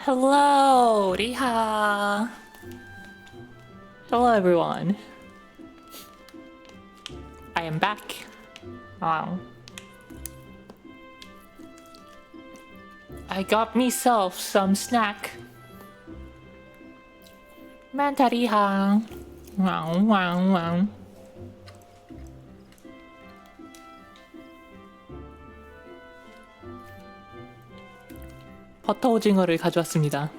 Hello, Riha. Hello, everyone. I am back. Wow. I got myself some snack. Manta Riha. Wow, wow, wow. 버터 오징어를 가져왔습니다.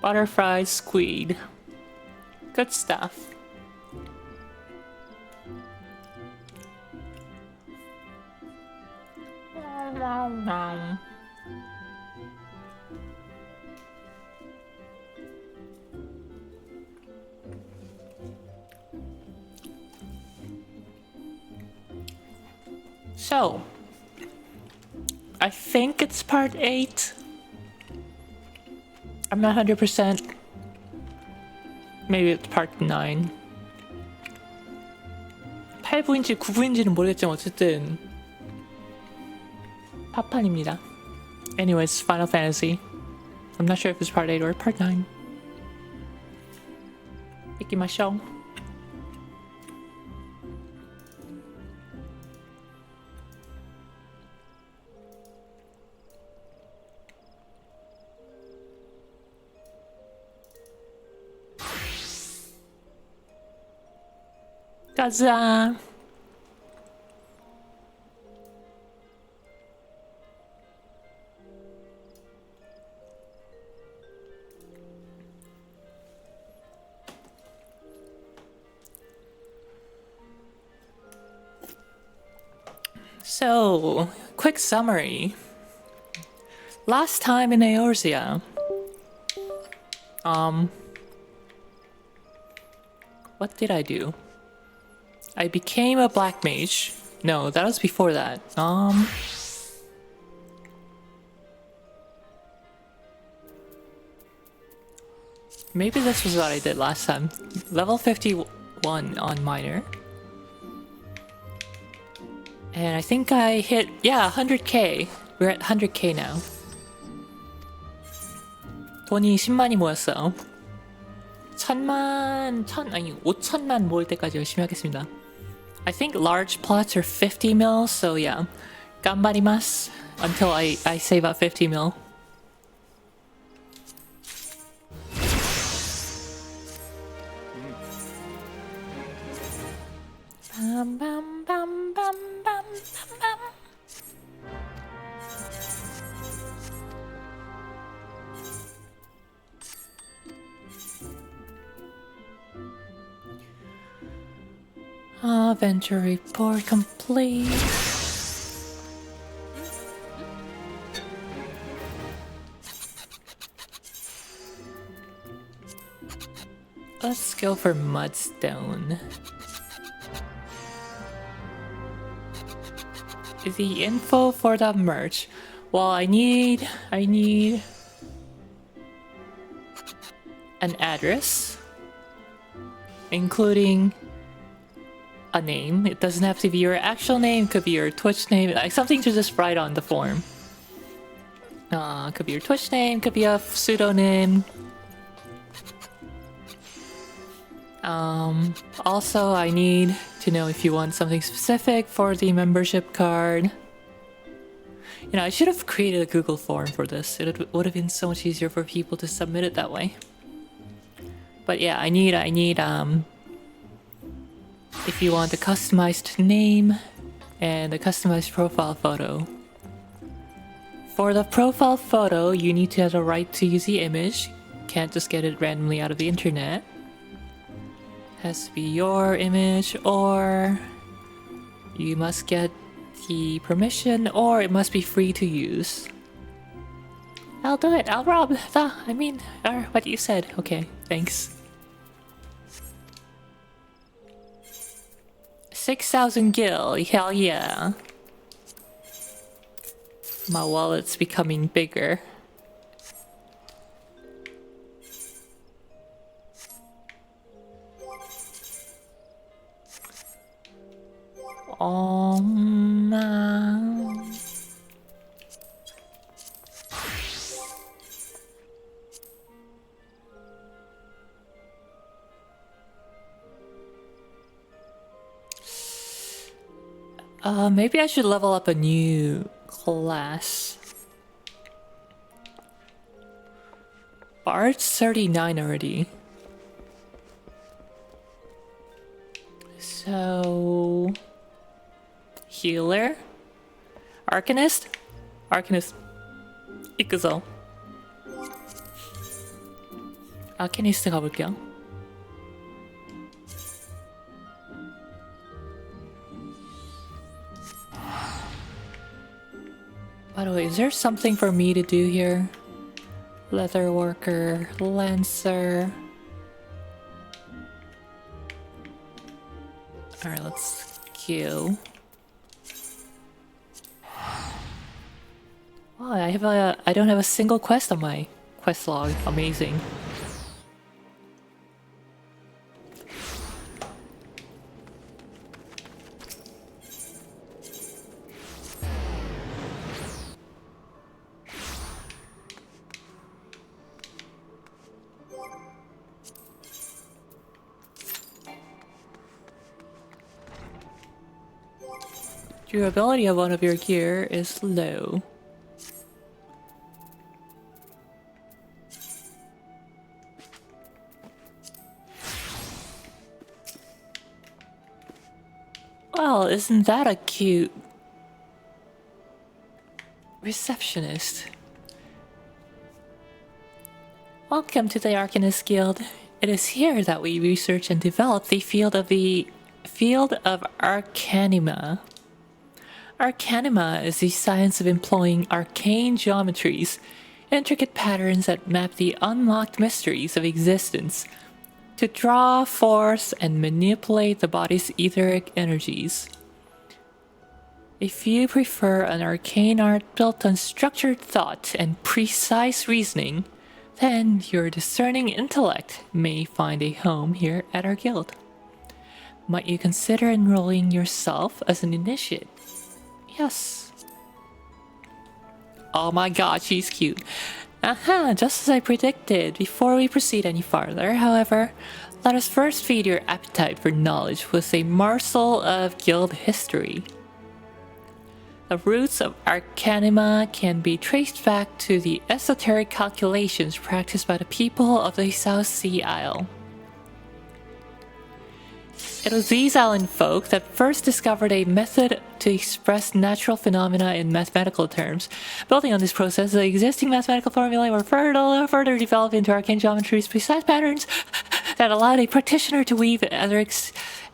Butterfly squid. Good stuff. So, I think it's part 8. I'm not 100%. Maybe it's part 9. 8부인지 9부인지는 모르겠지만 어쨌든 파판입니다. Anyways, Final Fantasy. I'm not sure if it's part 8 or part 9. 이기마쇼. 가자. So, quick summary. Last time in Eorzea, what did I do? I became a black mage. No, that was before that. Maybe this was what I did last time. Level 51 on minor. And I think I hit, yeah, 100k. We're at 100k now. 돈이 10만이 모였어요. 5천만 모을 때까지 열심히 하겠습니다. I think large plots are 50 mil, so yeah. Ganbarimasu until I save up 50 mil. Bam, bam, bam, bam, bam, bam, bam. Venture report complete. Let's go for mudstone. The info for the merch. Well, I need an address, including a name. It doesn't have to be your actual name, it could be your Twitch name, like something to just write on the form. Could be your Twitch name, could be a pseudonym. Also, I need to know if you want something specific for the membership card. You know, I should have created a Google form for this. It would have been so much easier for people to submit it that way. But yeah, I need if you want a customized name and a customized profile photo. For the profile photo, you need to have the right to use the image. Can't just get it randomly out of the internet. Has to be your image, or you must get the permission, or it must be free to use. I'll do it. I'll rob the, what you said. Okay, thanks. 6,000 gil, hell yeah. My wallet's becoming bigger. Maybe I should level up a new class. Bard's 39 already. So... Healer? Arcanist? Arcanist. 이끄죠. 아케니스트 가볼게요. By the way, is there something for me to do here? Leather worker, lancer. Alright, let's go. Wow, I don't have a single quest on my quest log. Amazing. Durability of one of your gear is low. Well, isn't that a cute receptionist? Welcome to the Arcanist Guild. It is here that we research and develop the field of Arcanima. Arcanima is the science of employing arcane geometries, intricate patterns that map the unlocked mysteries of existence, to draw, force, and manipulate the body's etheric energies. If you prefer an arcane art built on structured thought and precise reasoning, then your discerning intellect may find a home here at our guild. Might you consider enrolling yourself as an initiate? Yes. Oh my god, she's cute. Aha, just as I predicted. Before we proceed any farther, however, let us first feed your appetite for knowledge with a morsel of guild history. The roots of Arcanima can be traced back to the esoteric calculations practiced by the people of the South Sea Isle. It was these island folk that first discovered a method to express natural phenomena in mathematical terms. Building on this process, the existing mathematical formulae were further developed into arcane geometry's precise patterns that allowed a practitioner to weave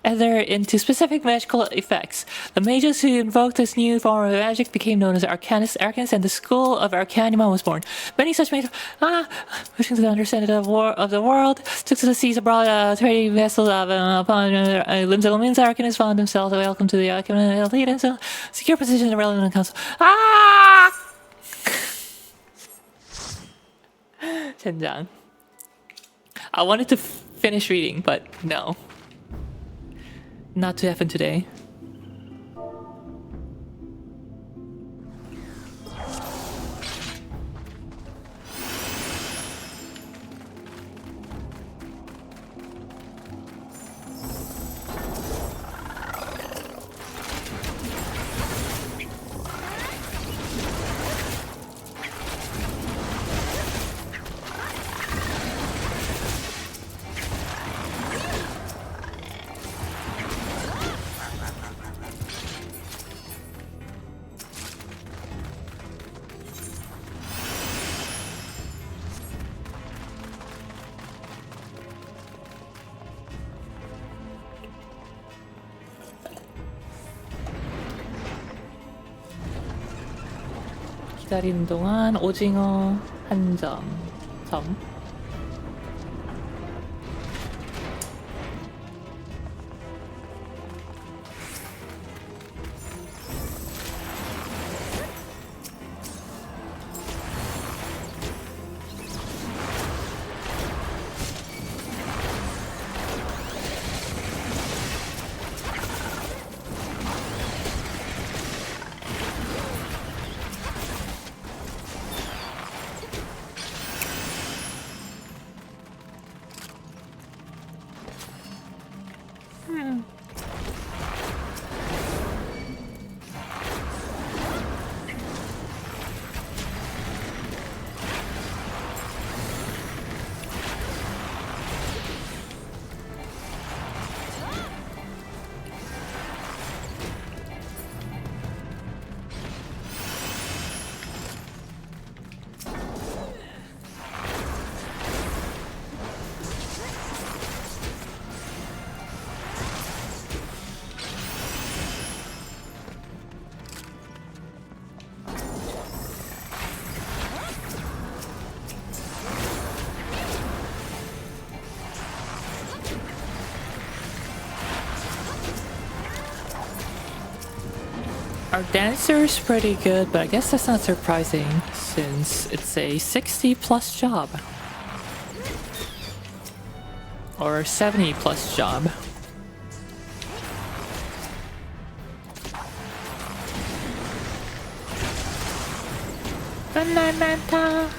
ether into specific magical effects. The mages who invoked this new form of magic became known as Arcanists, and the school of Arcanima was born. Many such mages, wishing to understand the world, took to the seas abroad, trading vessels upon limbs and means. Arcanists found themselves welcome to the Arcanist elite and so secure position in the relevant council. 젠장. I wanted to finish reading, but no. Not to happen today. 기다리는 동안 오징어 한 점. Our dancer's pretty good, but I guess that's not surprising since it's a 60 plus job. Or 70 plus job. Banana.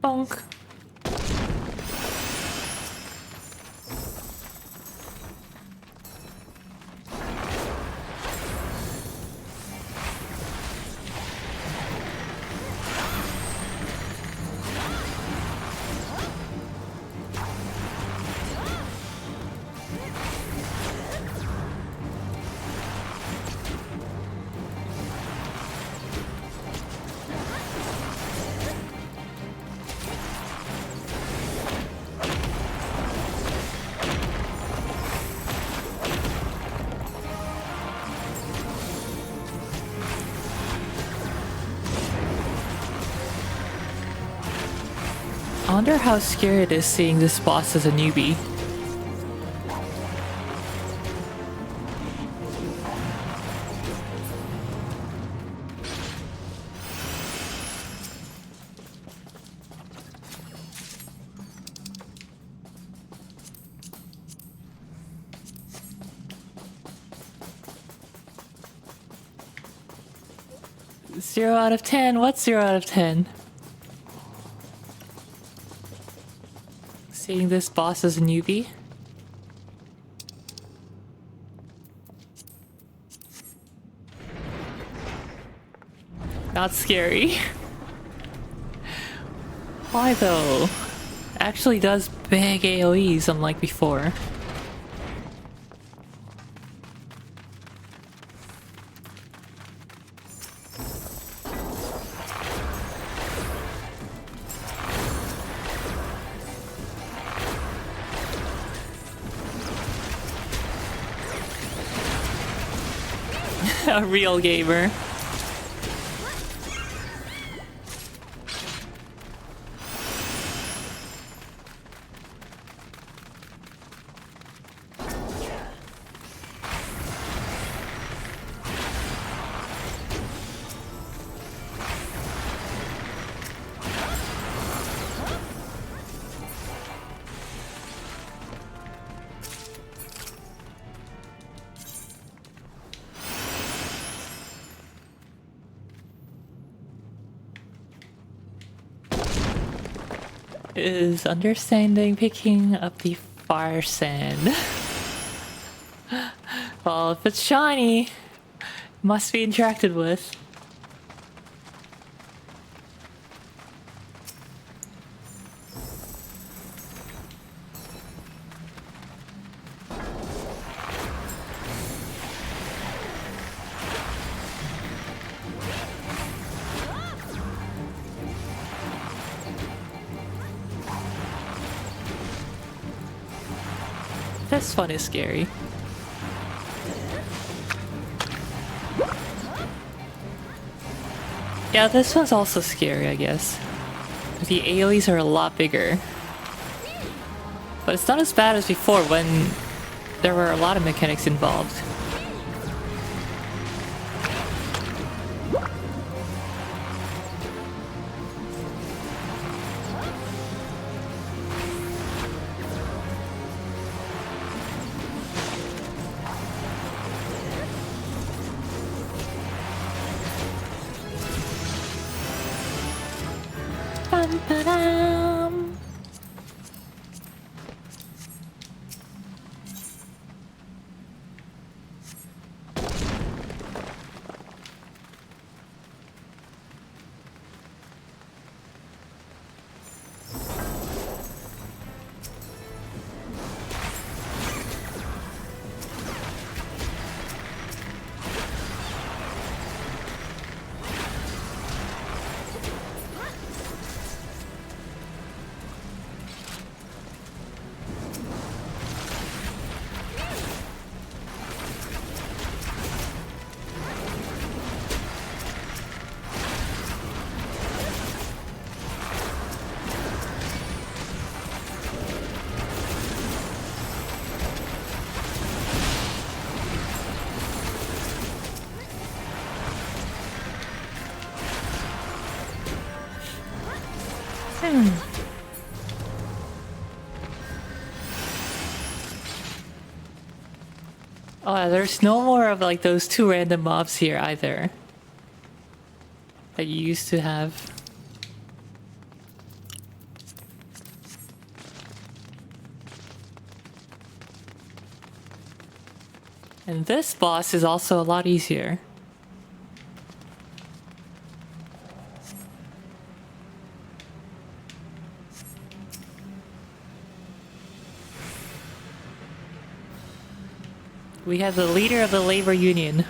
Bonk. I wonder how scary it is seeing this boss as a newbie. Zero out of 10? What's 0 out of 10? Seeing this boss as a newbie? Not scary. Why though? Actually does big AoEs unlike before. A real gamer. Is understanding picking up the fire sand. Well, if it's shiny, must be interacted with. This one is scary. Yeah, this one's also scary, I guess. The AoEs are a lot bigger. But it's not as bad as before when there were a lot of mechanics involved. Ba-dum. Oh, there's no more of like those 2 random mobs here either. That you used to have. And this boss is also a lot easier. We have the leader of the labor union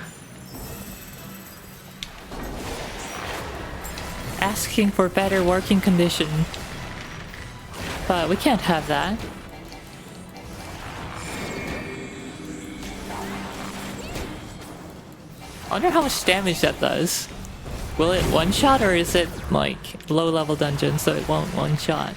asking for better working condition. But we can't have that. I wonder how much damage that does. Will it one-shot or is it like low-level dungeon so it won't one-shot?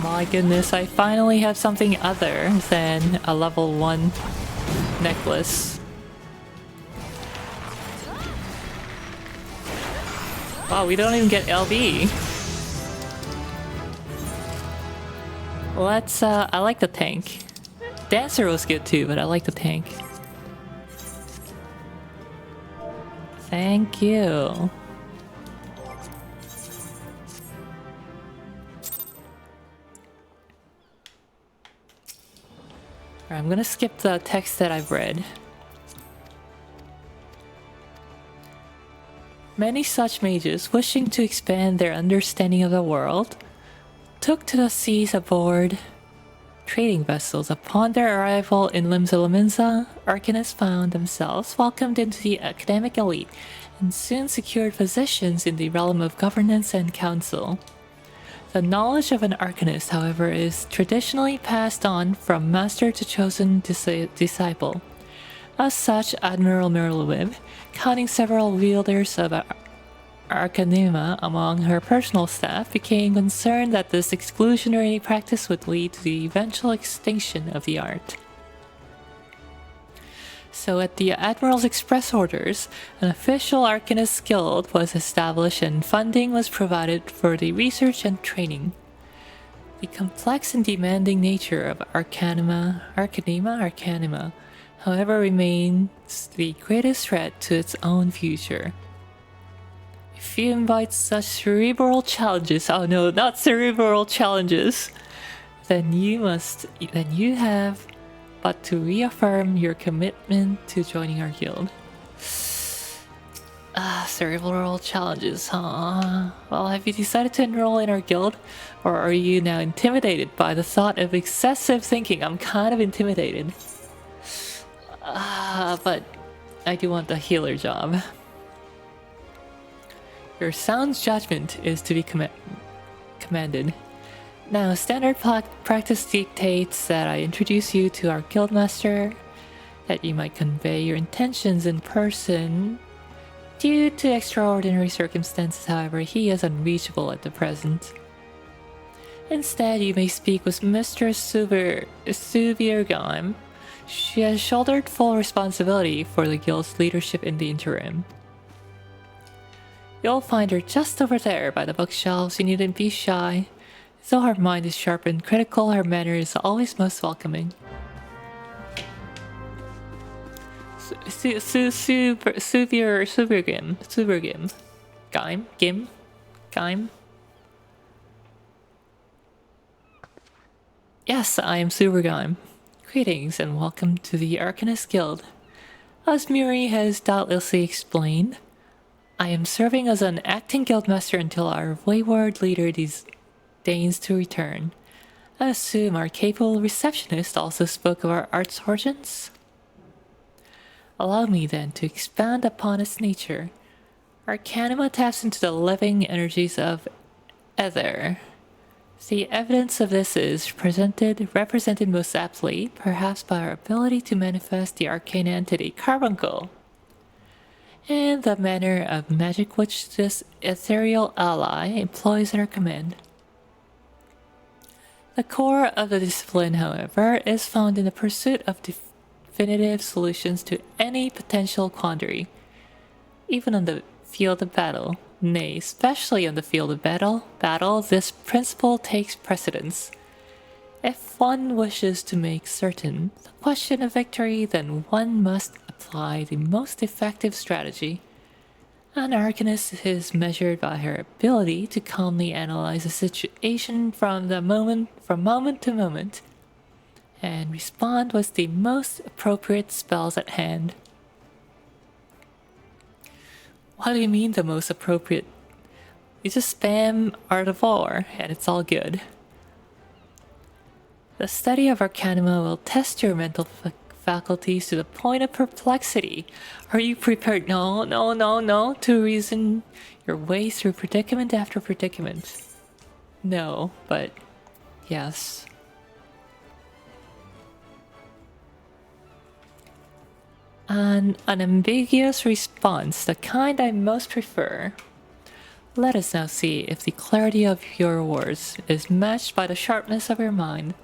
My goodness, I finally have something other than a level 1 necklace. Wow, we don't even get LB. Let's, I like the tank. Dancer was good too, but I like the tank. Thank you. Alright, I'm gonna skip the text that I've read. Many such mages, wishing to expand their understanding of the world, took to the seas aboard trading vessels. Upon their arrival in Limsa, arcanists found themselves welcomed into the academic elite and soon secured positions in the realm of governance and council. The knowledge of an arcanist, however, is traditionally passed on from master to chosen disciple. As such, Admiral Merlewib, counting several wielders of Arcanema among her personal staff, became concerned that this exclusionary practice would lead to the eventual extinction of the art. So at the Admiral's express orders, an official Arcanist Guild was established and funding was provided for the research and training. The complex and demanding nature of Arcanema, however, remains the greatest threat to its own future. If you invite such cerebral challenges, oh no, not cerebral challenges, then you have but to reaffirm your commitment to joining our guild. Cerebral challenges, huh? Well, have you decided to enroll in our guild? Or are you now intimidated by the thought of excessive thinking? I'm kind of intimidated. But I do want the healer job. Your sound judgment is to be commanded. Now, standard practice dictates that I introduce you to our guildmaster, that you might convey your intentions in person. Due to extraordinary circumstances, however, he is unreachable at the present. Instead, you may speak with Mistress Suviergheim. She has shouldered full responsibility for the guild's leadership in the interim. You'll find her just over there by the bookshelves. You needn't be shy. Though her mind is sharp and critical, her manner is always most welcoming. Gim? Yes, I am Subergheim. Greetings and welcome to the Arcanist Guild. As Muri has doubtlessly explained, I am serving as an acting guildmaster until our wayward leader deigns to return. I assume our capable receptionist also spoke of our art's origins? Allow me then to expand upon its nature. Arcanema taps into the living energies of Ether. The evidence of this is represented most aptly, perhaps by our ability to manifest the arcane entity Carbuncle. and the manner of magic which this ethereal ally employs at her command. The core of the discipline, however, is found in the pursuit of definitive solutions to any potential quandary, even on the field of battle. Nay, especially on the field of battle, this principle takes precedence. If one wishes to make certain the question of victory, then one must apply the most effective strategy. An arcanist is measured by her ability to calmly analyze a situation from moment to moment and respond with the most appropriate spells at hand. What do you mean the most appropriate? You just spam Art of War and it's all good. The study of Arcanima will test your mental faculties to the point of perplexity. Are you prepared? No, to reason your way through predicament after predicament. No, but yes. An unambiguous response, the kind I most prefer. Let us now see if the clarity of your words is matched by the sharpness of your mind.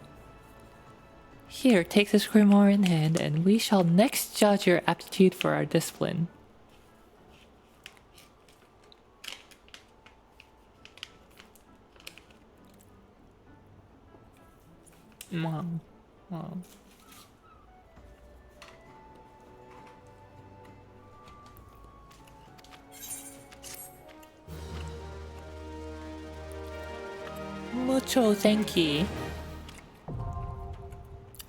Here, take this grimoire in hand, and we shall next judge your aptitude for our discipline. Wow. Mucho thank you.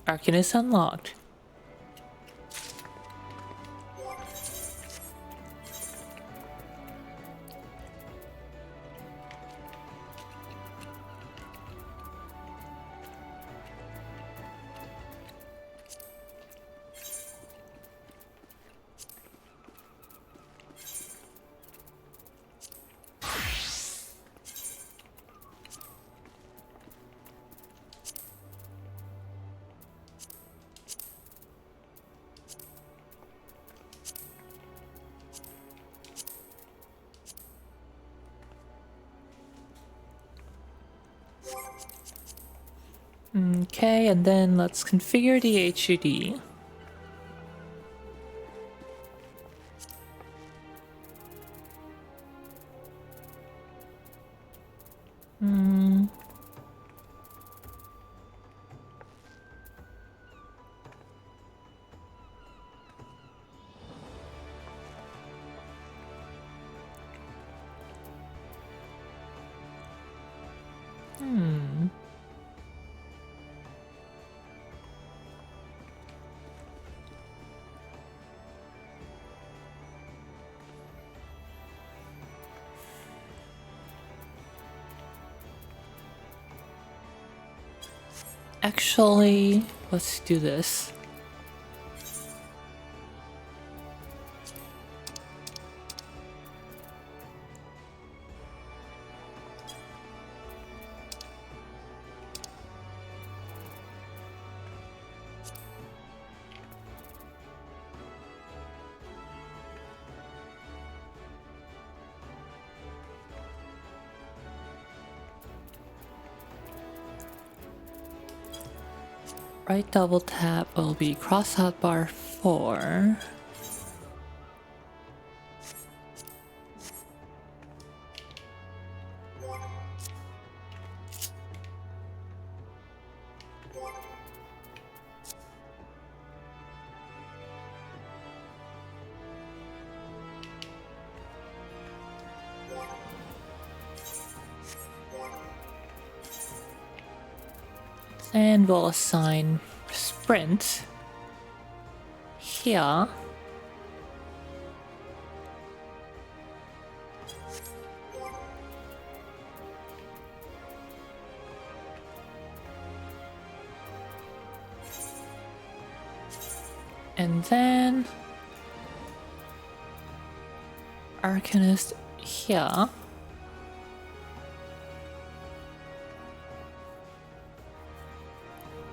Arcanist unlocked. Okay, and then let's configure the HUD. Actually, let's do this. Right double tap will be cross hotbar 4. And we'll assign sprint here. And then Arcanist here.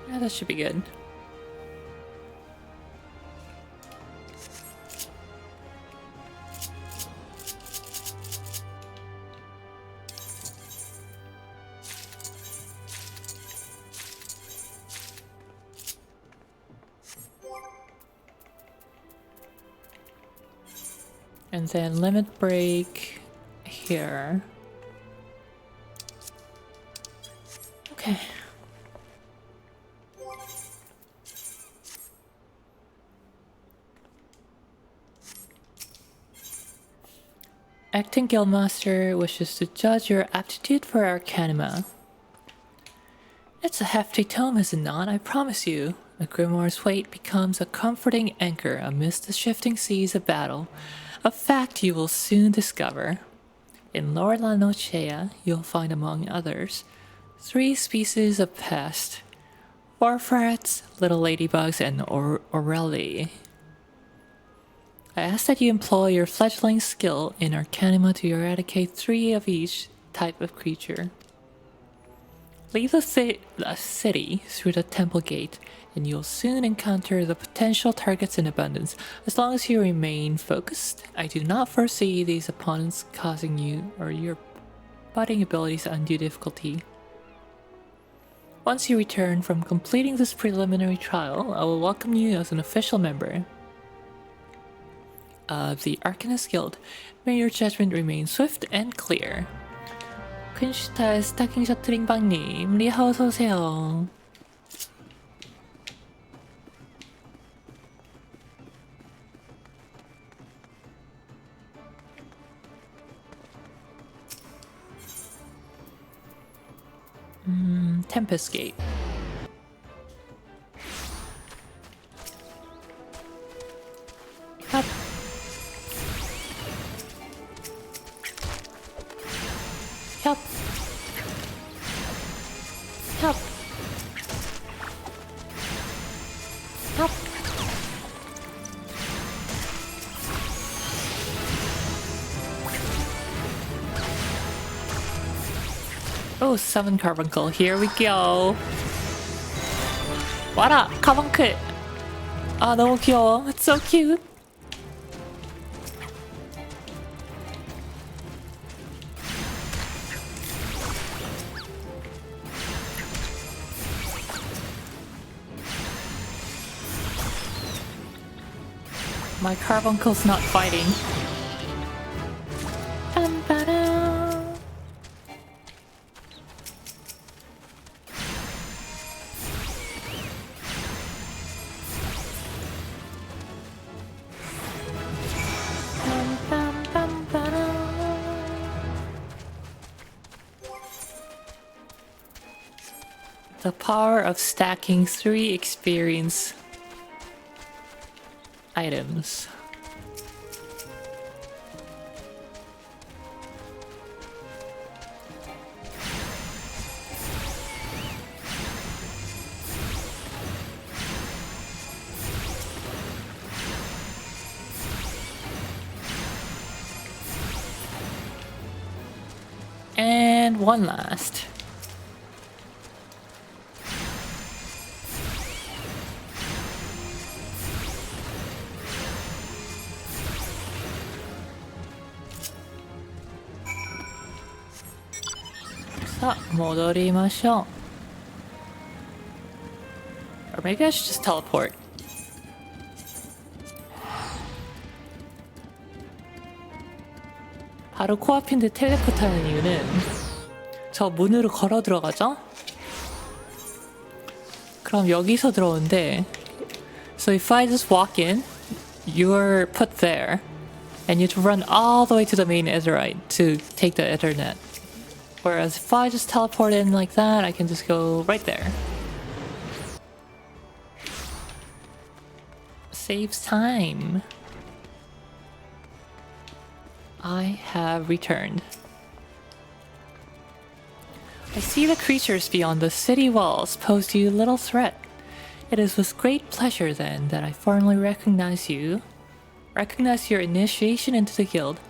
Yeah, that should be good. And then limit break here. Okay. Acting Guildmaster wishes to judge your aptitude for Arcanima. It's a hefty tome, is it not? I promise you. A grimoire's weight becomes a comforting anchor amidst the shifting seas of battle, a fact you will soon discover. In Lore La Nochea, you'll find, among others, 3 species of pest: Warfarets, little ladybugs, and Aurelie. I ask that you employ your fledgling skill in Arcanima to eradicate 3 of each type of creature. Leave the city through the temple gate, and you'll soon encounter the potential targets in abundance. As long as you remain focused, I do not foresee these opponents causing you or your budding abilities undue difficulty. Once you return from completing this preliminary trial, I will welcome you as an official member of the Arcanist Guild. May your judgment remain swift and clear. 퀸슈타의 스타킹 셔틀링방님, 리하 어서오세요. Tempest Gate. Up. Help. Help. Help. Oh, summon Carbuncle. Here we go. 와라, Carbuncle. 아, 너무 귀여워. It's so cute. My Carbuncle's not fighting. The power of stacking 3 experience items. And one last. 자, 戻りましょう. Or maybe I should just teleport. 바로 코앞인데 텔레포트하는 이유는 저 문으로 걸어 들어가죠? 그럼 여기서 들어오는데, so if I just walk in, you're put there, and you have to run all the way to the main Etherite to take the Ethernet. Whereas if I just teleport in like that, I can just go right there. Saves time. I have returned. I see the creatures beyond the city walls pose you little threat. It is with great pleasure then that I formally recognize your initiation into the guild.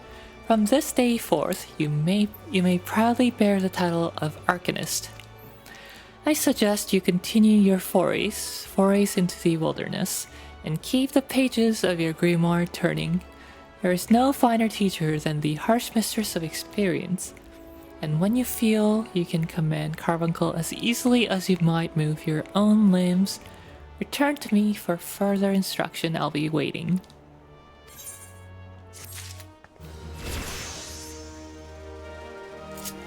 From this day forth, you may proudly bear the title of Arcanist. I suggest you continue your forays into the wilderness, and keep the pages of your grimoire turning. There is no finer teacher than the harsh mistress of experience, and when you feel you can command Carbuncle as easily as you might move your own limbs, return to me for further instruction. I'll be waiting.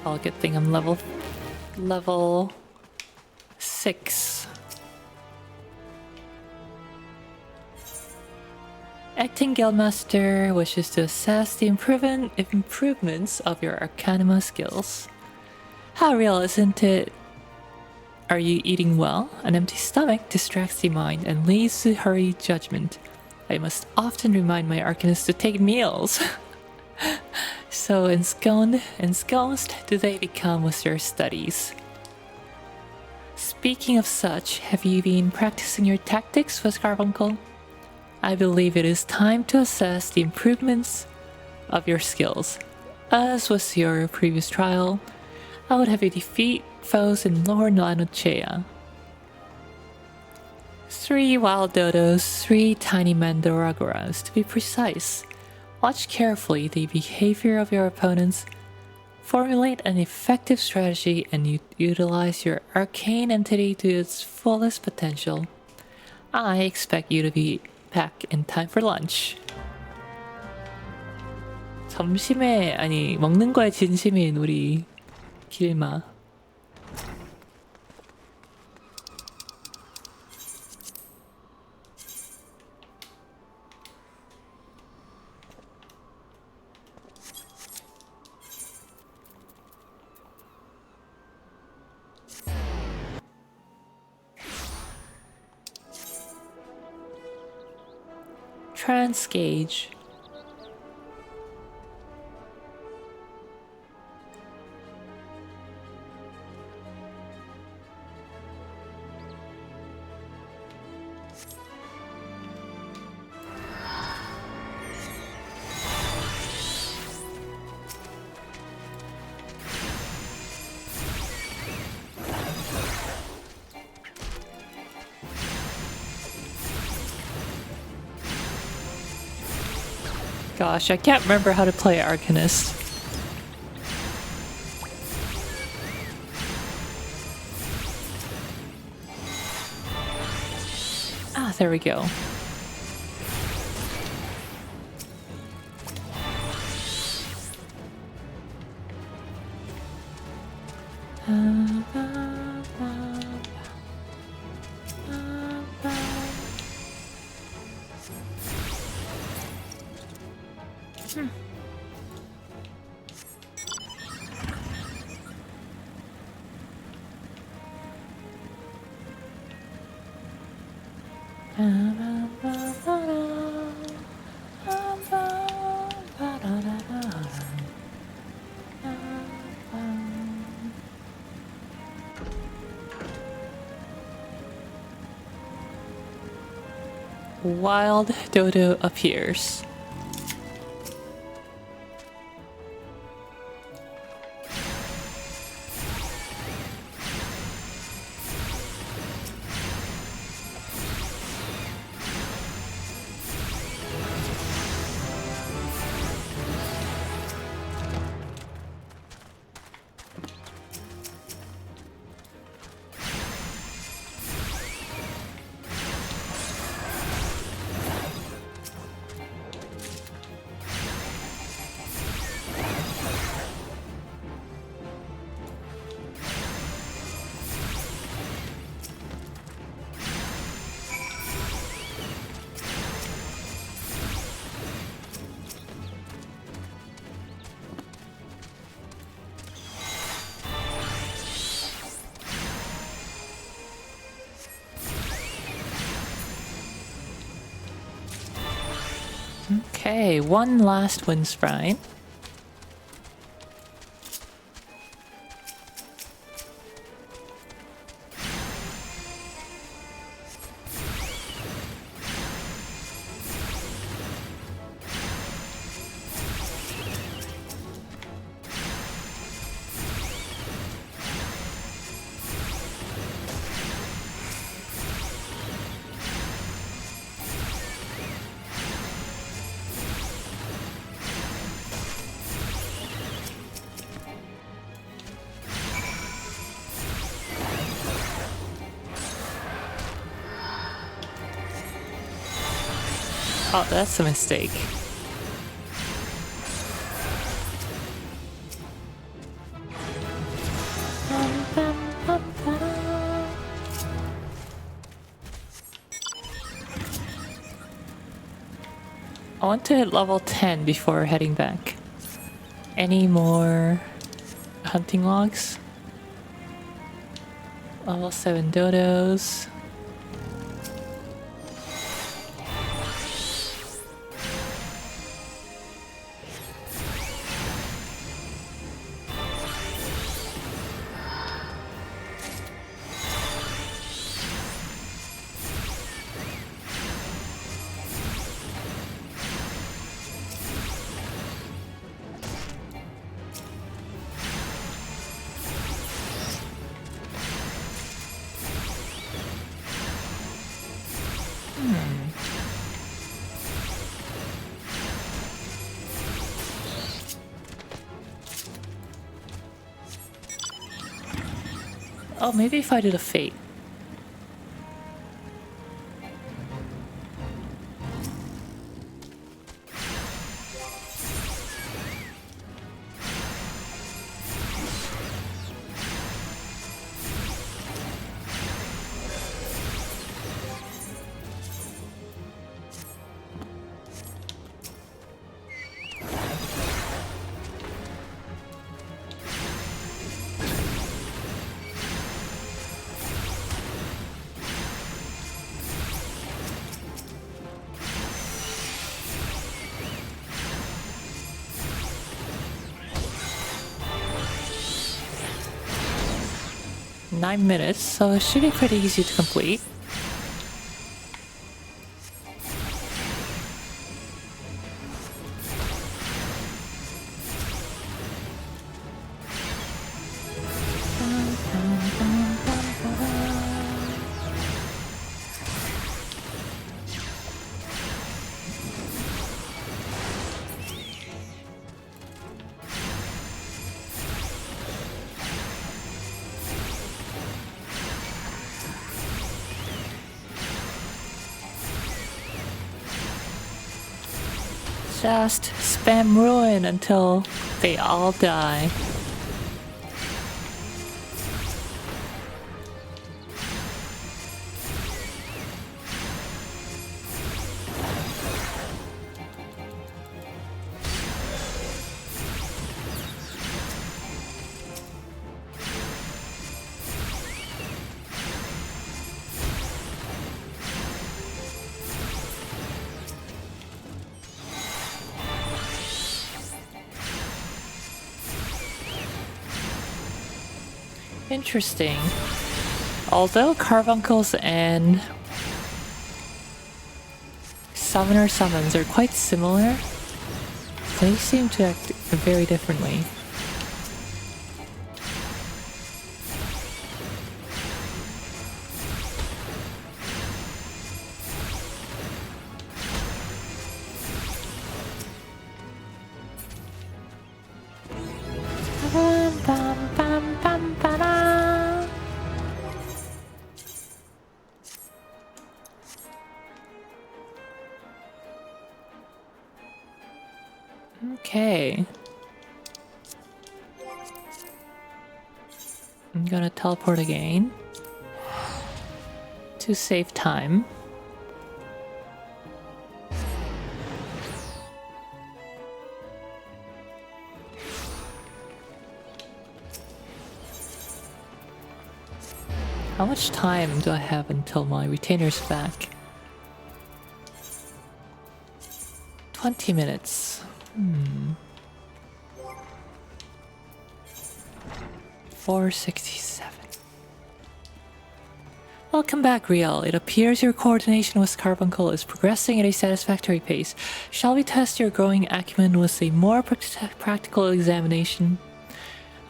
Oh, good thing I'm level 6. Acting Guildmaster wishes to assess the improvements of your Arcanima skills. How real isn't it? Are you eating well? An empty stomach distracts the mind and leads to hurried judgment. I must often remind my Arcanists to take meals. So ensconced do they become with their studies. Speaking of such, have you been practicing your tactics with Carbuncle? I believe it is time to assess the improvements of your skills. As was your previous trial, I would have you defeat foes in Lower Eorzea. 3 wild dodos, 3 tiny mandragoras to be precise. Watch carefully the behavior of your opponents, formulate an effective strategy, and utilize your arcane entity to its fullest potential. I expect you to be back in time for lunch. 점심에, 아니, 먹는 거에 진심인 우리 길마. Transgauge. Gosh, I can't remember how to play Arcanist. Ah, there we go. Wild dodo appears. Okay, one last wind sprite. Oh, that's a mistake. I want to hit level 10 before heading back. Any more hunting logs? Level 7 dodos. Oh, maybe if I did a fate. Nine minutes, so it should be pretty easy to complete. Just spam ruin until they all die. Interesting. Although carbuncles and summoner summons are quite similar, they seem to act very differently. Okay. I'm gonna teleport again to save time. How much time do I have until my retainer's back? 20 minutes. 467. Welcome back, Riel. It appears your coordination with Carbuncle is progressing at a satisfactory pace. Shall we test your growing acumen with a more practical examination?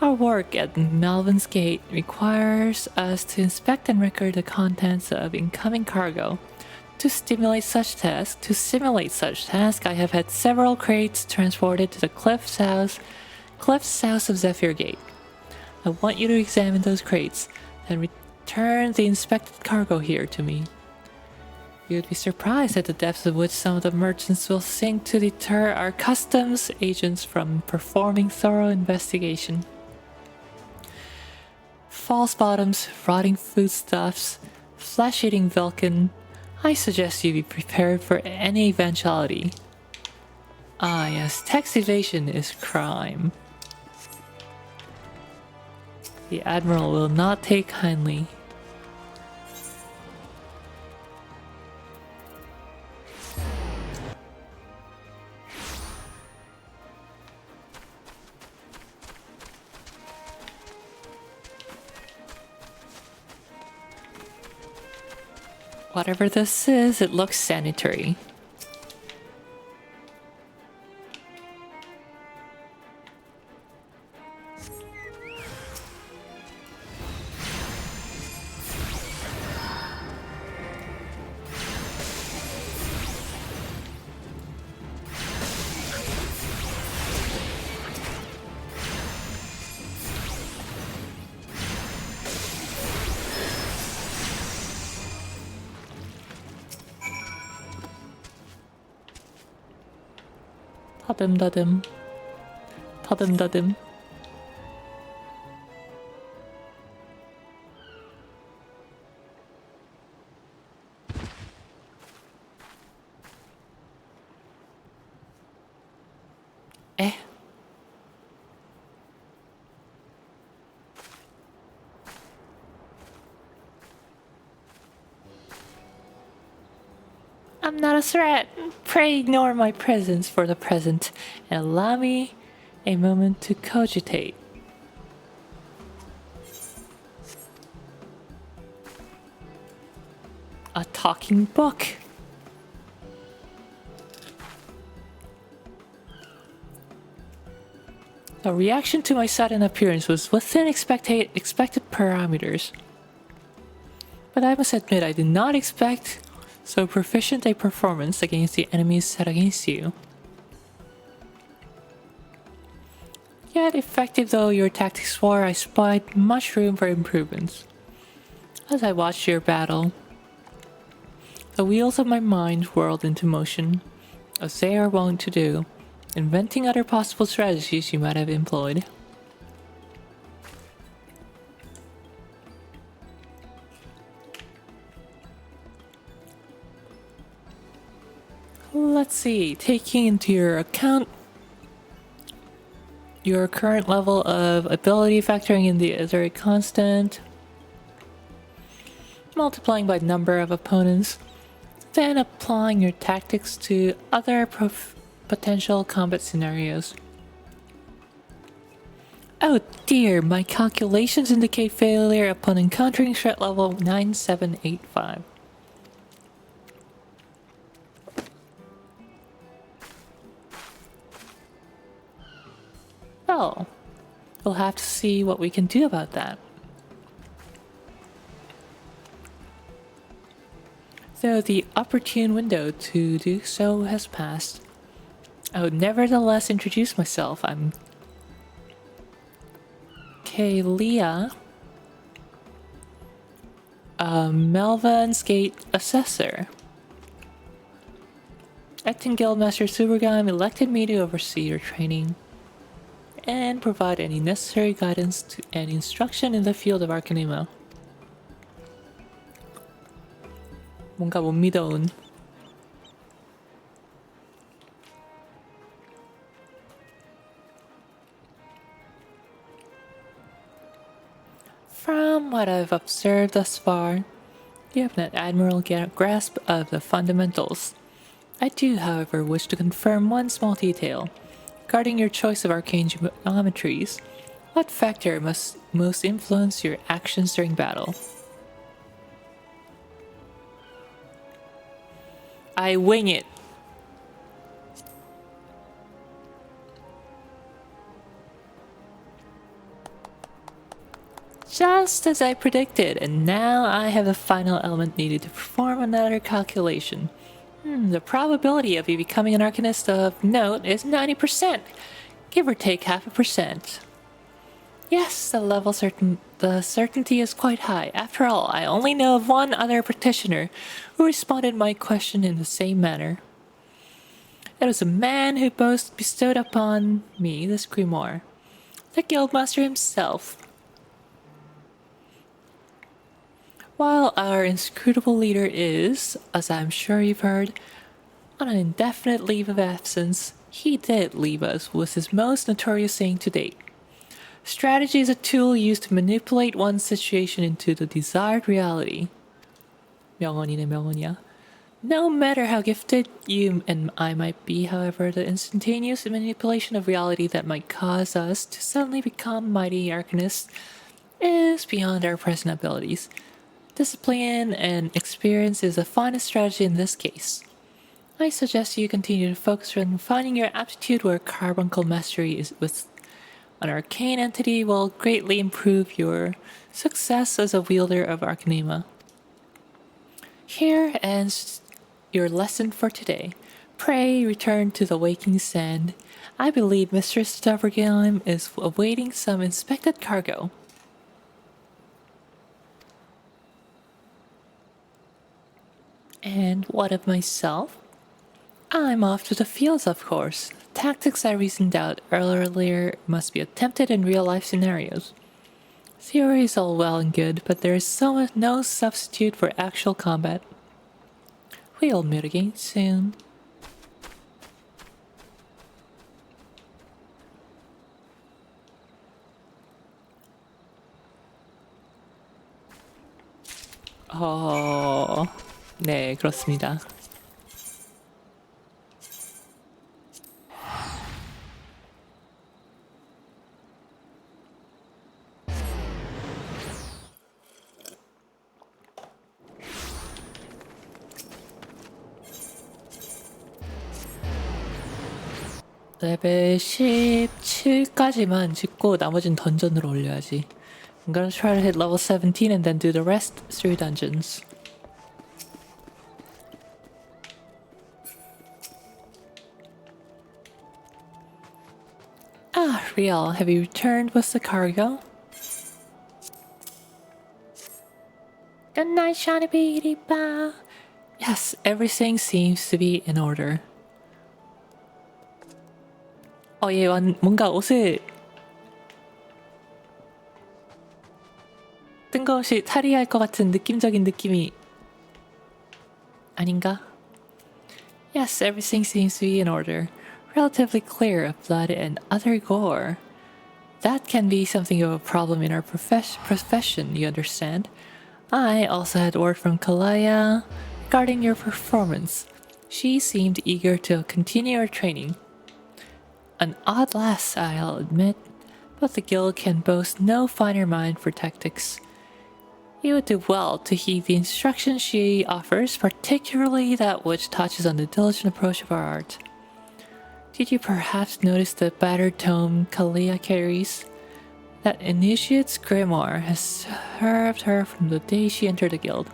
Our work at Malvin's Gate requires us to inspect and record the contents of incoming cargo. To simulate such task, I have had several crates transported to the cliffs south of Zephyr Gate. I want you to examine those crates, then return the inspected cargo here to me. You would be surprised at the depths of which some of the merchants will sink to deter our customs agents from performing thorough investigation. False bottoms, rotting foodstuffs, flesh-eating Velkin. I suggest you be prepared for any eventuality. Ah, yes, tax evasion is crime. The Admiral will not take kindly. Whatever this is, it looks sanitary. 더듬더듬 더듬더듬. 에? I'm not a threat. Pray ignore my presence for the present and allow me a moment to cogitate. A talking book. The reaction to my sudden appearance was within expected parameters. But I must admit I did not expect so proficient a performance against the enemies set against you. Yet effective though your tactics were, I spied much room for improvements. As I watched your battle, the wheels of my mind whirled into motion, as they are wont to do, inventing other possible strategies you might have employed. Let's see, taking into your account your current level of ability, factoring in the Eorzea constant, multiplying by number of opponents, then applying your tactics to other potential combat scenarios. Oh dear, my calculations indicate failure upon encountering threat level 9785. Oh, we'll have to see what we can do about that. Though the opportune window to do so has passed, I would nevertheless introduce myself. I'm Kalia, Melvin's Gate Assessor. Acting Guildmaster Supergam elected me to oversee your training and provide any necessary guidance and instruction in the field of Arcanema. 뭔가 못 믿어온. From what I've observed thus far, you have an admirable grasp of the fundamentals. I do, however, wish to confirm one small detail. Regarding your choice of arcane geometries, what factor must most influence your actions during battle? I wing it. Just as I predicted, and now I have the final element needed to perform another calculation. The probability of you becoming an Arcanist of note is 90%, give or take 0.5%. Yes, the certainty is quite high. After all, I only know of one other practitioner who responded my question in the same manner. It was a man who bestowed upon me this grimoire, the Guildmaster himself. While our inscrutable leader is, as I'm sure you've heard, on an indefinite leave of absence, he did leave us was his most notorious saying to date. Strategy is a tool used to manipulate one's situation into the desired reality. 명언이네, 명언이야. No matter how gifted you and I might be, however, the instantaneous manipulation of reality that might cause us to suddenly become mighty arcanists is beyond our present abilities. Discipline and experience is the finest strategy in this case. I suggest you continue to focus on finding your aptitude where carbuncle mastery is with an arcane entity will greatly improve your success as a wielder of Arcanema. Here ends your lesson for today. Pray return to the waking sand. I believe Mistress Stubbergame is awaiting some inspected cargo. And what of myself? I'm off to the fields, of course. Tactics I reasoned out earlier must be attempted in real-life scenarios. Theory is all well and good, but there is no substitute for actual combat. We'll meet again soon. 네, 그렇습니다. 레벨 17까지만 찍고 나머진 던전으로 올려야지. I'm gonna try to hit level 17 and then do the rest through dungeons. Ah, Riel, have you returned with the cargo? Good night, Shiny Beady Ba. Yes, everything seems to be in order. 얘 뭔가 옷을 뜬금없이 탈의할 것 같은 느낌적인 느낌이 아닌가? Yes, everything seems to be in order. Relatively clear of blood and other gore. That can be something of a problem in our profession, you understand? I also had word from Kalaya regarding your performance. She seemed eager to continue her training. An odd lass, I'll admit, but the guild can boast no finer mind for tactics. You would do well to heed the instructions she offers, particularly that which touches on the diligent approach of our art. Did you perhaps notice the battered tome Kalia carries? That initiate's grimoire has served her from the day she entered the guild.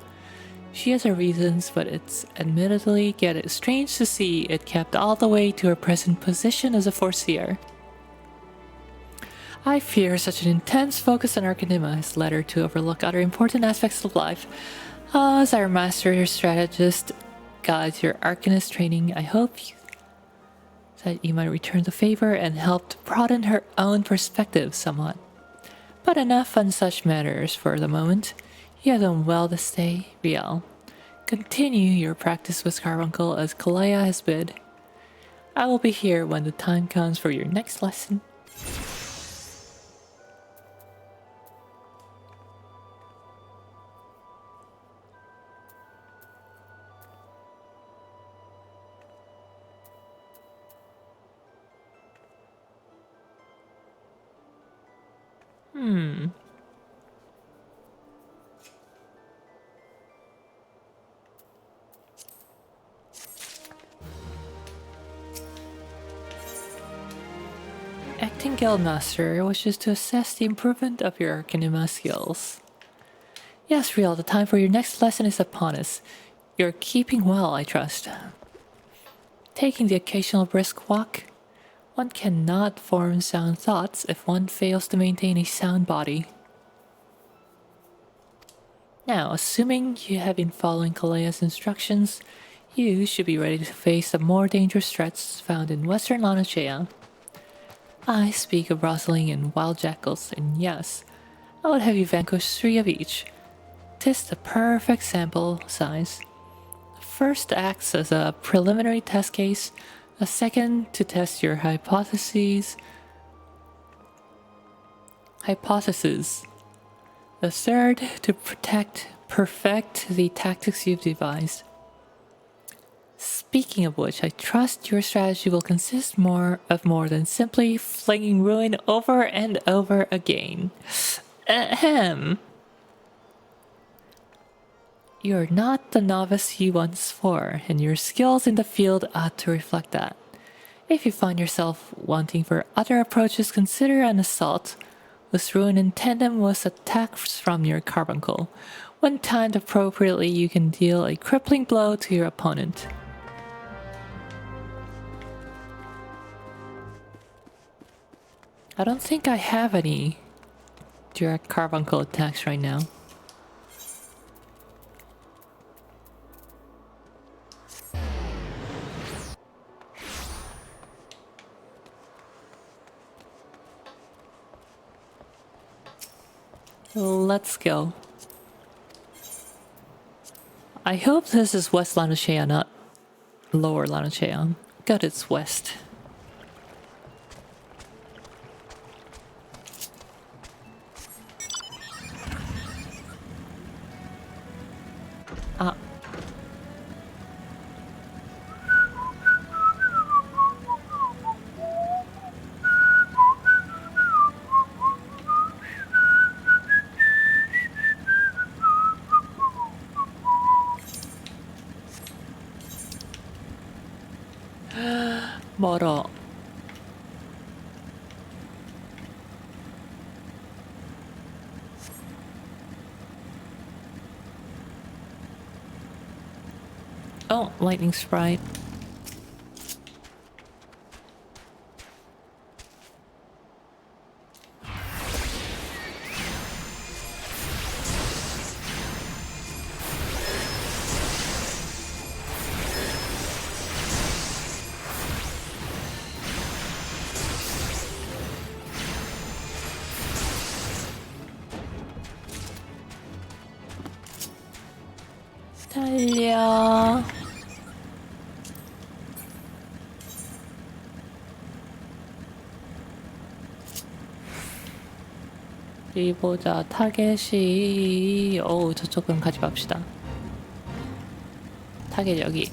She has her reasons, but it's admittedly strange to see it kept all the way to her present position as a foreseer. I fear such an intense focus on Arcanema has led her to overlook other important aspects of life. As our master strategist guides your Arcanist training, I hope that you might return the favor and help to broaden her own perspective somewhat. But enough on such matters for the moment. You have done well this day, Riel. Continue your practice with Carbuncle as Kalaya has bid. I will be here when the time comes for your next lesson. Acting Guildmaster wishes to assess the improvement of your Arcanema skills. Yes, Riel, the time for your next lesson is upon us. You're keeping well, I trust. Taking the occasional brisk walk. One cannot form sound thoughts if one fails to maintain a sound body. Now, assuming you have been following Kalaya's instructions, you should be ready to face the more dangerous threats found in western Eorzea. I speak of rustling and wild jackals, and yes, I would have you vanquish 3 of each. 'Tis the perfect sample size. The first acts as a preliminary test case, A second to test your hypotheses. The third to perfect the tactics you've devised. Speaking of which, I trust your strategy will consist more than simply flinging ruin over and over again. Ahem. You're not the novice you once were, and your skills in the field ought to reflect that. If you find yourself wanting for other approaches, consider an assault with ruin in tandem with attacks from your carbuncle. When timed appropriately, you can deal a crippling blow to your opponent. I don't think I have any direct carbuncle attacks right now. Let's go. I hope this is West Lanuchea, not Lower Lanuchea. God, it's west. Ah. 멀어. Oh, lightning sprite. 달려. 어디 보자. 타겟이 저쪽은 가지 맙시다. 타겟 여기.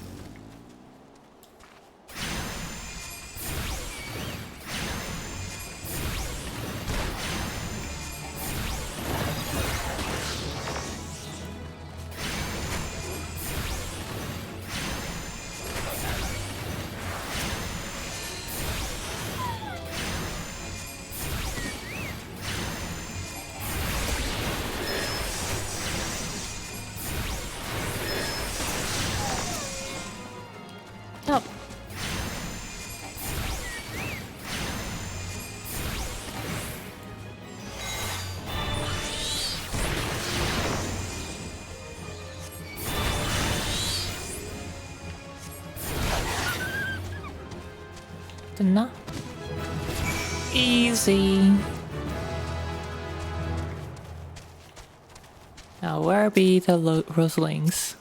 됐나? Easy. Now where be the roselings?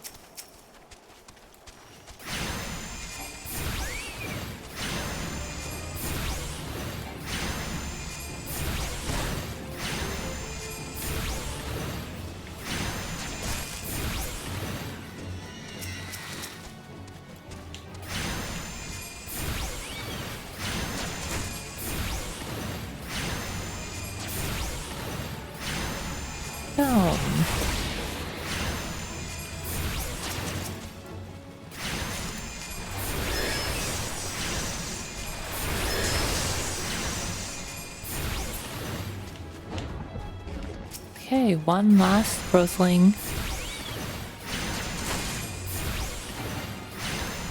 Okay, one last rosling.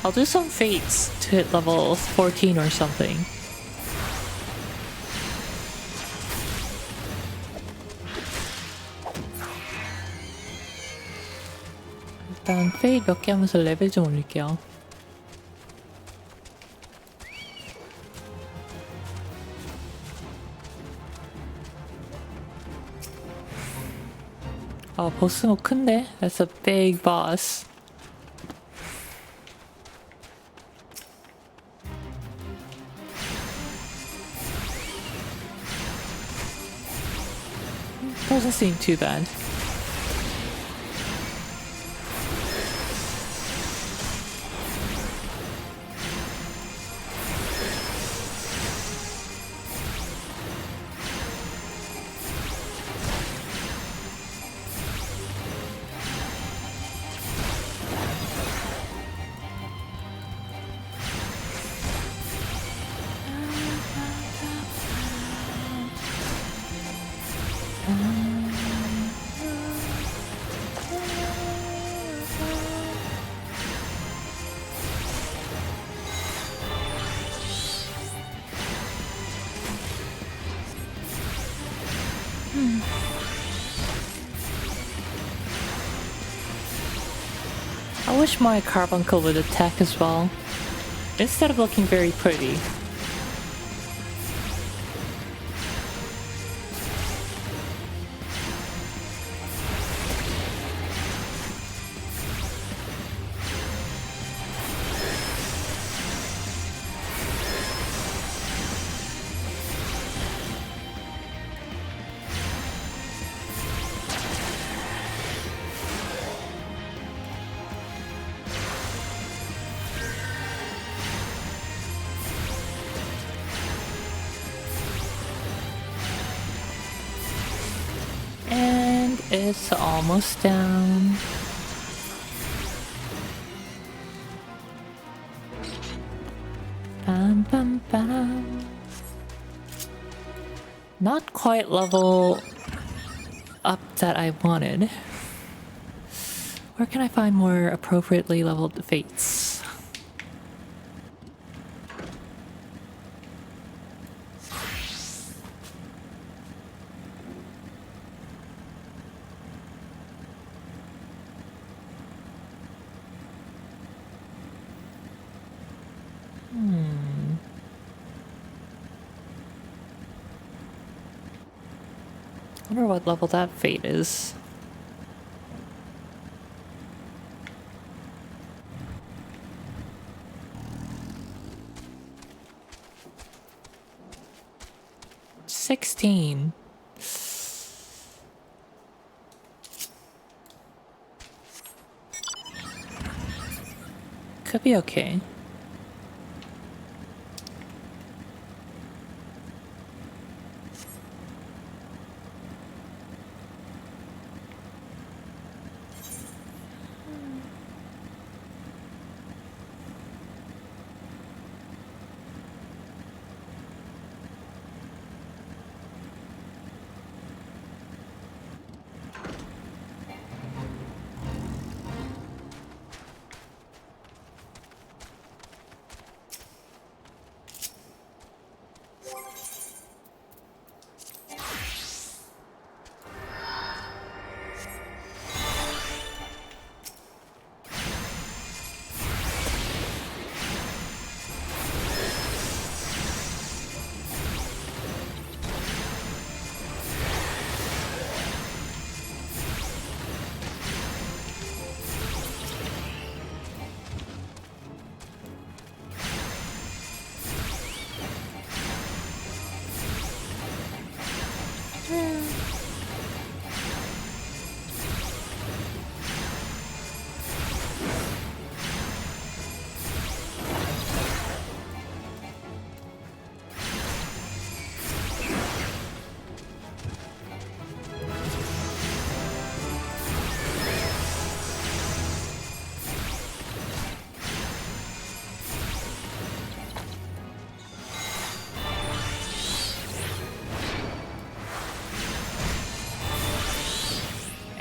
I'll do some fates to hit level 14 or something. 일단 페이트 몇 개 하면서 레벨 좀 올릴게요. 보스 뭐 큰데? That's a big boss. Doesn't seem too bad. I wish my carbuncle would attack as well, instead of looking very pretty. It's almost down. Bam, bam, bam. Not quite level up that I wanted. Where can I find more appropriately leveled fates? I wonder what level that fate is. $16. Could be okay.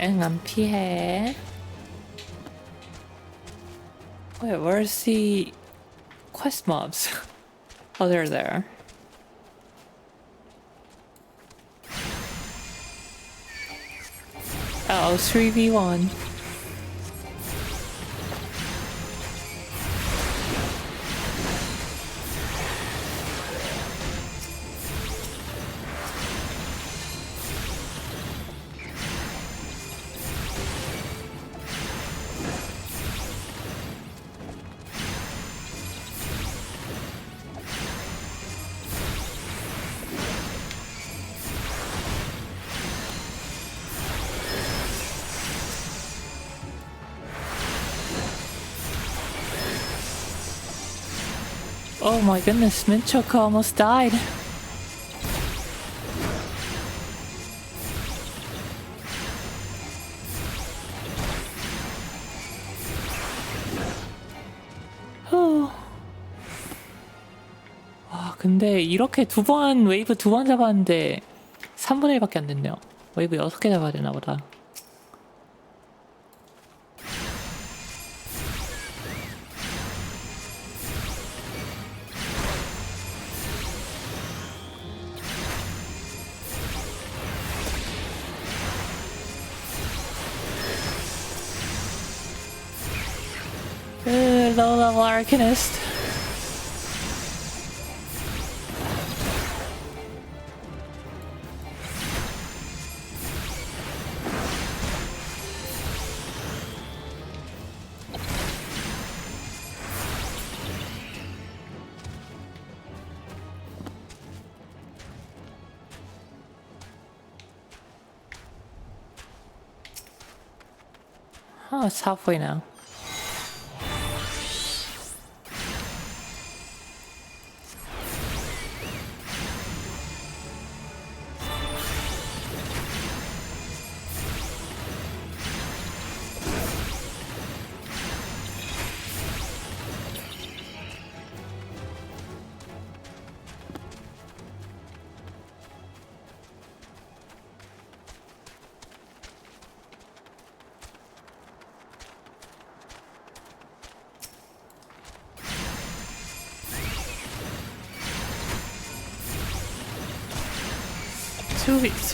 응, 안 피해. Wait, where's the quest mobs? Oh, they're there. Oh, 3v1. Oh my goodness, Minchoku almost died. 와, 근데 이렇게 웨이브 두 번 잡았는데 3분의 1밖에 안 됐네요. 웨이브 6개 잡아야 되나 보다. Low level Arcanist. Oh, it's halfway now.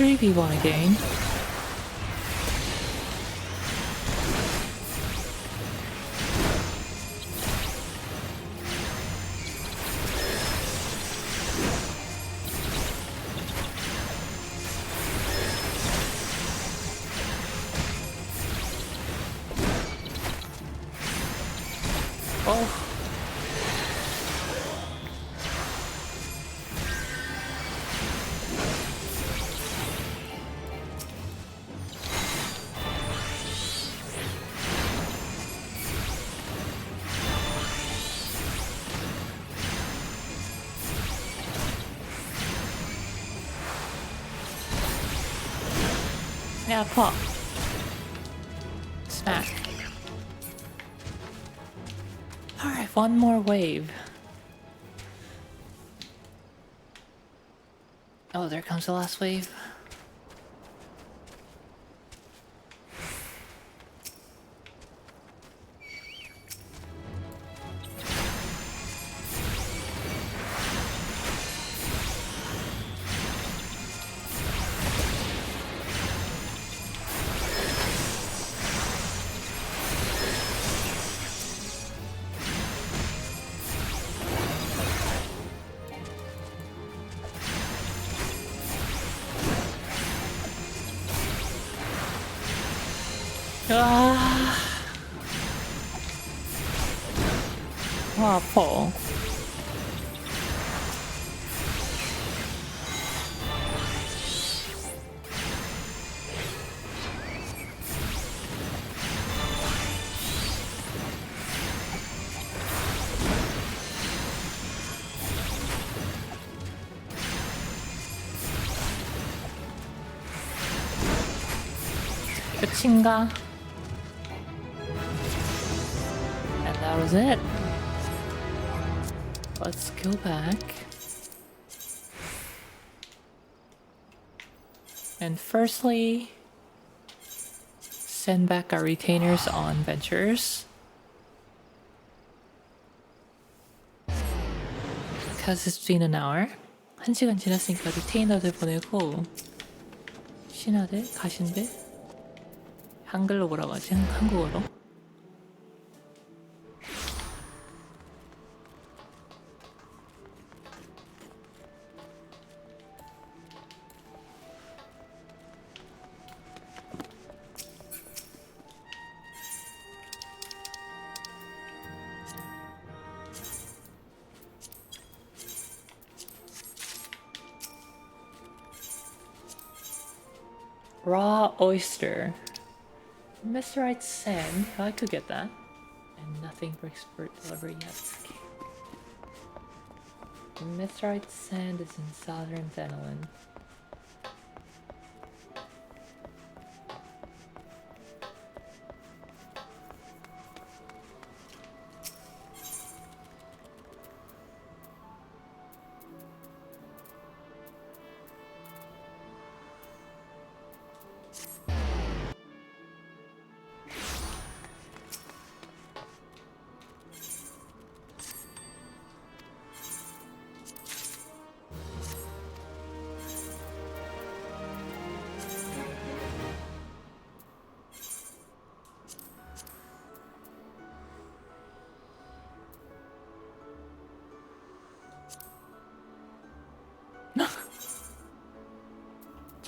Three people in a game. Oh. Yeah, pop. Smack. Alright, one more wave. Oh, there comes the last wave. 아, 아파. 끝인가? And that was it. Let's go back. And firstly, send back our retainers on ventures. Because it's been an hour. 1시간 지났으니까 리테이너들 보내고 신하들, 가신들 한글로 뭐라고 하지? 한국어로? Raw oyster. Meteorite sand. I could get that. And nothing for expert delivery yet. Okay. Mithrite sand is in southern Finland.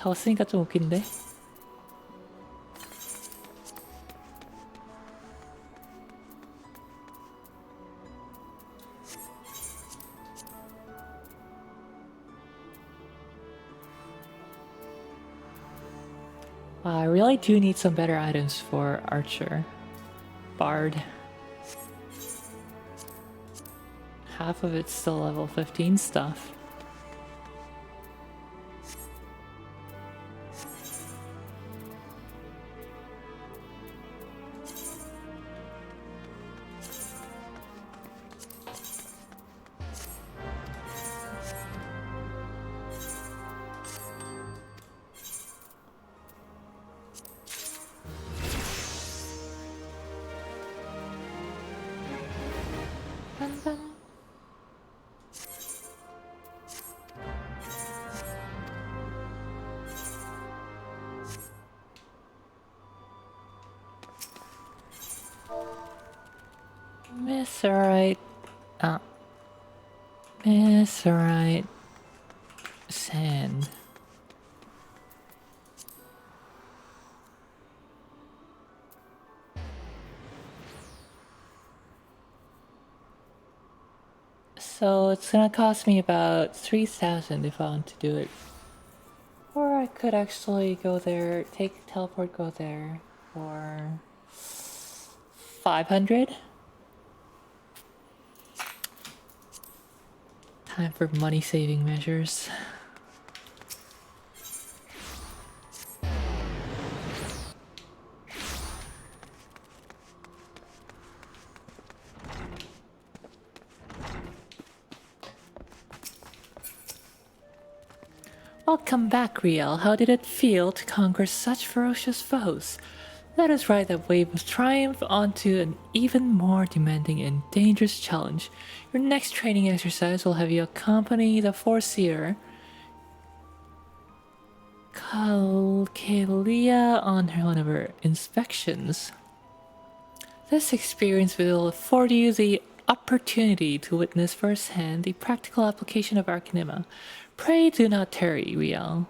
졌으니까 좀 웃긴데? Wow, I really do need some better items for Archer. Bard. Half of it's still level 15 stuff. Mithrite. Mithrite sand. So it's gonna cost me about 3,000 if I want to do it. Or I could actually go there, teleport, go there for 500. Time for money saving measures. Welcome back, Riel. How did it feel to conquer such ferocious foes? Let us ride that wave of triumph onto an even more demanding and dangerous challenge. Your next training exercise will have you accompany the Foreseer Kalia on one of her inspections. This experience will afford you the opportunity to witness firsthand the practical application of Arcanima. Pray do not tarry, Riel.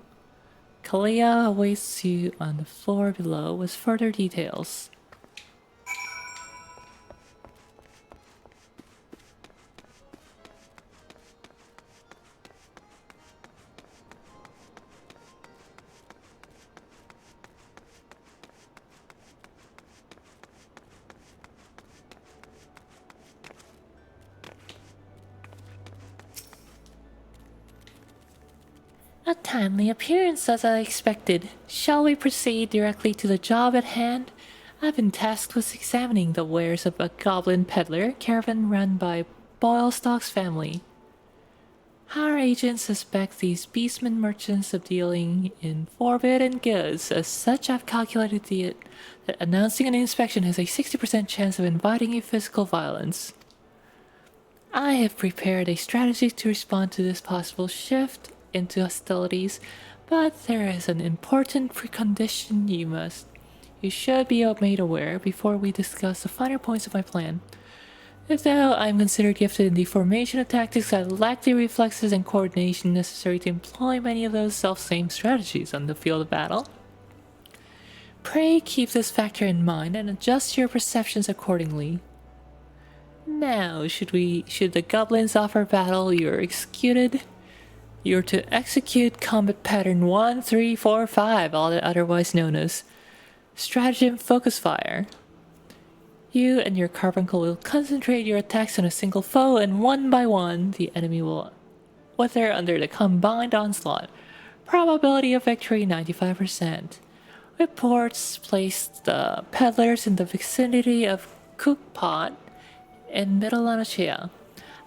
Kalia awaits you on the floor below with further details. A timely appearance as I expected. Shall we proceed directly to the job at hand? I've been tasked with examining the wares of a goblin peddler caravan run by Boylstock's family. Our agents suspect these beastmen merchants of dealing in forbidden goods. As such, I've calculated that announcing an inspection has a 60% chance of inviting a physical violence. I have prepared a strategy to respond to this possible shift into hostilities, but there is an important precondition you should be made aware before we discuss the finer points of my plan. If though I'm considered gifted in the formation of tactics, I lack the reflexes and coordination necessary to employ many of those self-same strategies on the field of battle. Pray keep this factor in mind and adjust your perceptions accordingly. Now, should the goblins offer battle, you're to execute combat pattern 1, 3, 4, 5, otherwise known as stratagem focus fire. You and your carbuncle will concentrate your attacks on a single foe, and one by one, the enemy will Whether under the combined onslaught, probability of victory 95%. Reports placed the peddlers in the vicinity of Cookpot in Middle Eorzea.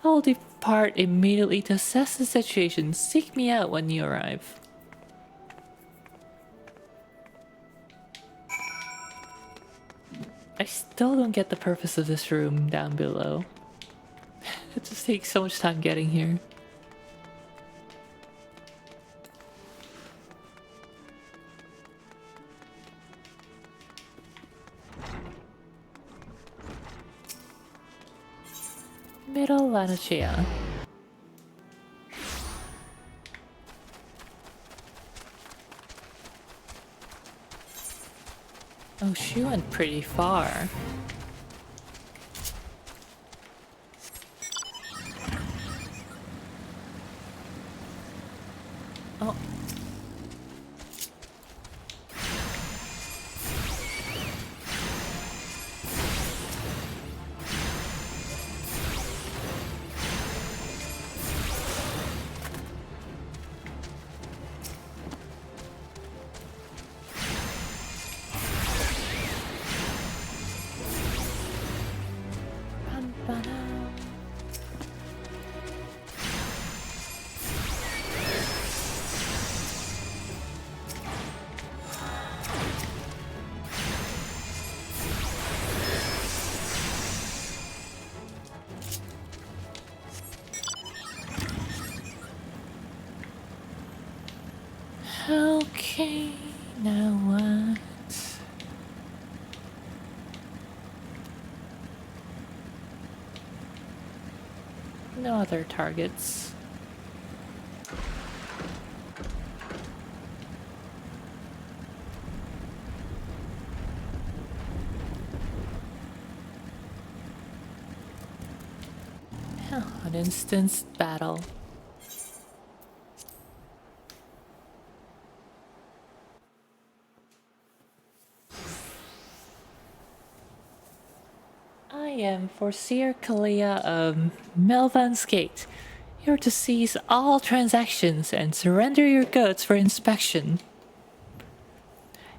I will depart immediately to assess the situation. Seek me out when you arrive. I still don't get the purpose of this room down below. It just takes so much time getting here. Middle Eorzea. Oh, she went pretty far. Oh. Okay, now what? No other targets. Oh, an instanced battle. I am Foreseer Kalia of Melvan's Gate. You're to seize all transactions and surrender your goods for inspection.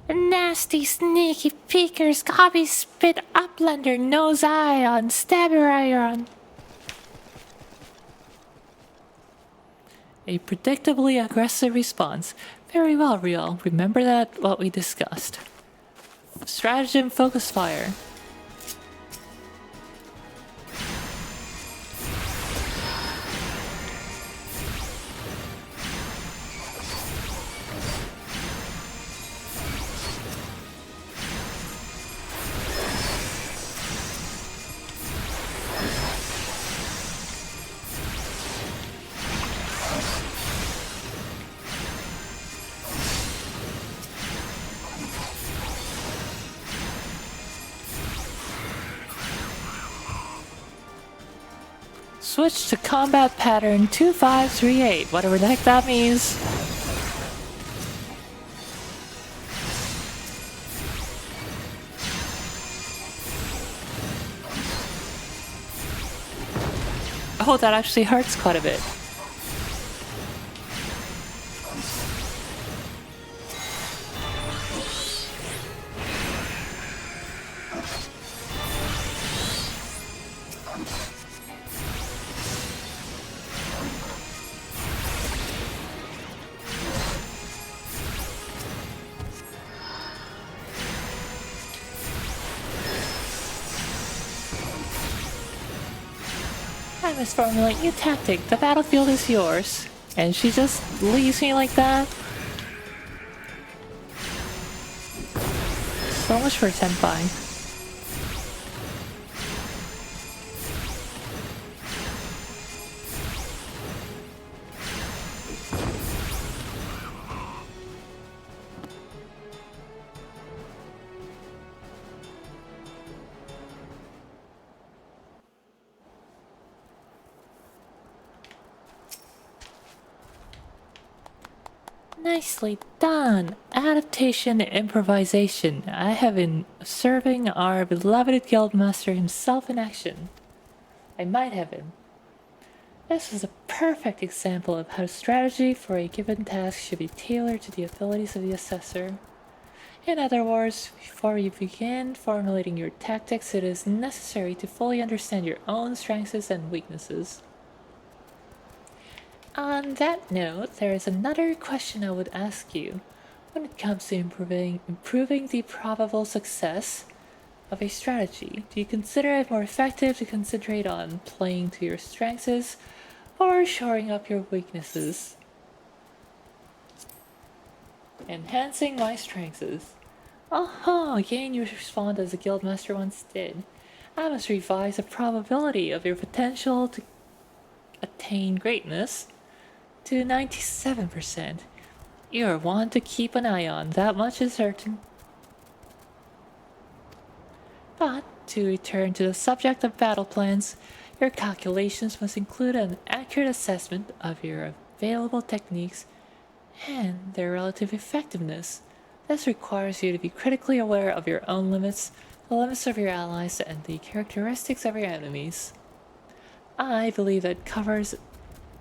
Nasty, sneaky peekers, copy spit uplander, nose eye on, stabber iron. A predictably aggressive response. Very well, Riel. Remember that what we discussed. Stratagem focus fire. Switch to combat pattern 2538, whatever the heck that means. Oh, that actually hurts quite a bit. I must formulate new tactic. The battlefield is yours. And she just leaves me like that? So much for Senpai. Nicely done! Adaptation and improvisation. I have been observing our beloved guildmaster himself in action. I might have been. This is a perfect example of how strategy for a given task should be tailored to the abilities of the assessor. In other words, before you begin formulating your tactics, it is necessary to fully understand your own strengths and weaknesses. On that note, there is another question I would ask you. When it comes to improving the probable success of a strategy, do you consider it more effective to concentrate on playing to your strengths or shoring up your weaknesses? Enhancing my strengths. Again you respond as the guildmaster once did. I must revise the probability of your potential to attain greatness to 97%. You are one to keep an eye on, that much is certain. But to return to the subject of battle plans, your calculations must include an accurate assessment of your available techniques and their relative effectiveness. This requires you to be critically aware of your own limits, the limits of your allies, and the characteristics of your enemies. I believe that covers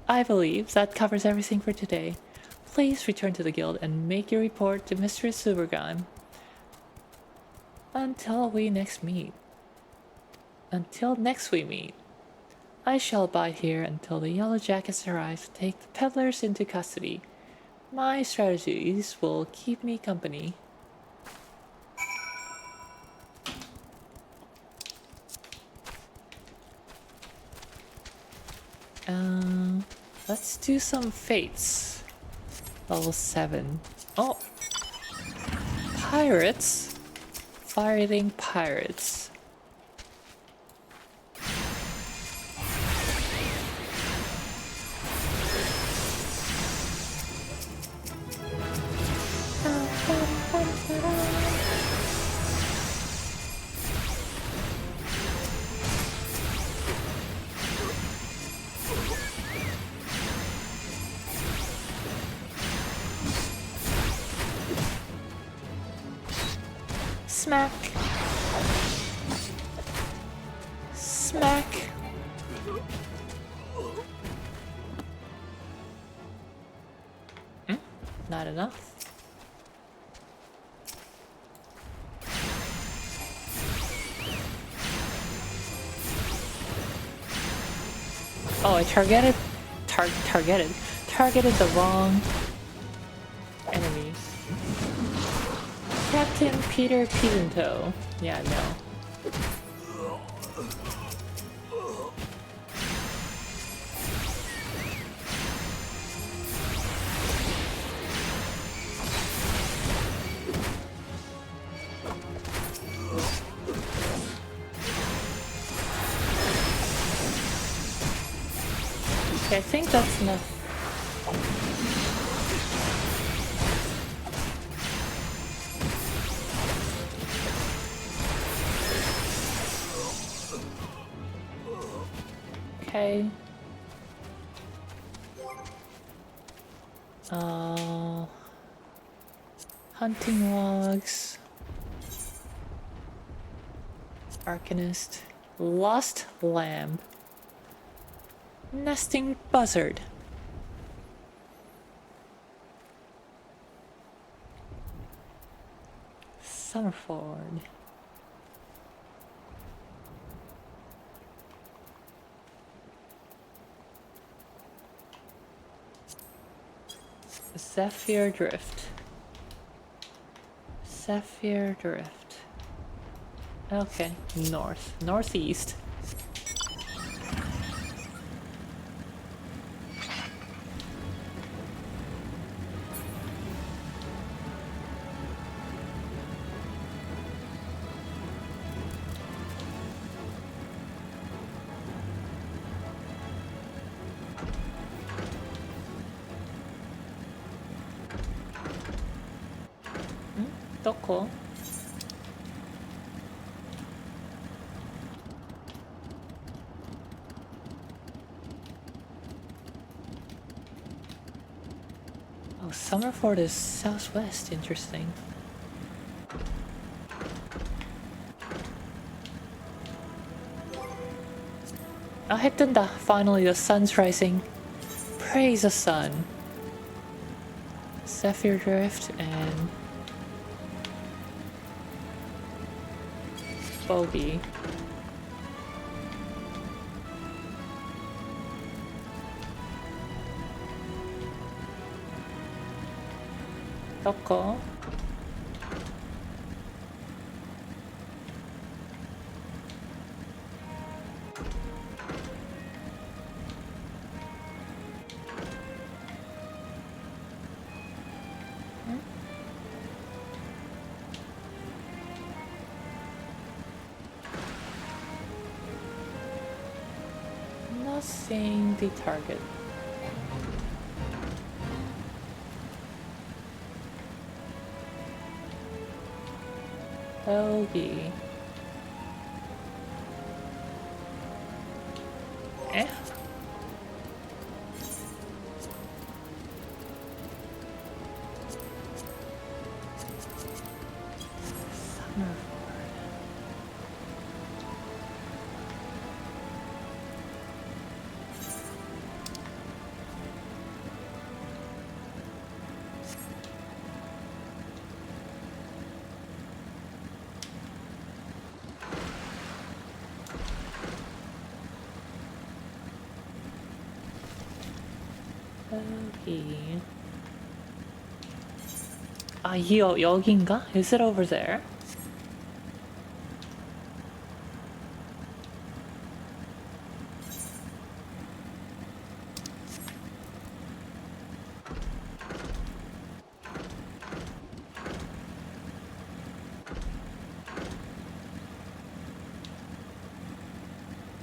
everything for today. Please return to the guild and make your report to Mistress Subergan. Until next we meet. I shall abide here until the Yellow Jackets arrive to take the peddlers into custody. My strategies will keep me company. Let's do some fates. Level 7. Oh! Pirates? Fighting pirates. Smack. Smack. Not enough. Oh, I targeted the wrong enemy. Captain Peter Pedanto. Yeah, no. Okay, I think that's enough. Okay. Hunting logs. Arcanist. Lost lamb. Nesting buzzard. Summerford. Zephyr Drift. Zephyr Drift. Okay, northeast. Cool. Oh, Summerford is southwest. Interesting. 아, 해 뜬다. Finally the sun's rising. Praise the sun. Zephyr Drift and Bogey. 섞어. Not seeing the target. 여기. 에? 여기. 아, 여긴가? Is it over there?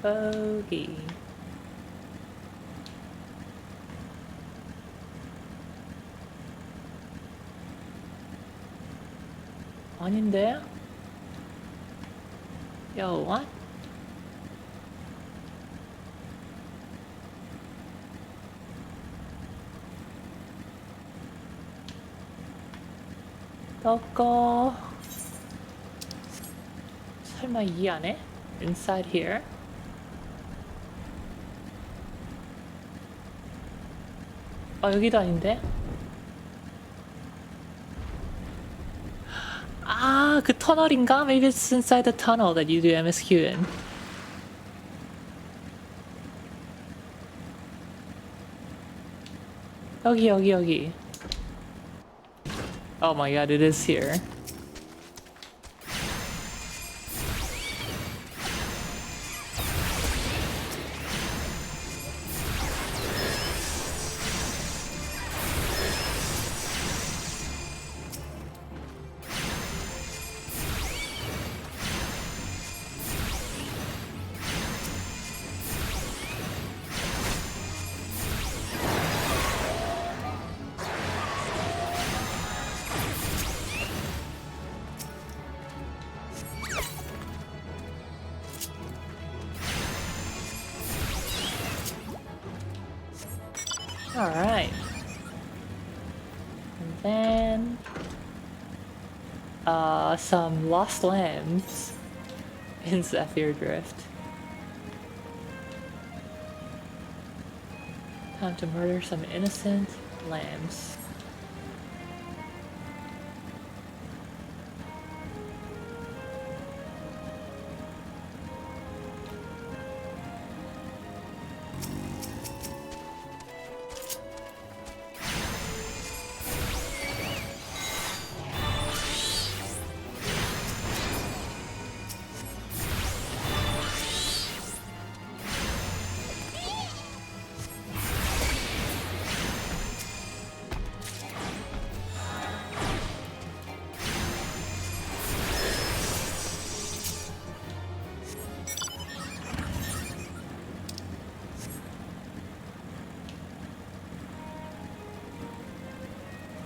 여기. 아닌데? Yo, what? 꺾어. 설마 이 안에? Inside here? 아, 여기도 아닌데? 아, 그 터널인가? Maybe it's inside the tunnel that you do MSQ in. 여기. Oh my god, it is here. Alright. And then some lost lambs in Zephyr Drift. Time to murder some innocent lambs.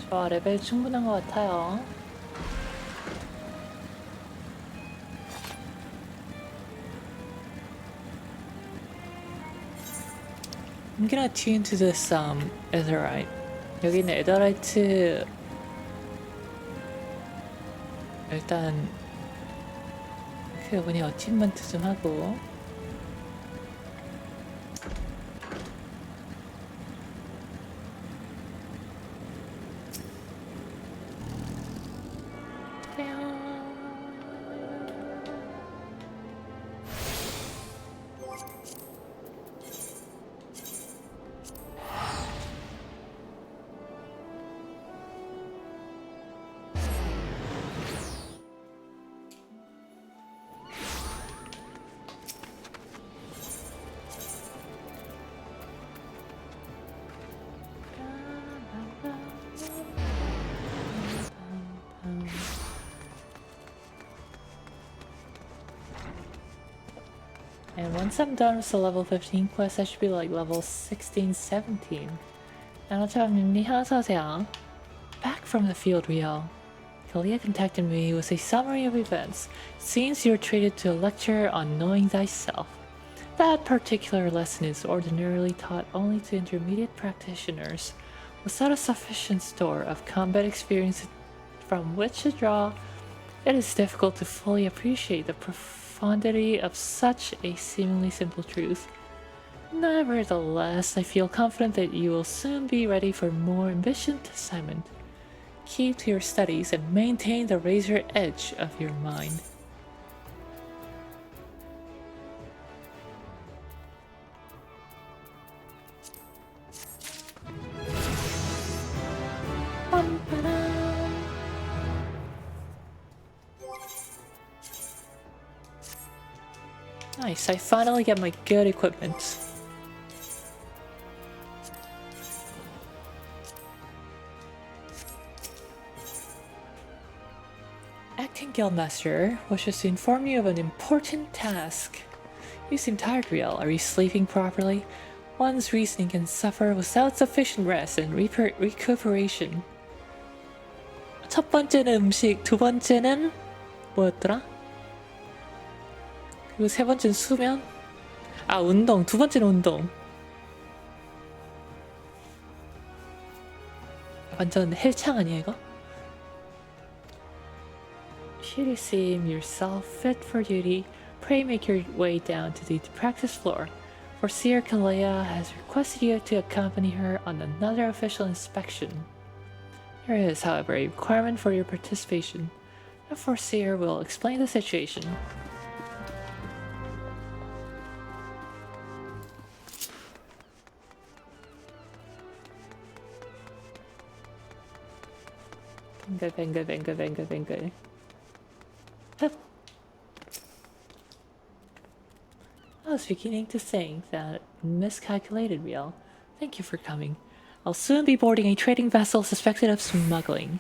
좋아, 레벨 충분한 것 같아요. I'm gonna tune to this Etherite. 여기 있는 에더라이트 일단 그 뭐니 어치먼트 좀 하고 And once I'm done with the level 15 quest, I should be like level 16, 17. 안녕하세요. Back from the field, Riel. Kalia contacted me with a summary of events. Seems you're treated to a lecture on knowing thyself. That particular lesson is ordinarily taught only to intermediate practitioners. Without a sufficient store of combat experience from which to draw, it is difficult to fully appreciate the profundity of such a seemingly simple truth. Nevertheless, I feel confident that you will soon be ready for more ambitious assignment. Keep to your studies and maintain the razor edge of your mind. Nice, I finally get my good equipment. Acting Guildmaster wishes to inform you of an important task. You seem tired, Riel. Are you sleeping properly? One's reasoning can suffer without sufficient rest and recuperation. 첫 번째는 음식, 두 번째는 뭐였더라? 그리고 세 번째는 수면? 아, 운동. 두 번째는 운동. 완전 헬창 아니야 이거? Should you seem yourself fit for duty, pray make your way down to the practice floor. For Seer Kalea has requested you to accompany her on another official inspection. There is, however, a requirement for your participation. The Foreseer will explain the situation. 뱅글. I was beginning to think that miscalculated, Riel. Thank you for coming. I'll soon be boarding a trading vessel suspected of smuggling.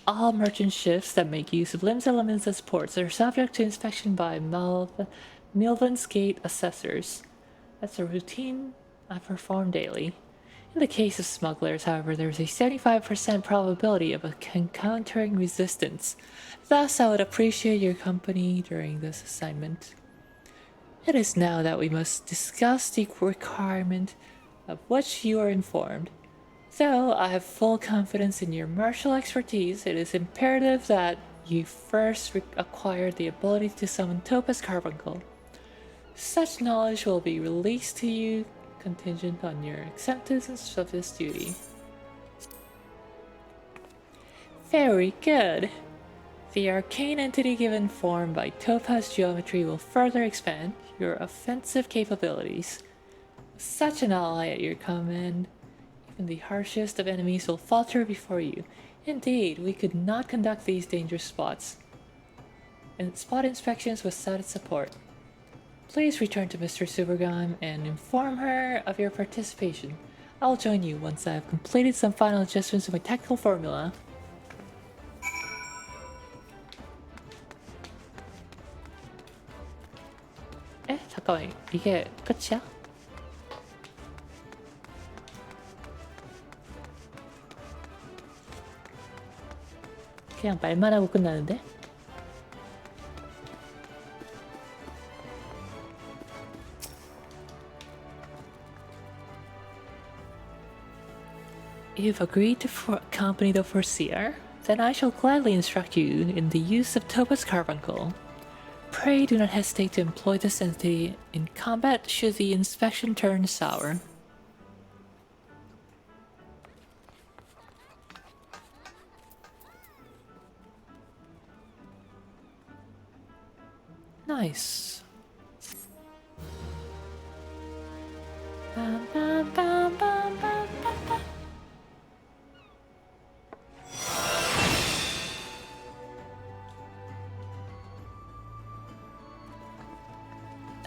All merchant ships that make use of limbs, elements, and supports are subject to inspection by Milvan's Gate assessors. That's a routine I perform daily. In the case of smugglers, however, there is a 75% probability of encountering resistance. Thus, I would appreciate your company during this assignment. It is now that we must discuss the requirement of which you are informed. Though I have full confidence in your martial expertise, it is imperative that you first acquire the ability to summon Topaz Carbuncle. Such knowledge will be released to you contingent on your acceptance of this duty. Very good. The arcane entity given form by Topaz Geometry will further expand your offensive capabilities. With such an ally at your command, even the harshest of enemies will falter before you. Indeed, we could not conduct these dangerous spots and spot inspections without its support. Please return to Mr. Supergam and inform her of your participation. I'll join you once I have completed some final adjustments to my tactical formula. 에? 잠깐만, 이게 끝이야? 그냥 말만 하고 끝나는데? You've agreed to accompany the Foreseer? Then I shall gladly instruct you in the use of Topaz Carbuncle. Pray do not hesitate to employ this entity in combat should the inspection turn sour. Nice. Bam, bam, bam, bam, bam, bam, bam.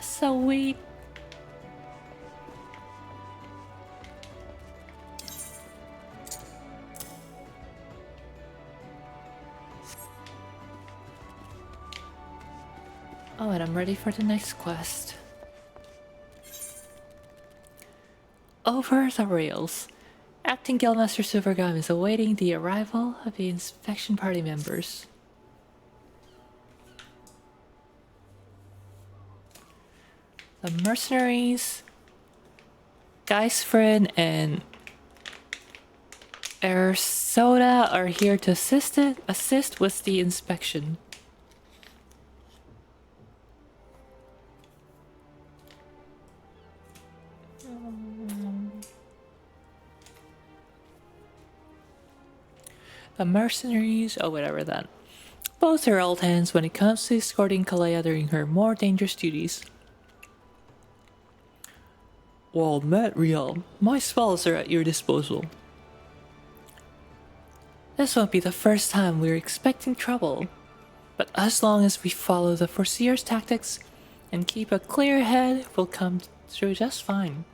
Sweet. Oh, and I'm ready for the next quest. Over the rails. Acting Guildmaster Supergum is awaiting the arrival of the inspection party members. The mercenaries, Geisfrin and Eorzea are here to assist with the inspection. The mercenaries, oh whatever then. Both are old hands when it comes to escorting Kalea during her more dangerous duties. Well met, Riel. My spells are at your disposal. This won't be the first time we're expecting trouble. But as long as we follow the Foreseer's tactics and keep a clear head, we'll come through just fine.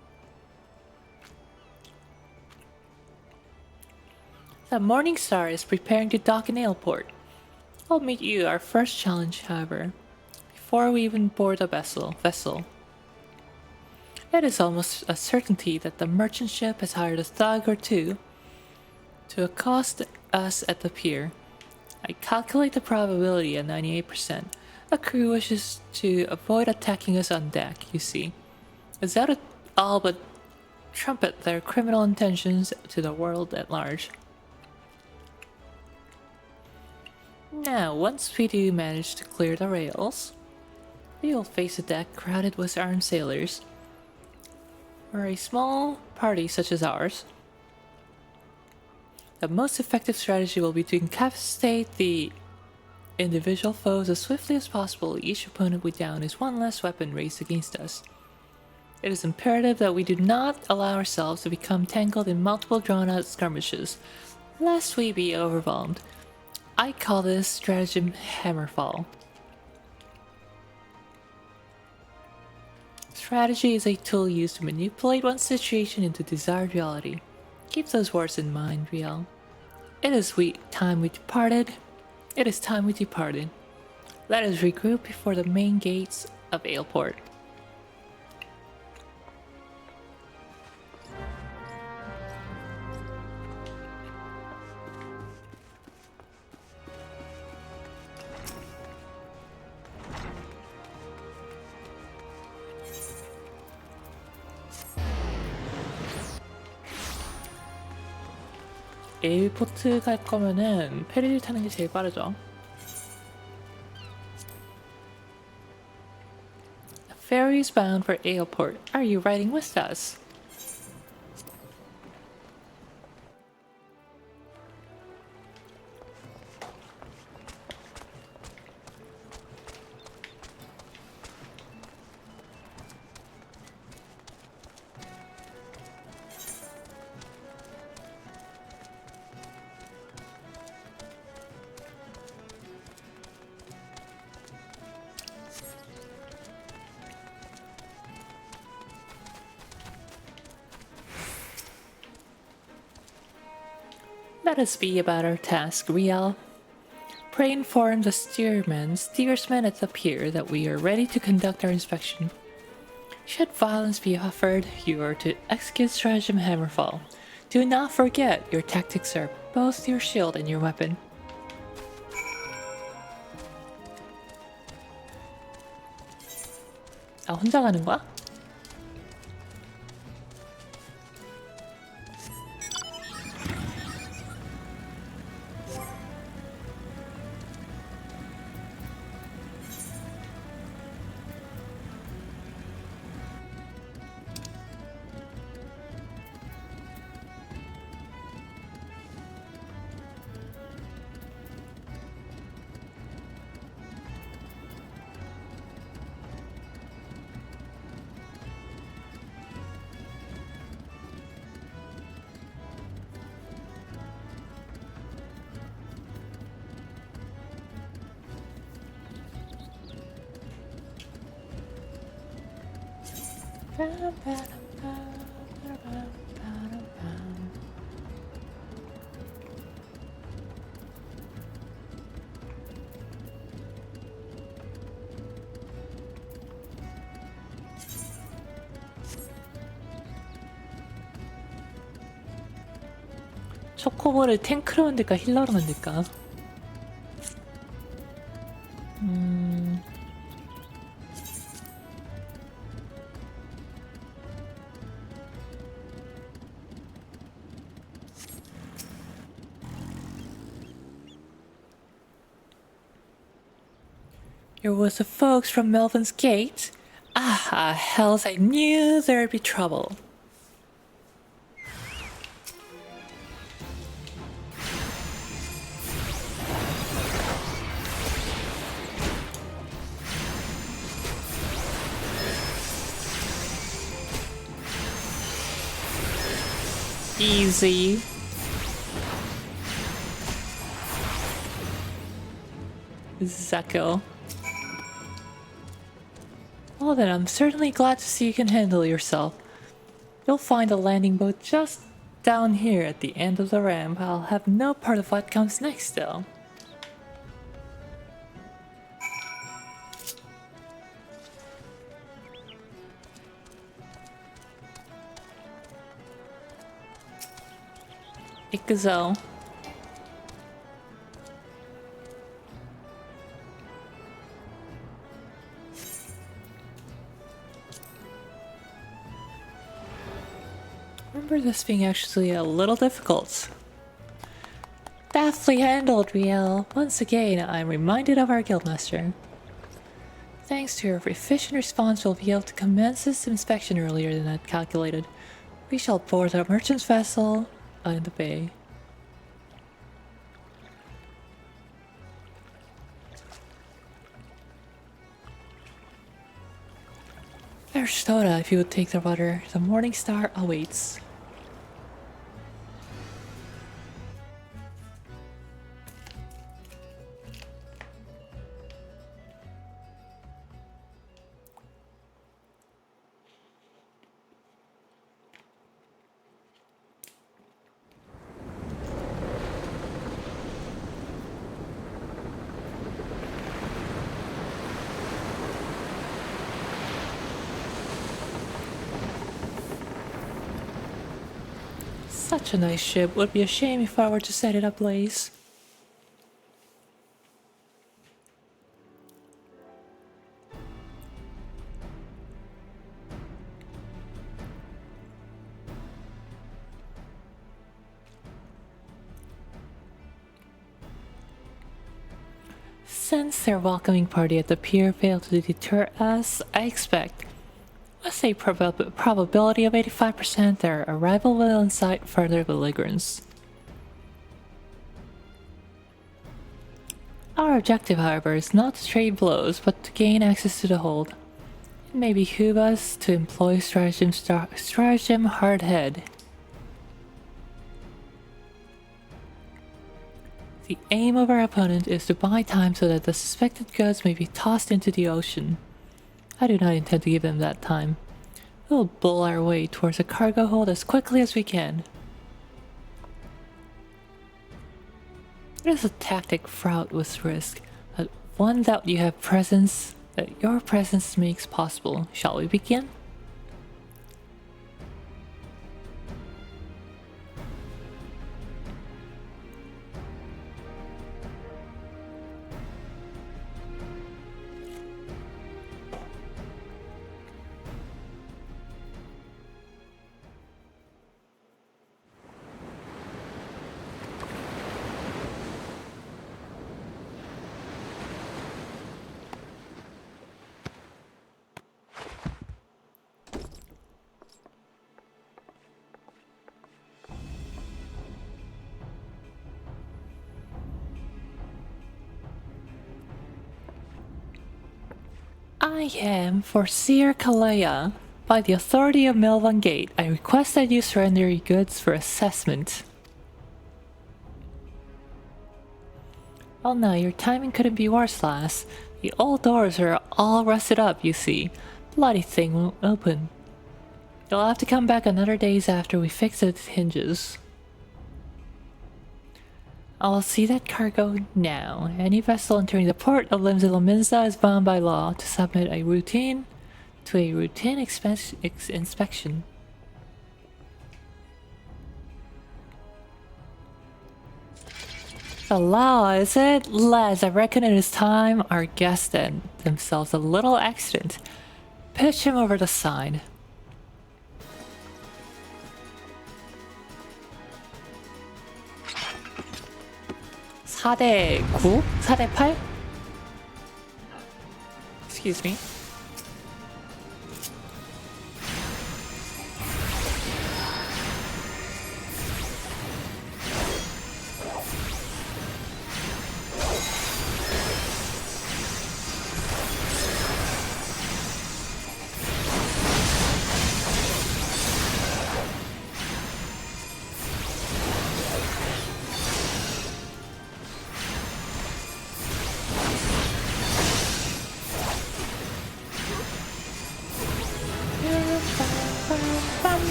The Morning Star is preparing to dock in Aleport. I'll meet you our first challenge, however, before we even board the vessel. It is almost a certainty that the merchant ship has hired a thug or two to accost us at the pier. I calculate the probability at 98%. The crew wishes to avoid attacking us on deck, you see. Is that all but trumpet their criminal intentions to the world at large? Now, once we do manage to clear the rails, we will face a deck crowded with armed sailors. For a small party such as ours, the most effective strategy will be to incapacitate the individual foes as swiftly as possible. Each opponent we down is one less weapon raised against us. It is imperative that we do not allow ourselves to become tangled in multiple drawn-out skirmishes, lest we be overwhelmed. I call this stratagem hammerfall. Strategy is a tool used to manipulate one's situation into desired reality. Keep those words in mind, Riel. It is time we departed. Let us regroup before the main gates of Aleport. 에일포트 갈 거면은 페리를 타는 게 제일 빠르죠. The ferry is bound for Aleport. Are you riding with us? Let us be about our task, Riel. Pray inform the steersman at the pier that we are ready to conduct our inspection. Should violence be offered, you are to execute stratagem hammerfall. Do not forget, your tactics are both your shield and your weapon. 아, 혼자 가는 거야? 초코볼을 탱크로 만들까 힐러로 만들까? It was the folks from Melvin's Gate? Ah, hells, I knew there'd be trouble. Easy. Zeko. Well then, I'm certainly glad to see you can handle yourself. You'll find a landing boat just down here at the end of the ramp. I'll have no part of what comes next though. Ikuzo. Remember this being actually a little difficult. Deftly handled, Riel. Once again, I'm reminded of our guildmaster. Thanks to your efficient response, we'll be able to commence this inspection earlier than I'd calculated. We shall board a merchant's vessel in the bay. There's soda if you would take the rudder. The Morning Star awaits. Such a nice ship. Would be a shame if I were to set it ablaze. Since their welcoming party at the pier failed to deter us, I expect, with a probability of 85%, their arrival will incite further belligerence. Our objective, however, is not to trade blows, but to gain access to the hold. It may behoove us to employ stratagem hardhead. The aim of our opponent is to buy time so that the suspected goods may be tossed into the ocean. I do not intend to give them that time. We'll bull our way towards a cargo hold as quickly as we can. It is a tactic fraught with risk, but one that your presence makes possible. Shall we begin? I am Foreseer Kalea. By the authority of Melvan Gate, I request that you surrender your goods for assessment. Well now, your timing couldn't be worse, lass. The old doors are all rusted up, you see. Bloody thing won't open. You'll have to come back another days after we fix its hinges. I'll see that cargo now. Any vessel entering the port of Limsa is bound by law to submit a routine inspection. The law, is it? Lads, I reckon it is time our guests did themselves a little accident. Pitch him over the side. (4대 9? 4대 8? Excuse me.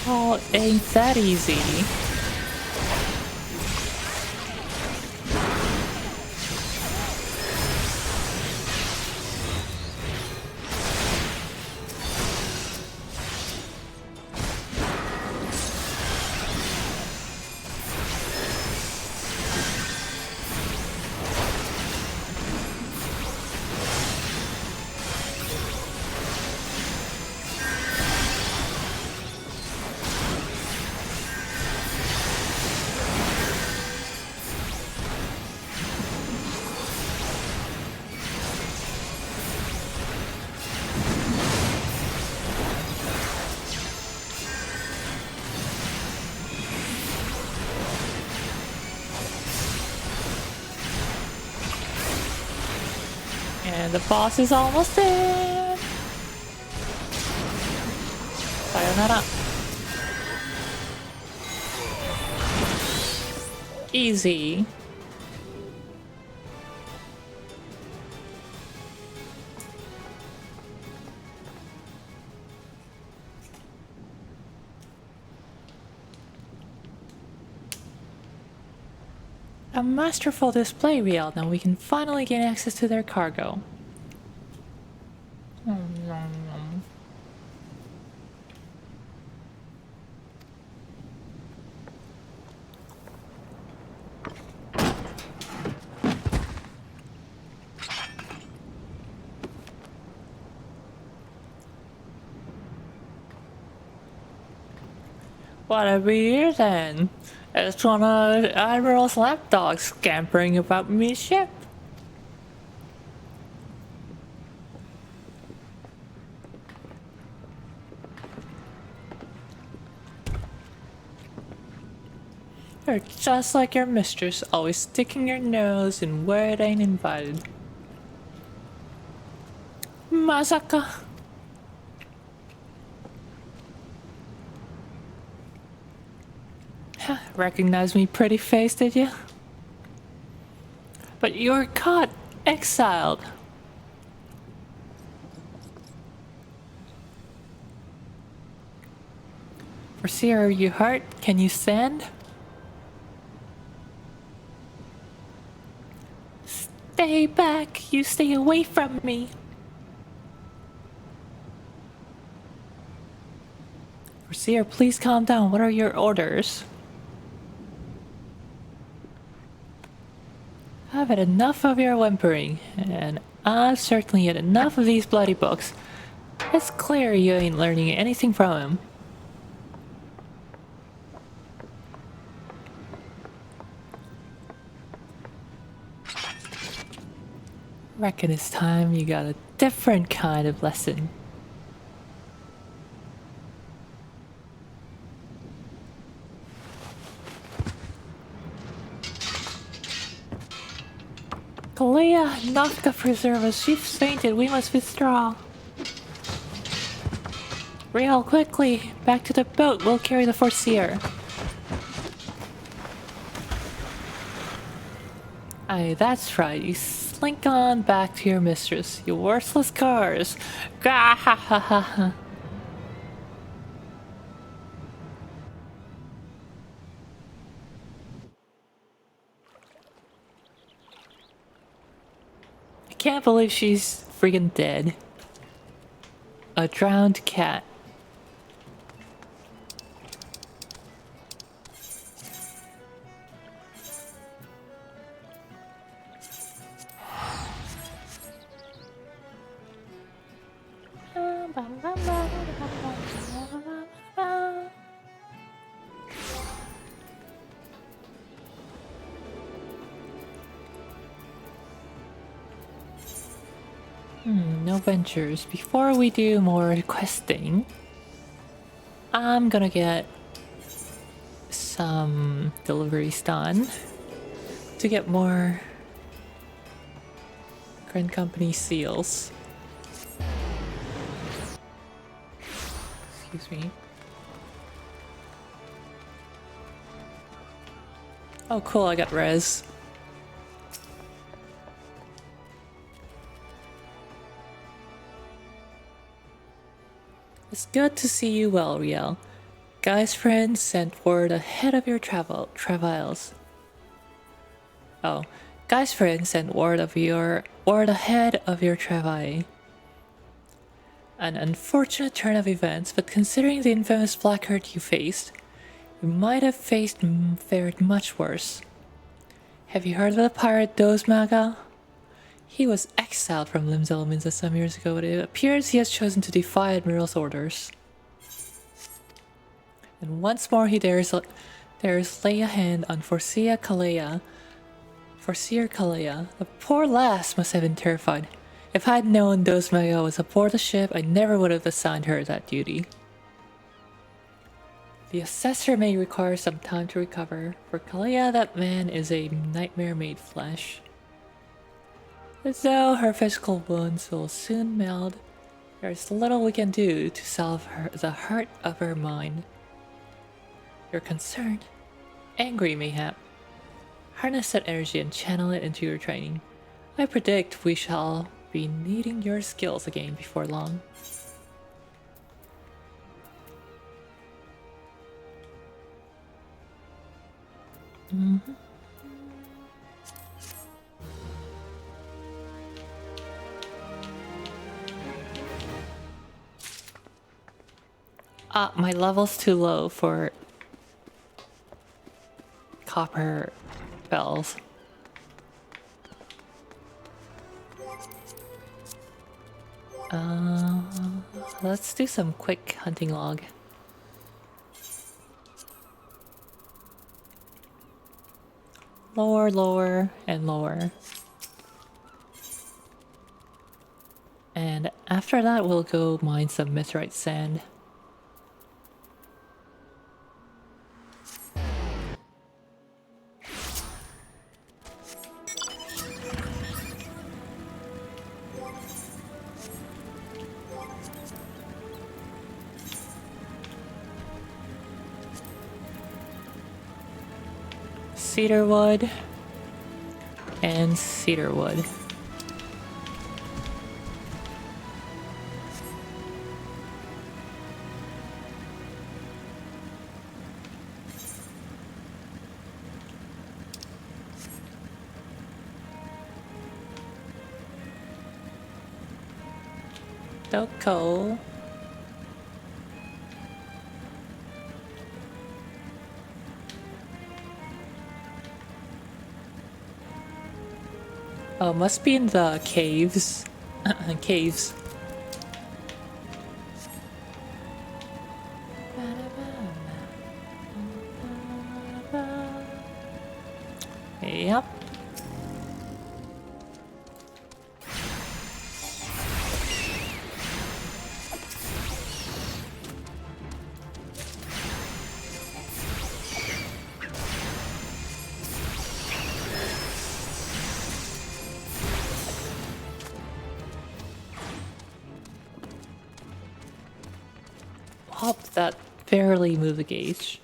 Oh, ain't that easy. And the boss is almost there. Sayonara. Easy. A masterful display reel. Now we can finally gain access to their cargo. What a weird then. It's one of Admiral's lapdogs scampering about me ship. You're just like your mistress, always sticking your nose in where it ain't invited. Masaka. Recognize me, pretty face, did you? But you're caught, exiled. Eorzea, are you hurt? Can you stand? Stay back! You stay away from me! Eorzea, please calm down. What are your orders? I've had enough of your whimpering, and I've certainly had enough of these bloody books. It's clear you ain't learning anything from him. Reckon it's time you got a different kind of lesson. Kalia, Nafka preserve us. She's fainted. We must withdraw. Riel, quickly! Back to the boat. We'll carry the Foreseer. Aye, that's right. You slink on back to your mistress, you worthless curs. Gah ha ha ha ha. I can't believe she's freaking dead. A drowned cat. No ventures. Before we do more questing, I'm gonna get some deliveries done to get more Grand Company seals. Excuse me. Oh cool, I got res. It's good to see you well, Riel. Guy's friend sent word ahead of your travails. Oh, Guy's friend sent word ahead of your travail. An unfortunate turn of events, but considering the infamous blackheart you faced, you might have fared much worse. Have you heard of the pirate Dozmaga? He was exiled from Limzelaminza some years ago, but it appears he has chosen to defy Admiral's orders. And once more he dares lay a hand on Foreseer Kalea. The poor lass must have been terrified. If I'd known Dozmaga was aboard the ship, I never would have assigned her that duty. The assessor may require some time to recover. For Kalea, that man is a nightmare made flesh. As though her physical wounds will soon meld, there is little we can do to salve the hurt of her mind. You're concerned, angry mayhap. Harness that energy and channel it into your training. I predict we shall be needing your skills again before long. My level's too low for copper bells. Let's do some quick hunting log. Lower, lower, and lower. And after that, we'll go mine some mithrite sand. Cedar wood and cedar wood. Coal. Oh, must be in the caves. Caves. hop that barely move a gauge.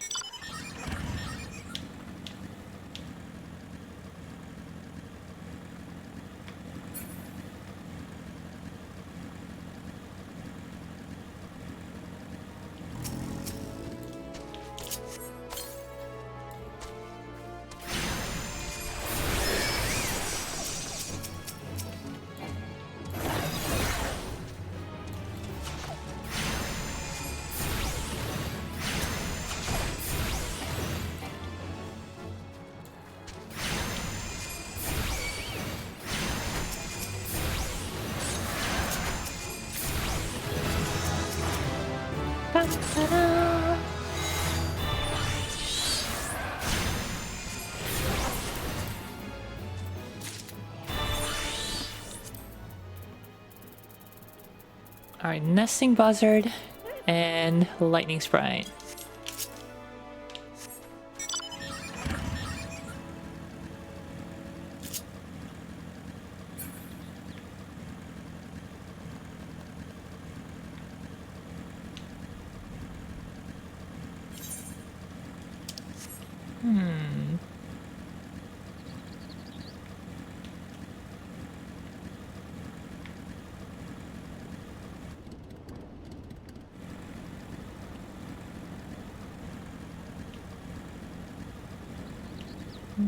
Ta-da! Alright, nesting buzzard and lightning sprite.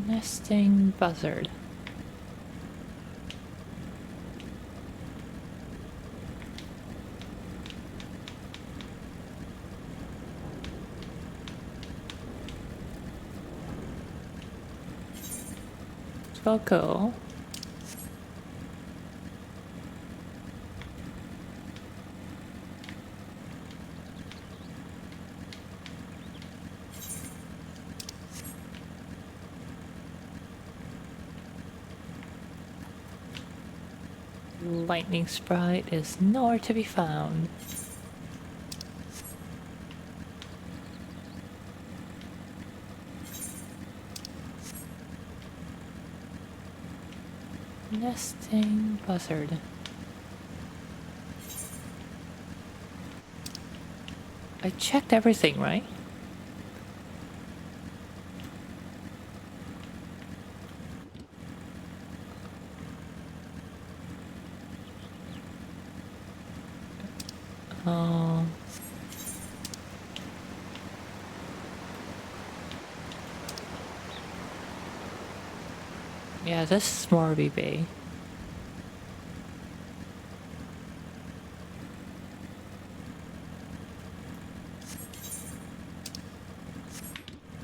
Nesting buzzard. Go. Lightning sprite is nowhere to be found. Nesting buzzard. I checked everything, right? Yeah, this is Morby Bay.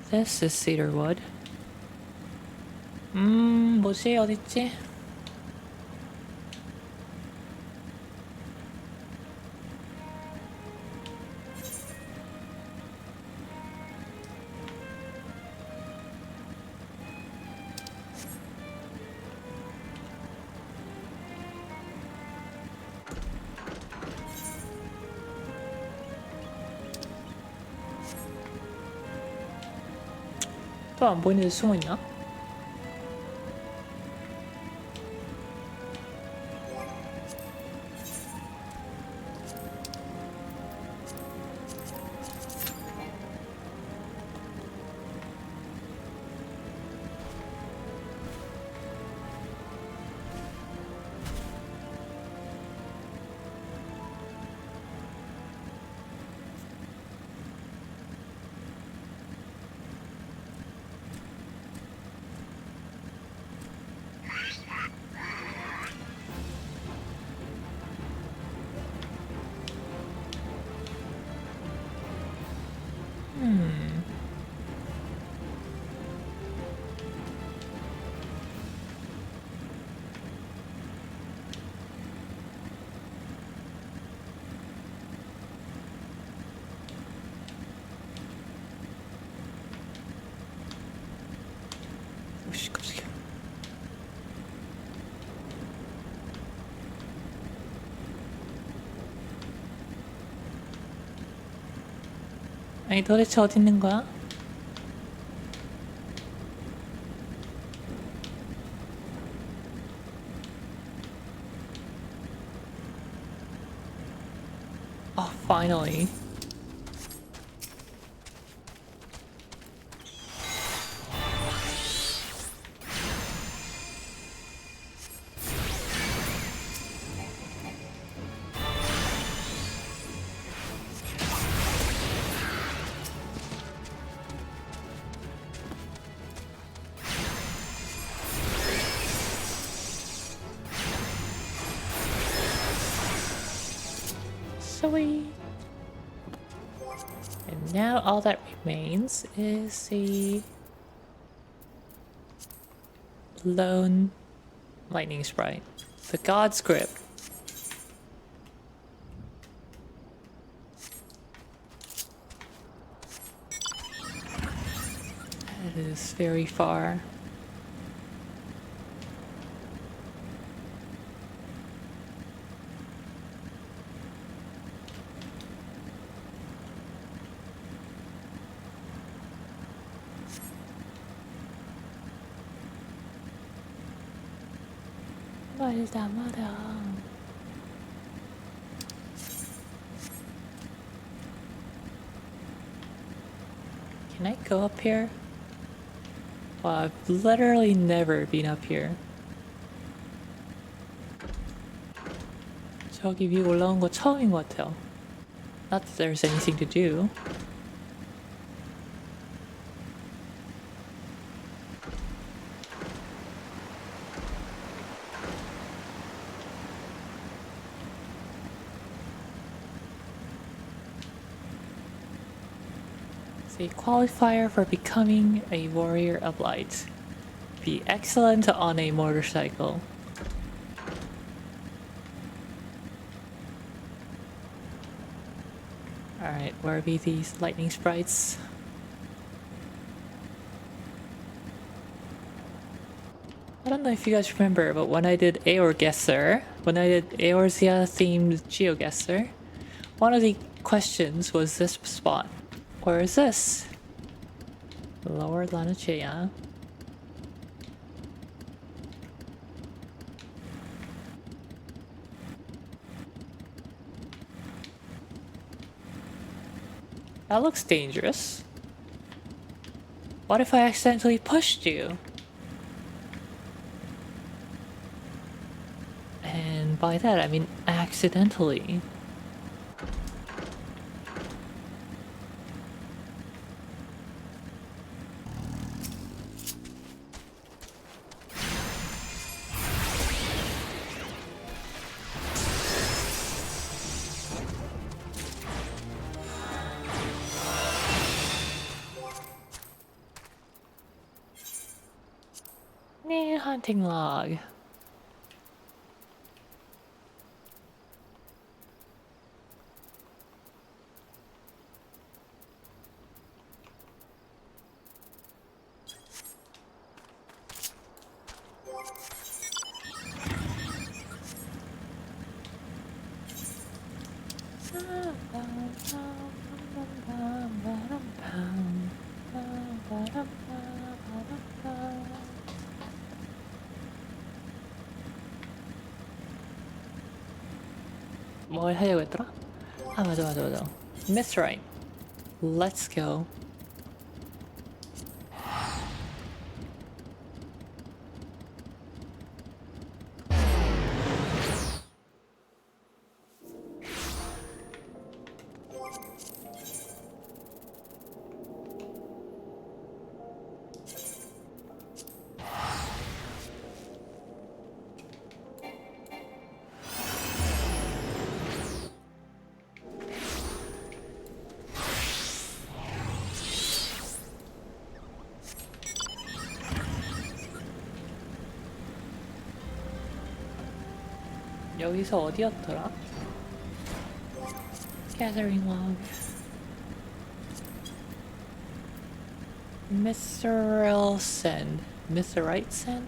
This is Cedarwood. 뭐지? 어딨지? 또 안 보이는 데 숨어 있나? 오씨, 깜짝이야. 아니, 도대체 어디 있는 거야? Oh, finally. Sweet. And now all that remains is the lone lightning sprite. The God's Grip. That is very far. 멀다 멀어. Can I go up here? Well, I've literally never been up here. 저기 위에 올라온 거 처음인 것 같아요. Not that there's anything to do. A qualifier for becoming a warrior of light. Be excellent on a motorcycle. Alright, where be these lightning sprites? I don't know if you guys remember, but when I did Eorzea, when I did Eorzea themed GeoGuessr, one of the questions was this spot. Where is this? Lower Lanachea. That looks dangerous. What if I accidentally pushed you? And by that I mean accidentally. Hunting log. 뭘 하려고 했더라? 아 맞아. Meteorite. Let's go. 여기서 어디였더라? Gathering log. Mithril sand. Mithrite sand?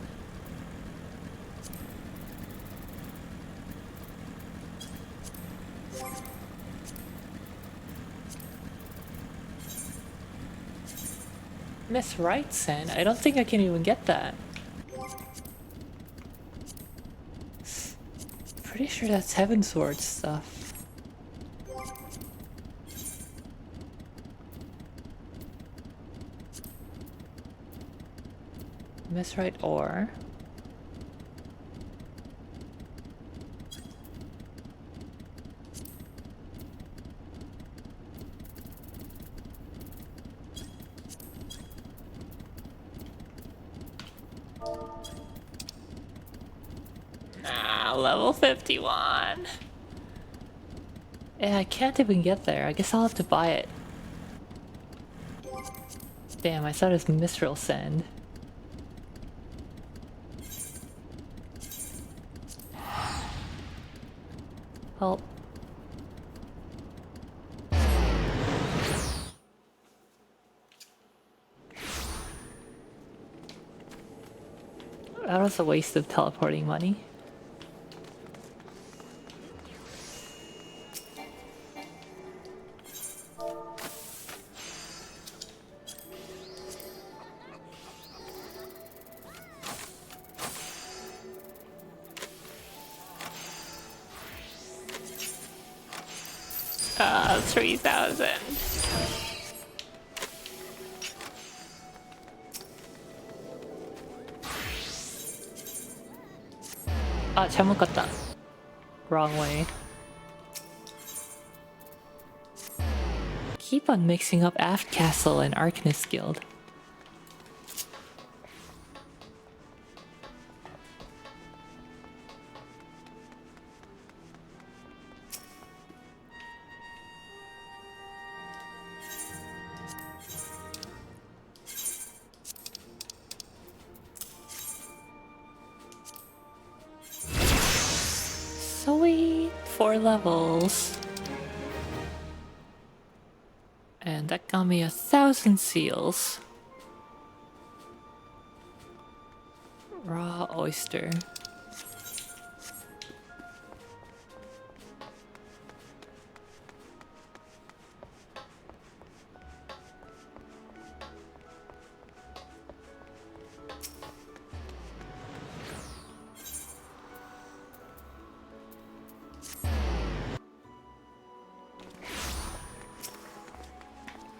Mithrite sand? I don't think I can even get that. Pretty sure that's Heaven Sword stuff. Mithrite ore. Level 51. Yeah, I can't even get there. I guess I'll have to buy it. Damn, I thought it was Mithril Sand. Well... that was a waste of teleporting money. Ah, 3,000. 아, 잘못 갔다. Wrong way. Keep on mixing up Aft Castle and Arcanist Guild. Sweet! 4 levels. And that got me 1,000 seals. Raw oyster.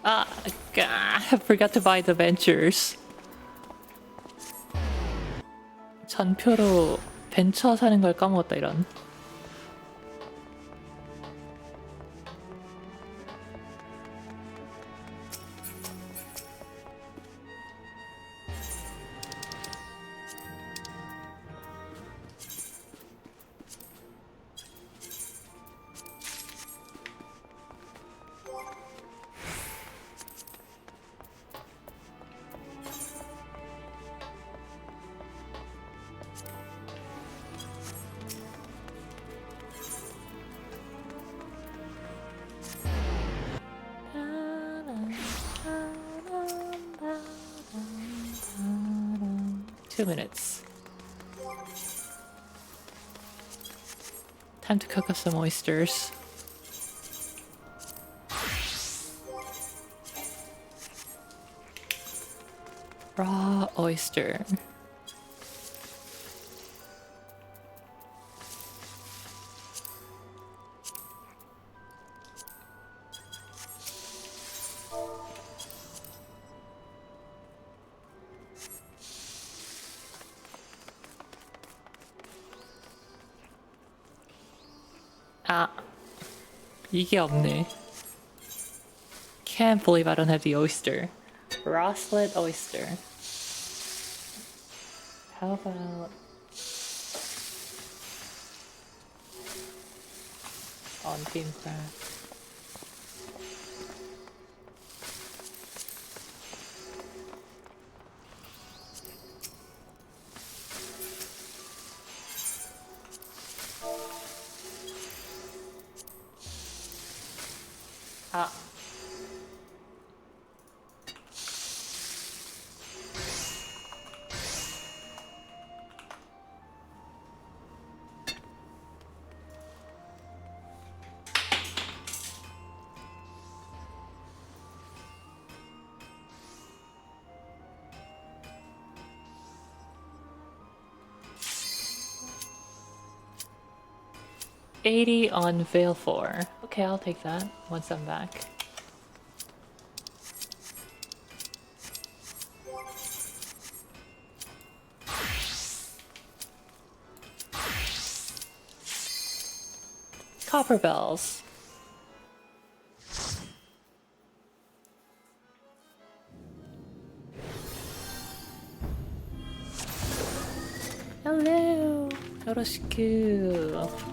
Ah, God, I forgot to buy the ventures. 전표로 벤처 사는 걸 까먹었다 이런. Minutes. Time to cook up some oysters. Raw oyster. 아, 이게 없네. Can't believe I don't have the oyster. Raw slit oyster. How about on team crab? 아. $80 on Veil 4. Okay, I'll take that once I'm back. Copper bells. Hello. 요로시쿠.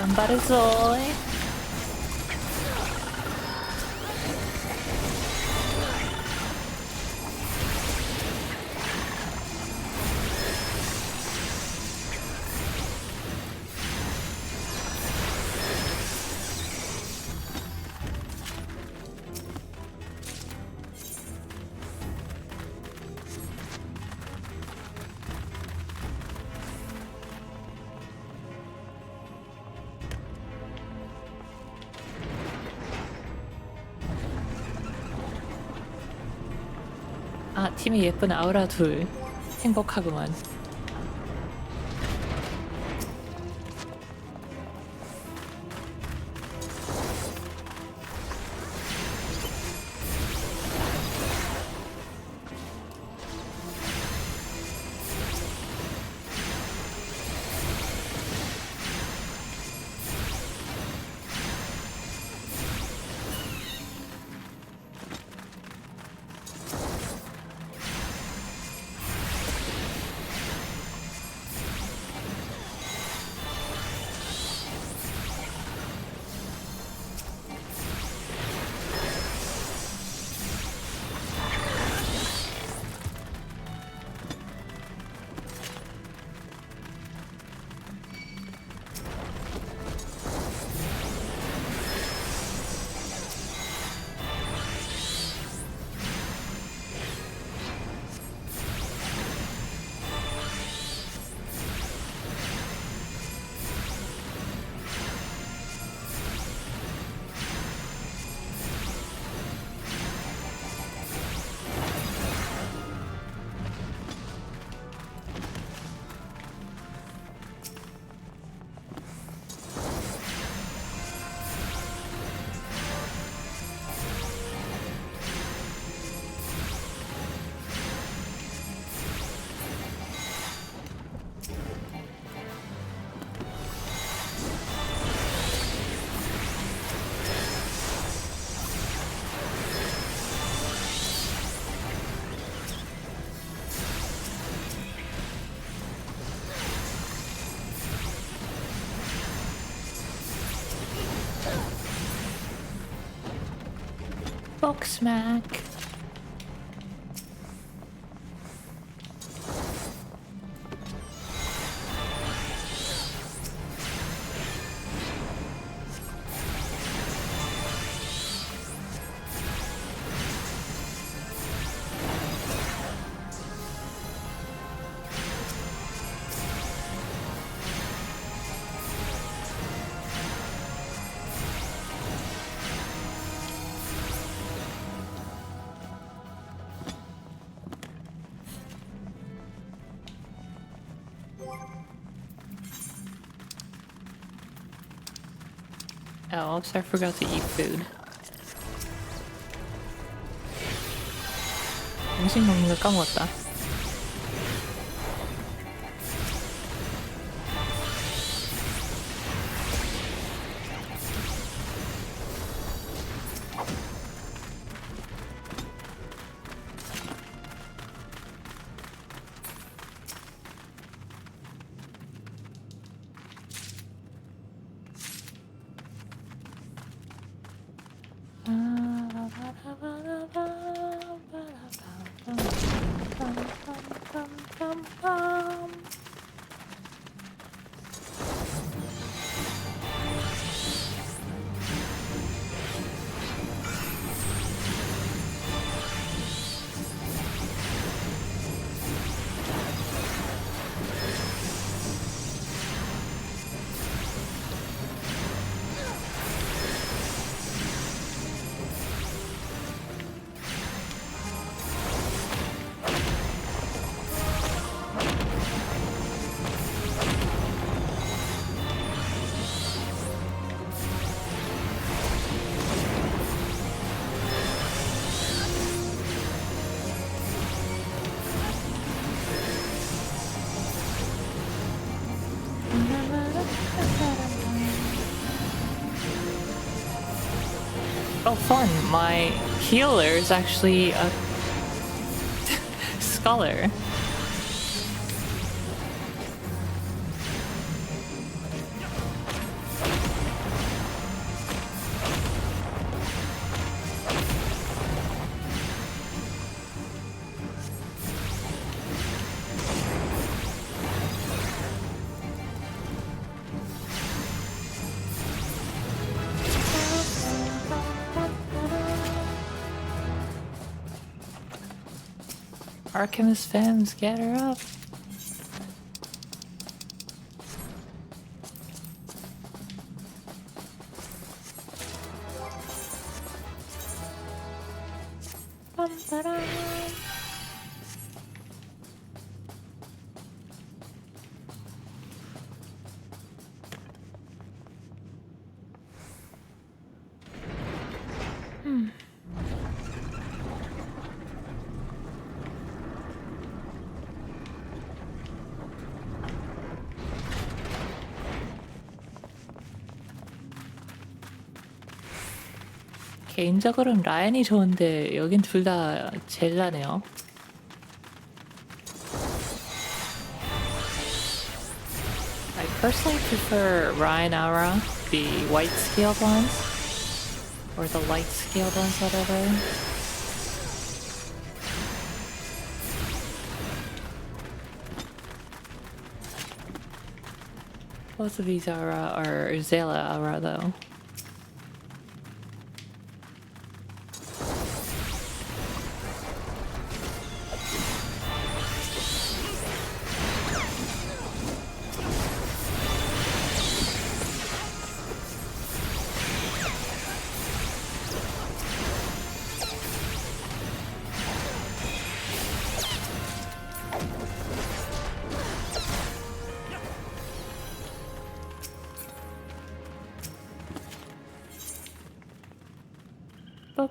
Gambarazoi. 아, 팀이 예쁜 아우라 둘. 행복하구만. Box smack. Oh, oops, I forgot to eat food. 음식 먹는 걸 까먹었다. Oh, fun. My healer is actually a scholar. Archimist Femmes, get her up. Bum-ba-dum. 개인적으로는 라인이 좋은데 여긴 둘 다 젤라네요. I personally prefer Ryan Aura, the white scaled ones, or the light scaled ones, whatever. Both of these Aura are Eorzea Aura though. Boop.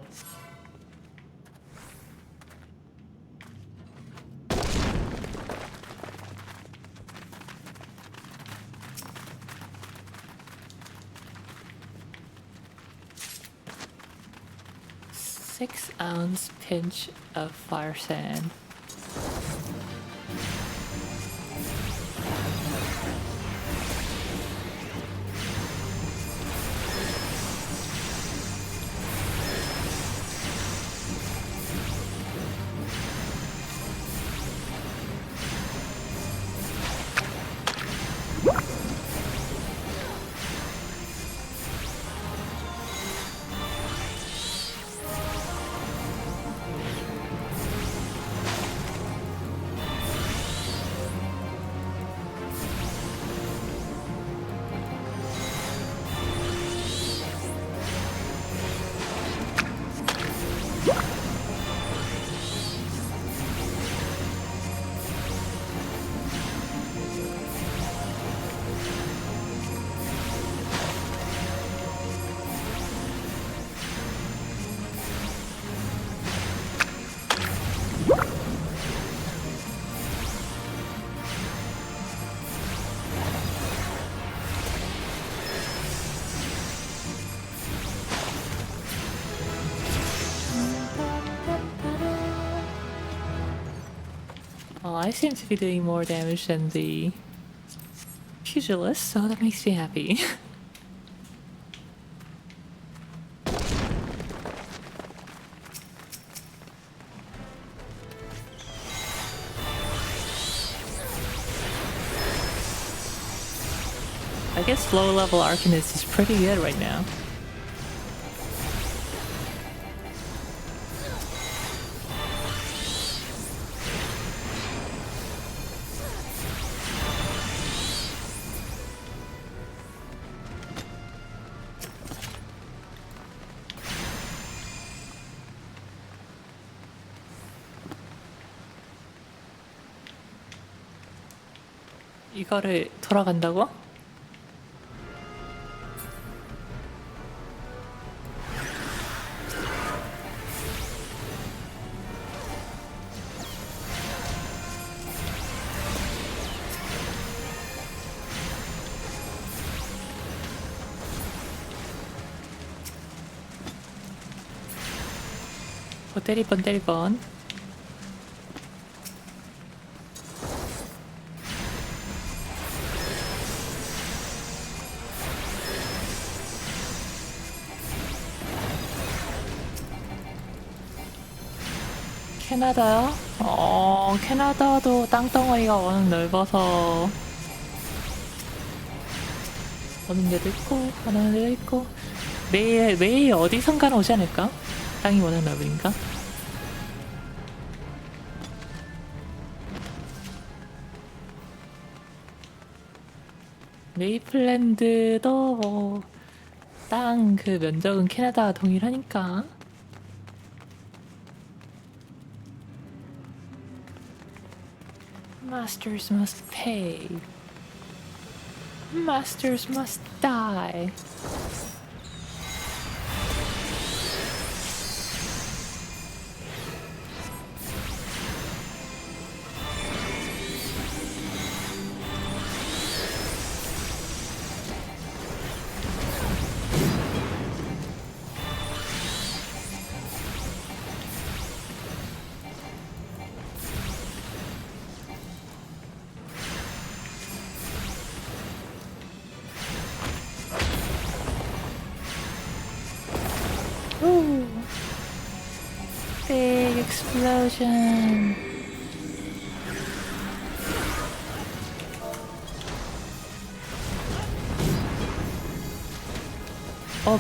Six-ounce pinch of fire sand. Well, I seem to be doing more damage than the pugilist, so that makes me happy. I guess low-level Arcanist is pretty good right now. 이거를 돌아간다고? 때리번 때리번. 캐나다요? 캐나다도 땅덩어리가 워낙 넓어서 어느 데도 있고 어느 데도 있고 매일 어디선가는 오지 않을까? 땅이 워낙 넓으니까. 메이플랜드도 뭐 땅 그 면적은 캐나다와 동일하니까. Masters must pay. Masters must die. Ooh. Big explosion.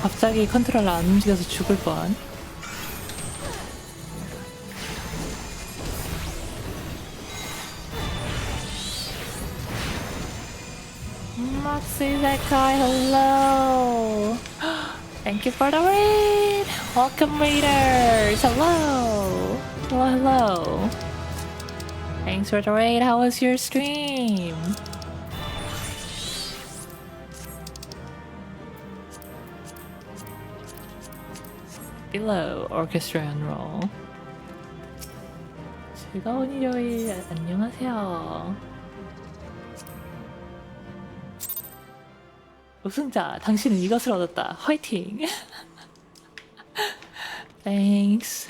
갑자기 컨트롤러 안 움직여서 죽을 뻔. Moxie Zekai, hello! Thank you for the raid! Welcome raiders! Hello! Hello, hello! Thanks for the raid, how was your stream? Below orchestra and roll. 즐거운 일요일 안녕하세요. 우승자, 당신은 이것을 얻었다. 화이팅! Thanks.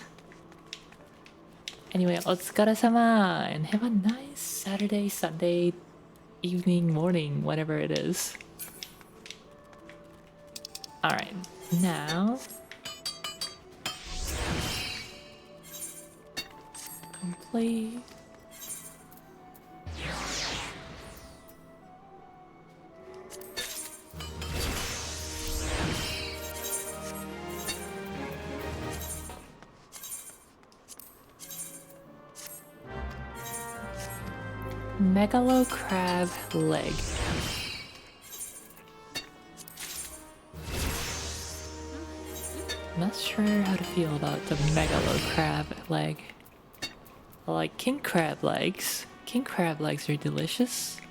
Anyway, otsukaresama and have a nice Saturday, Sunday, evening, morning, whatever it is. Alright, now complete. Megalo crab leg. Not sure how to feel about the megalo crab leg. I like king crab legs. King crab legs are delicious.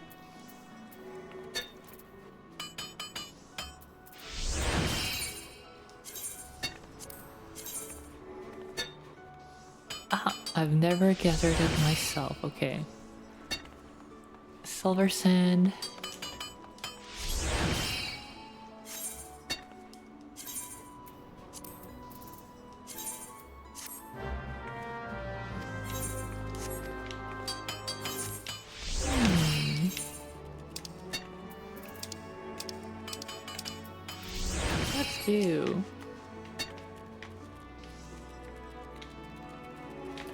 I've never gathered it myself. Okay. Silver sand. Let's do.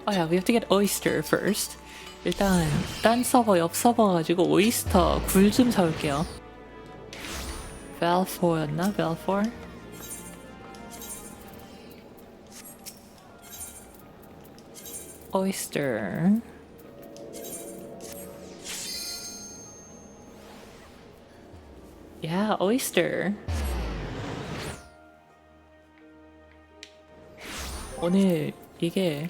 Oh yeah, we have to get oyster first. 일단 딴 서버 옆 서버 가지고 오이스터 굴 좀 사올게요. Val4였나? Val4? oyster. Yeah, oyster. 오늘 이게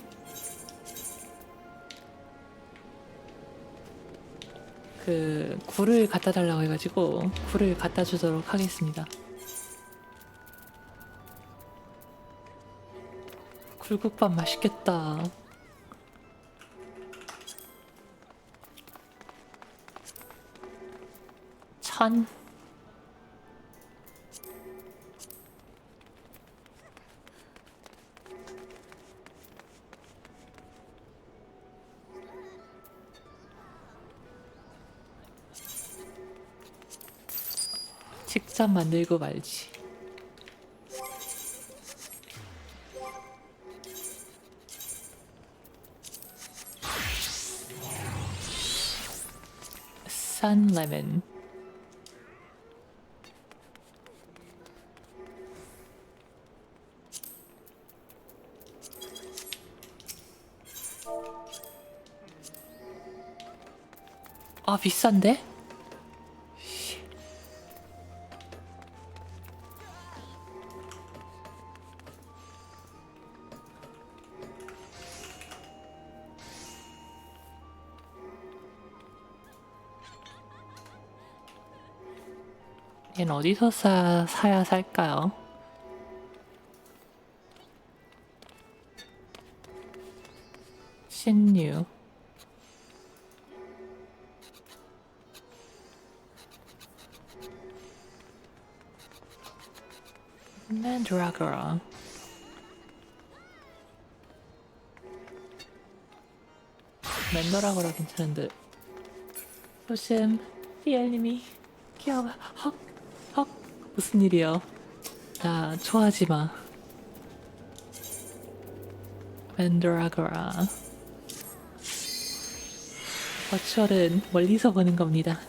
그 굴을 갖다 달라고 해가지고 굴을 갖다 주도록 하겠습니다. 굴국밥 맛있겠다. 천. 직접 만들고 말지. 산 레몬. 아 비싼데? 얜 어디서 사야 살까요? 신유. 맨드라그라. 맨드라그라 괜찮은데. 조심. 리엘님이 귀여워. 헉. 무슨 일이요? 나 좋아하지 마. 맨드라그라. 버추얼은 멀리서 보는 겁니다.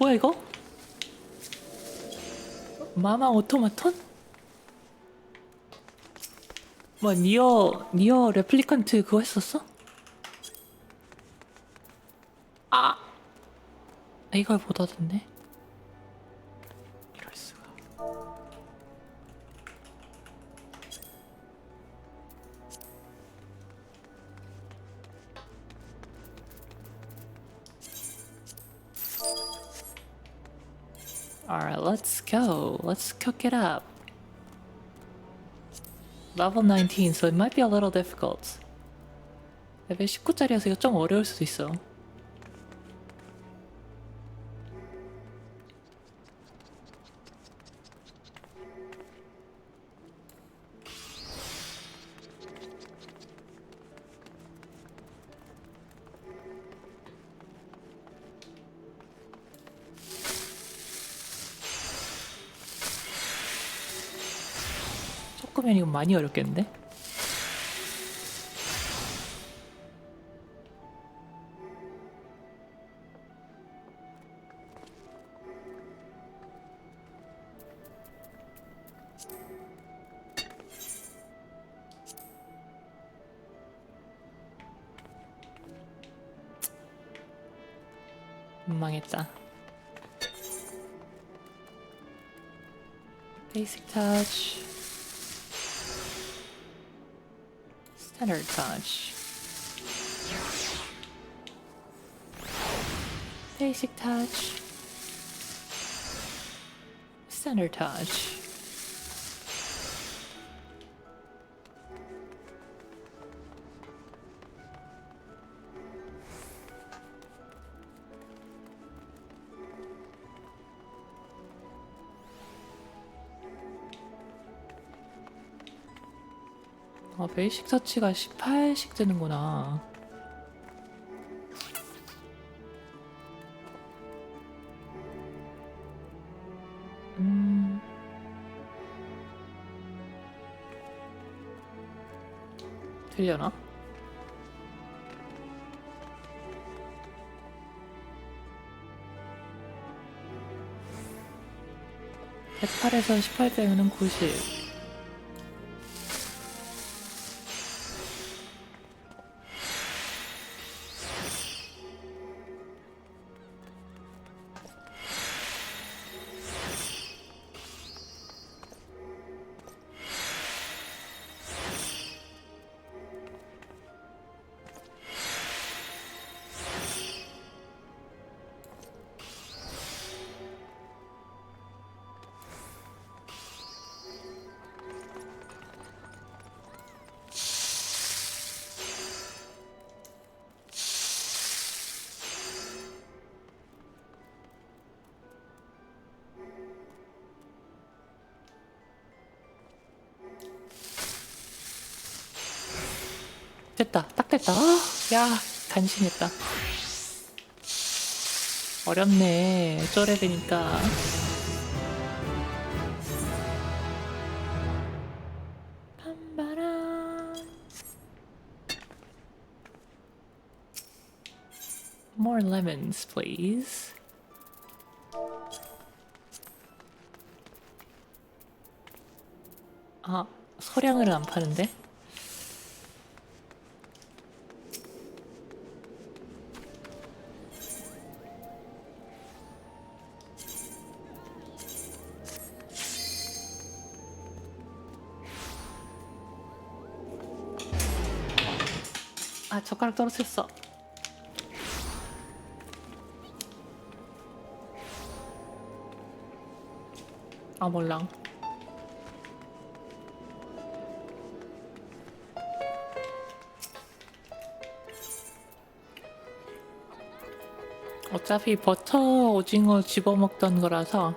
뭐야 이거? 마마 오토마톤? 뭐 니어 레플리칸트 그거 했었어? 아! 이걸 못 얻었네. 이럴 수가. Alright, let's go. Let's cook it up. Level 19, so it might be a little difficult. 레벨 19짜리여서 이거 좀 어려울 수도 있어. 조금면 이거 많이 어렵겠는데? 망했다. Basic touch. Standard touch. Basic touch. Standard touch. 베이식 터치가 18씩 뜨는구나. 들려나? (108에서 18) 빼면은 90. 됐다. 딱 됐다. 야, 간신했다. 어렵네. 쪼레드니까. More lemons, please. 아, 소량을 안 파는데? 아, 젓가락 떨어졌어. 아, 몰랑. 어차피 버터 오징어 집어먹던 거라서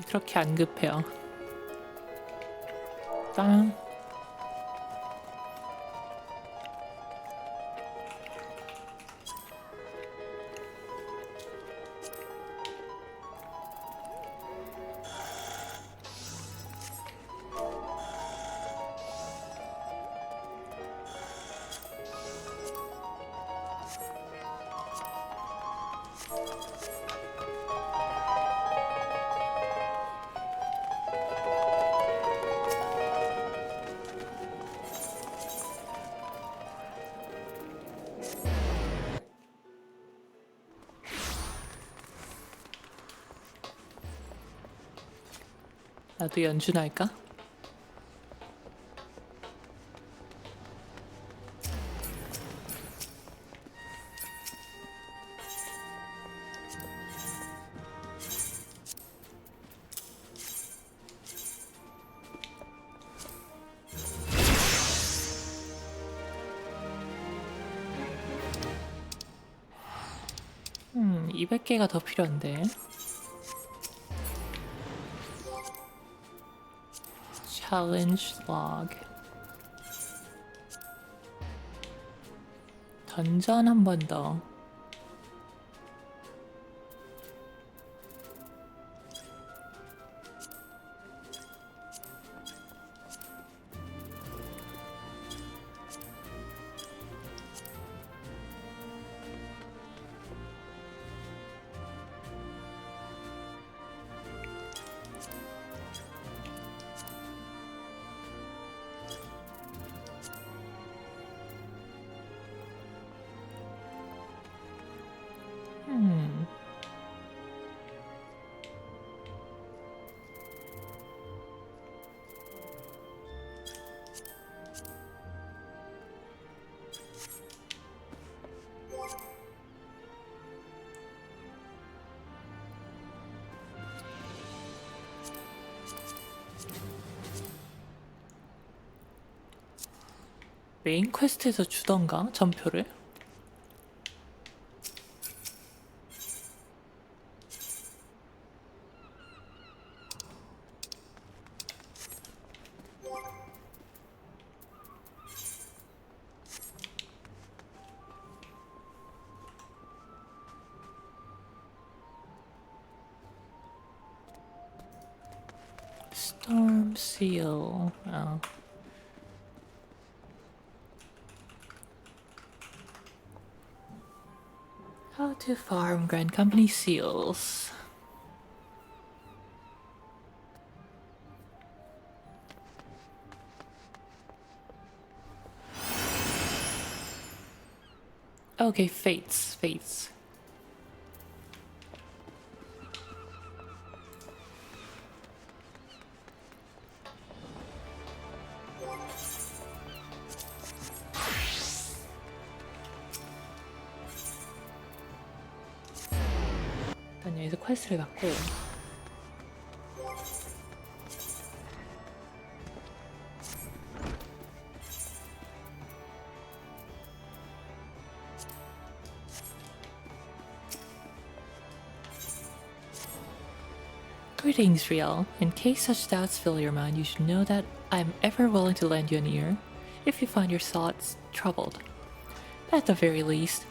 그렇게 안 급해요. 땅. 나도 연주나 할까? 음, 200개가 더 필요한데. Challenge log. 던전 한 번 더. 메인 퀘스트에서 주던가? 전표를? Storm Seal. 어. How to farm Grand Company seals. Okay, fates. 일단 여기서 퀘스트를 받고 Greetings, Riel. In case such doubts fill your mind, you should know that I am ever willing to lend you an ear if you find your thoughts troubled. At the very least,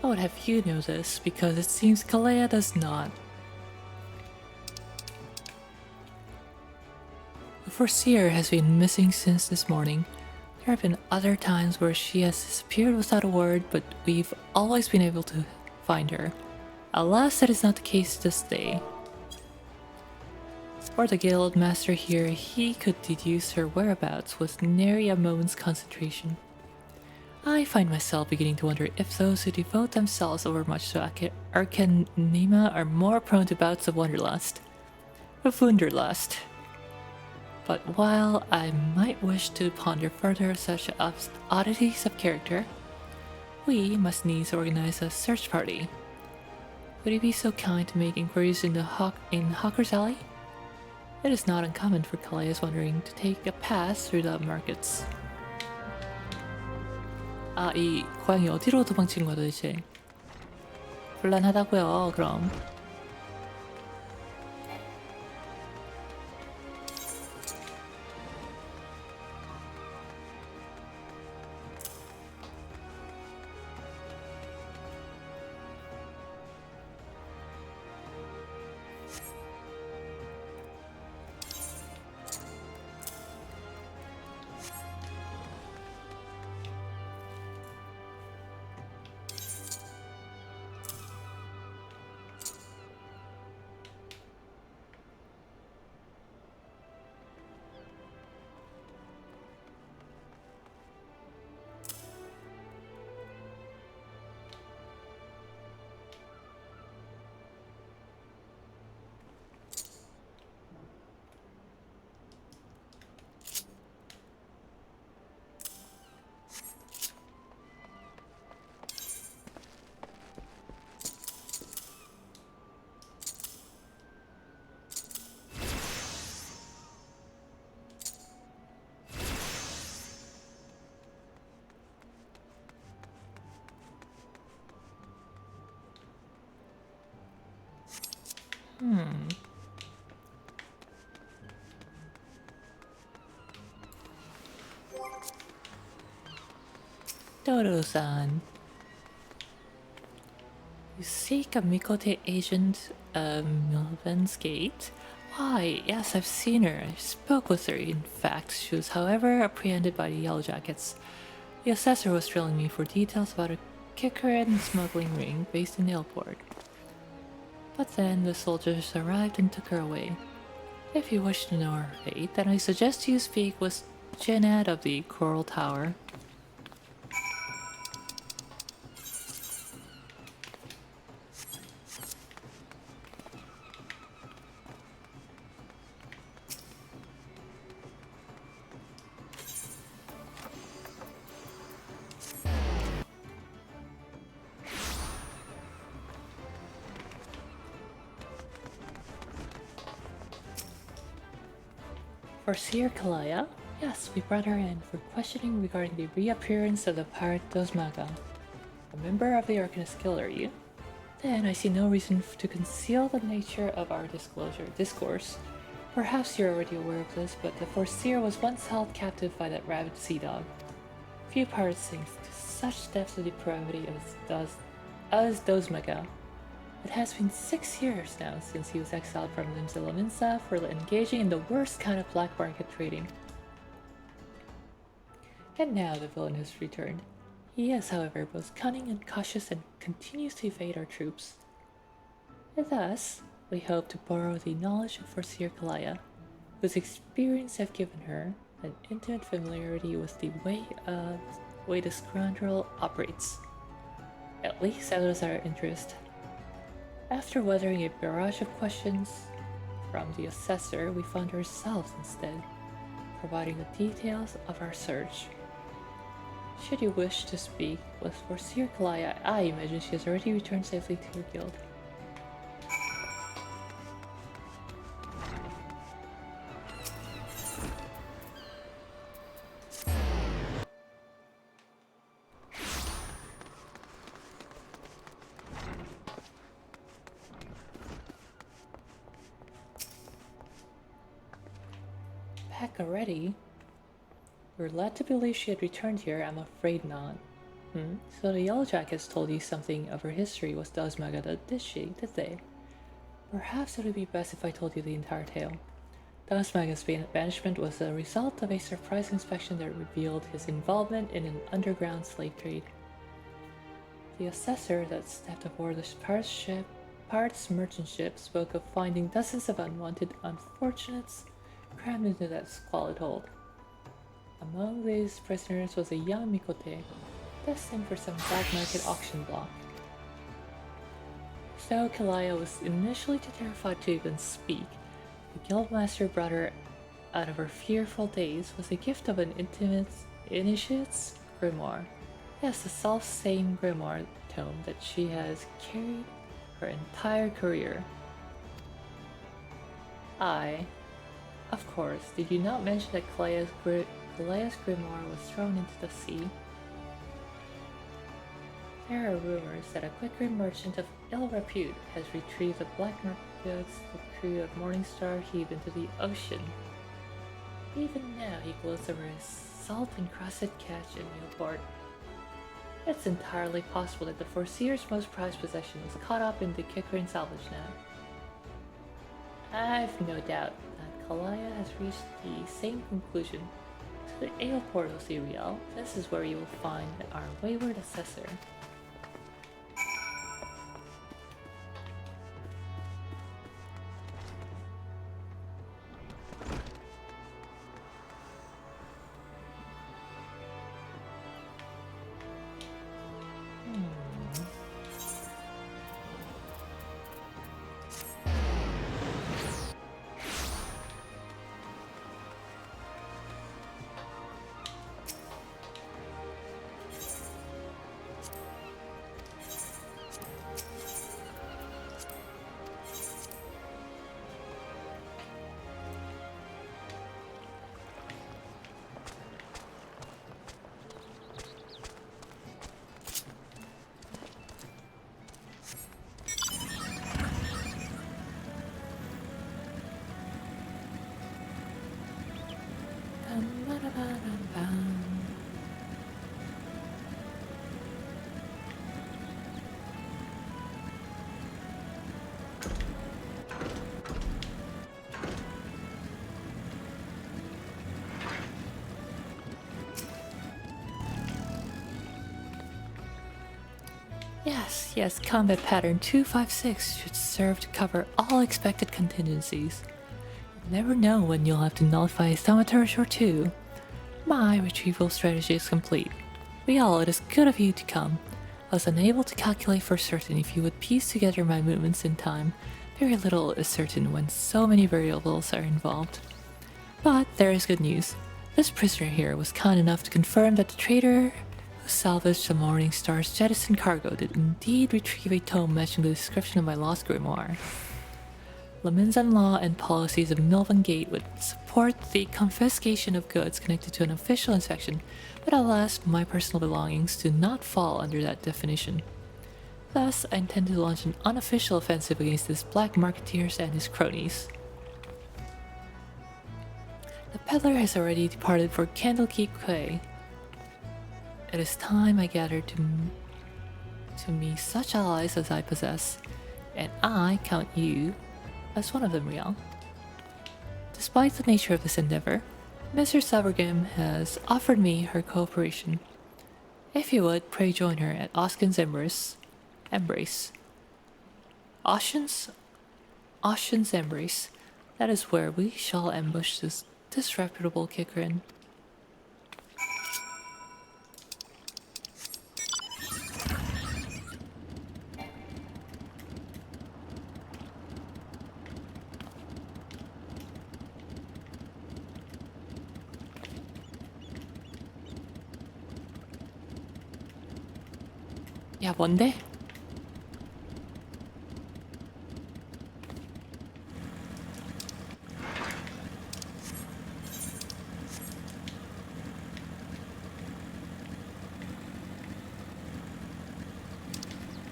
I would have you know this because it seems Kalea does not. The Foreseer has been missing since this morning. There have been other times where she has disappeared without a word, but we've always been able to find her. Alas, that is not the case this day. For the guild master here, he could deduce her whereabouts with nary a moment's concentration. I find myself beginning to wonder if those who devote themselves overmuch to Arcanema are more prone to bouts of wanderlust. Of wunderlust. But while I might wish to ponder further such oddities of character, we must needs organize a search party. Would you be so kind to make inquiries in Hawker's Alley? It is not uncommon for Kalea's wandering to take a pass through the markets. 아, 이 고양이 어디로 도망친 거야 도대체? 곤란하다고요, 그럼. Dodo-san. You seek a Mikote agent of Milvan's Gate? Why, yes, I've seen her. I spoke with her. In fact, she was, however, apprehended by the Yellow Jackets. The assessor was drilling me for details about a kicker and smuggling ring based in Ailport. But then the soldiers arrived and took her away. If you wish to know her fate, then I suggest you speak with Jeanette of the Coral Tower. For Seer Kalaya? Yes, we brought her in for questioning regarding the reappearance of the pirate Dosmaga. A member of the Arcanist Guild, are you? Then I see no reason to conceal the nature of our discourse. Perhaps you're already aware of this, but the Forseer was once held captive by that rabid sea dog. Few pirates sink to such depths of depravity as Dosmaga. It has been 6 years now since he was exiled from Limsa for engaging in the worst kind of black market trading. And now the villain has returned. He is, however, both cunning and cautious and continues to evade our troops. And thus, we hope to borrow the knowledge of Forseer Kalaya, whose experience have given her an intimate familiarity with the way the scoundrel operates. At least that was our interest. After weathering a barrage of questions from the assessor, we found ourselves instead, providing the details of our search. Should you wish to speak with Forseer Kalaya, I imagine she has already returned safely to her guild. Back already? We're led to believe she had returned here. I'm afraid not. So the Yellow Jackets told you something of her history with Dosmaga, did they? Perhaps it would be best if I told you the entire tale. Dosmaga's banishment was a result of a surprise inspection that revealed his involvement in an underground slave trade. The assessor that stepped aboard the pirate's merchant ship spoke of finding dozens of unwanted unfortunates crammed into that squalid hold. Among these prisoners was a young Mikote, destined for some black market auction block. Though Kalaya was initially too terrified to even speak, the guildmaster brought her out of her fearful days was a gift of an initiate's grimoire. Yes, the self-same grimoire tome that she has carried her entire career. Of course, did you not mention that Kalea's grimoire was thrown into the sea? There are rumors that a quick-rim merchant of ill repute has retrieved the black market goods the crew of Morningstar heaved into the ocean. Even now, he gloats over his salt-encrusted catch in Newport. It's entirely possible that the Foreseer's most prized possession is caught up in the Kikrin salvage now. I've no doubt that Kalaya has reached the same conclusion. To the Ale Portal Serial, this is where you will find our wayward assessor. Yes, combat pattern 256 should serve to cover all expected contingencies. You never know when you'll have to nullify a thaumaturge or two. My retrieval strategy is complete. Rial, it is good of you to come. I was unable to calculate for certain if you would piece together my movements in time. Very little is certain when so many variables are involved. But there is good news. This prisoner here was kind enough to confirm that the trader who salvaged the Morningstar's jettisoned cargo did indeed retrieve a tome matching the description of my lost grimoire. Laminzan law and policies of Milvan Gate would support the confiscation of goods connected to an official inspection, but alas, my personal belongings do not fall under that definition. Thus, I intend to launch an unofficial offensive against this black marketeer and his cronies. The peddler has already departed for Candlekeep Quay. It is time I gathered to me such allies as I possess, and I count you as one of them, Rial. Despite the nature of this endeavor, Mr. Sabergim has offered me her cooperation. If you would, pray join her at Oskin's Embrace. Ocean's Embrace. That is where we shall ambush this disreputable Kikrin. 야, 뭔데?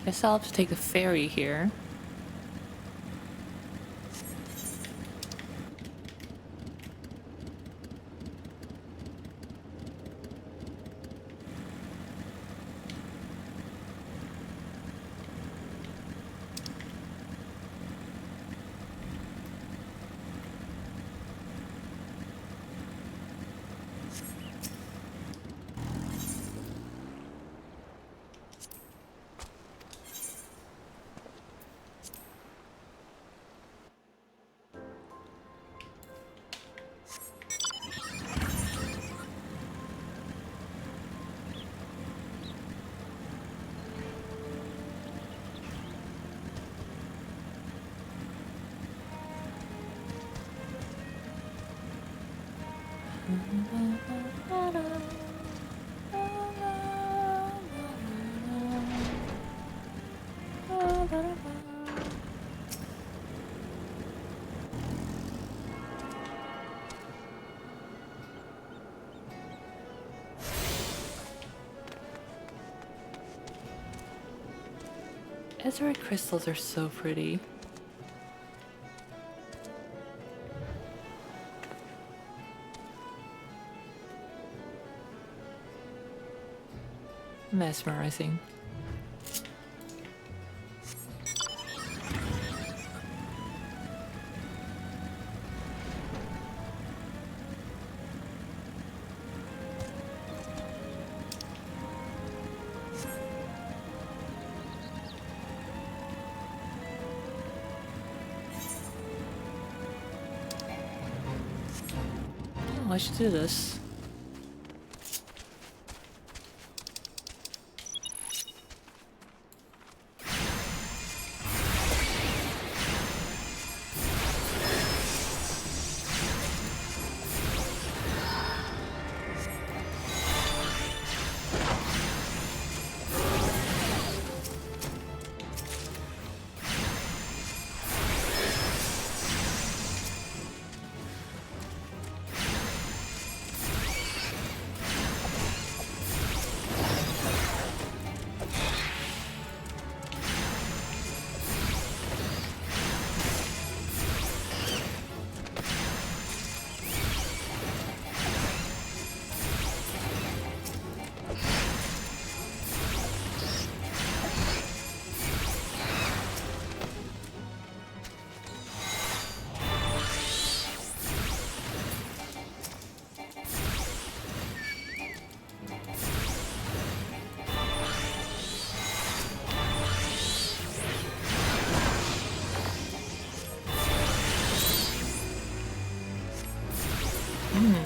Guess I'll have to take the ferry here. Azurite crystals are so pretty. Mesmerizing. Oh, I should do this.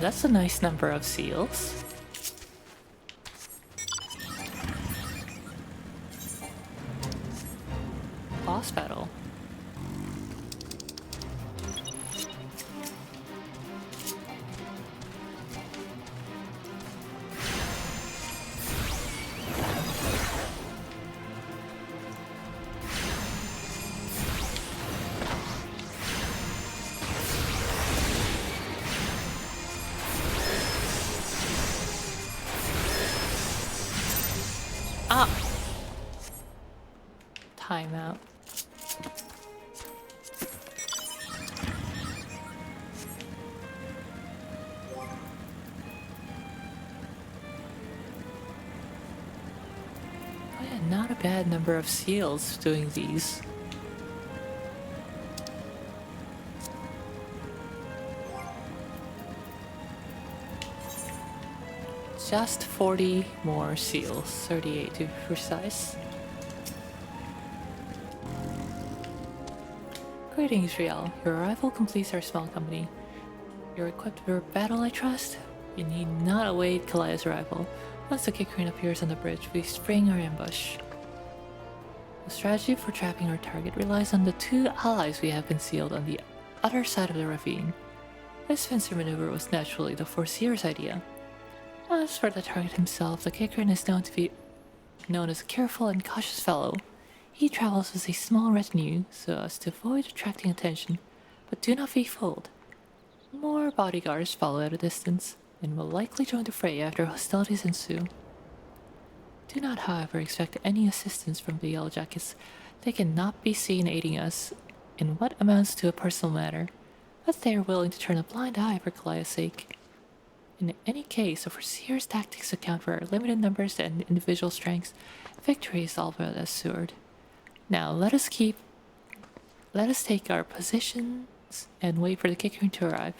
That's a nice number of seals. Boss battle. Ah! Timeout. Oh yeah, not a bad number of seals doing these. Just 40 more seals, 38 to be precise. Greetings, Riel. Your arrival completes our small company. You're equipped for battle, I trust? You need not await Kalaya's arrival. Once the Kikrine appears on the bridge, we spring our ambush. The strategy for trapping our target relies on the two allies we have concealed on the other side of the ravine. This fencer maneuver was naturally the Foreseer's idea. As for the target himself, the Kikrine is known as a careful and cautious fellow. He travels with a small retinue so as to avoid attracting attention, but do not be fooled. More bodyguards follow at a distance, and will likely join the fray after hostilities ensue. Do not, however, expect any assistance from the Yellow Jackets. They cannot be seen aiding us in what amounts to a personal matter, but they are willing to turn a blind eye for Kalaya's sake. In any case, the Foreseer's tactics account for our limited numbers and individual strengths. Victory is all but assured. Now, let us take our positions and wait for the Kikrine to arrive.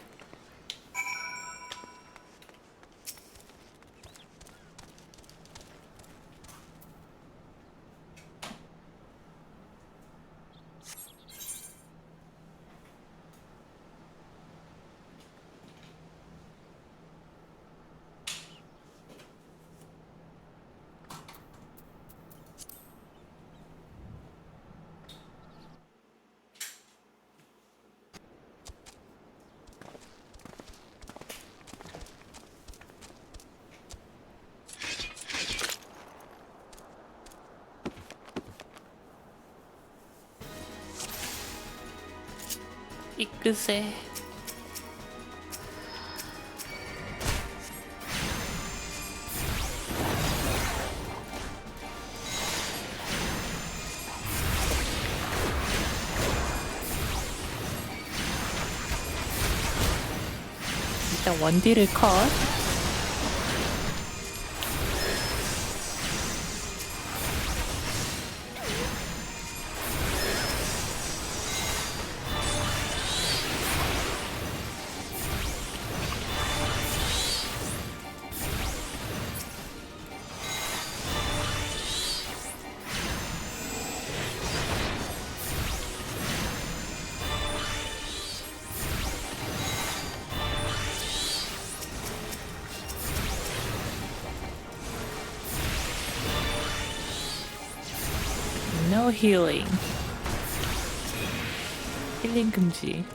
Eorzea. 일단 원딜을 컷. No healing. 힐링 금지.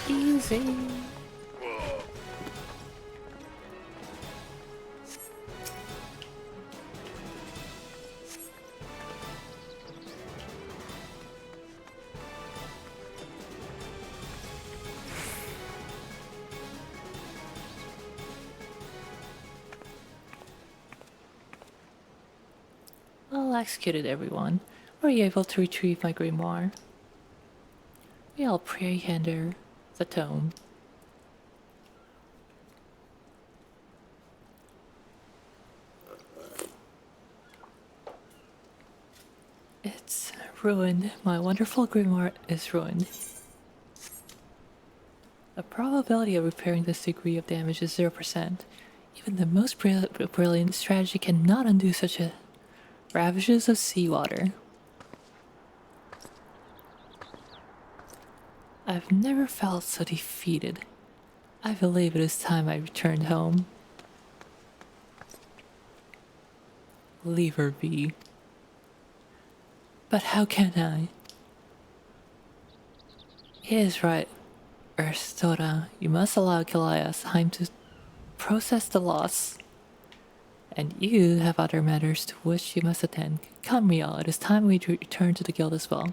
Easy. Well, executed everyone. Were you able to retrieve my grimoire? I'll pray hinder the tome. It's ruined. My wonderful grimoire is ruined. The probability of repairing this degree of damage is 0%. Even the most brilliant strategy cannot undo such a ravages of seawater. I've never felt so defeated. I believe it is time I returned home. Leave her be. But how can I? He is right, Eorzea. You must allow Goliath time to process the loss. And you have other matters to which you must attend. Come, Rial, it is time we return to the guild as well.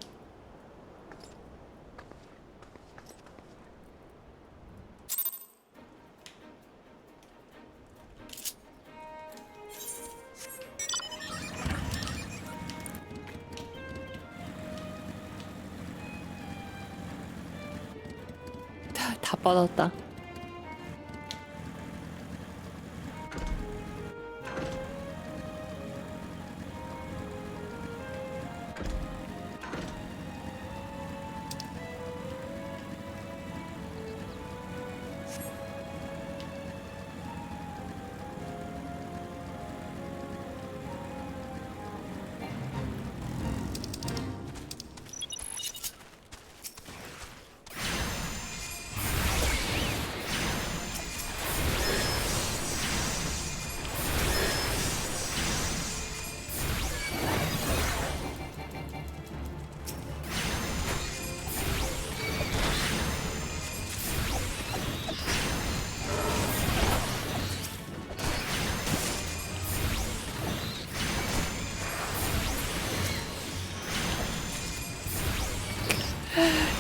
다 뻗었다.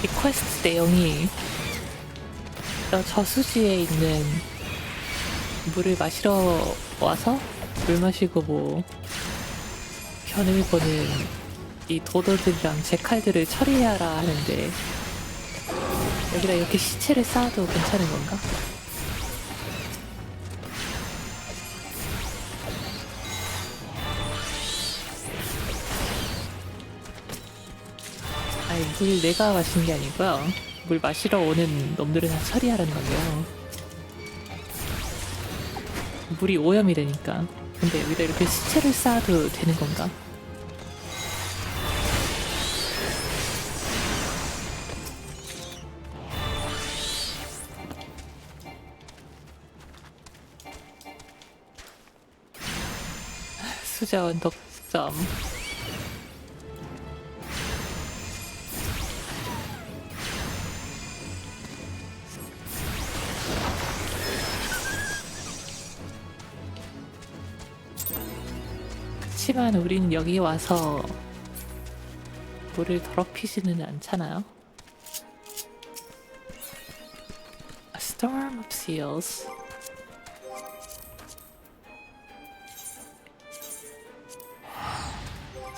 이 퀘스트 내용이 저수지에 있는 물을 마시러 와서 물 마시고 뭐 견을 보는 이 도도들이랑 제 칼들을 처리해야라 하는데 여기다 이렇게 시체를 쌓아도 괜찮은 건가? 아니 물 내가 마시는 게 아니고요. 물 마시러 오는 놈들을 다 처리하라는 건데요. 물이 오염이 되니까. 근데 여기다 이렇게 시체를 쌓아도 되는 건가? 수자원 덕점. 그치만 우리는 여기 와서 물을 더럽히지는 않잖아요. A storm of seals.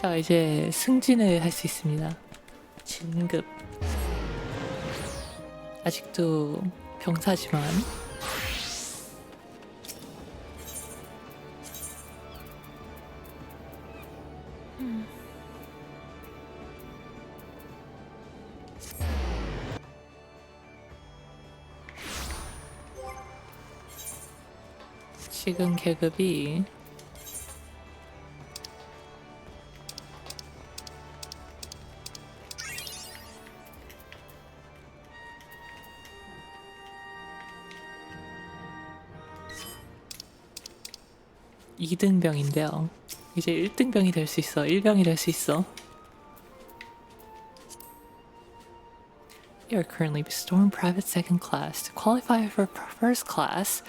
자, 이제 승진을 할 수 있습니다. 진급. 아직도 병사지만 지금 계급이 2등병인데요. 이제 1등병이 될 수 있어. 1병이 될 수 있어. You are currently Storm Private Second Class. To qualify for First Class,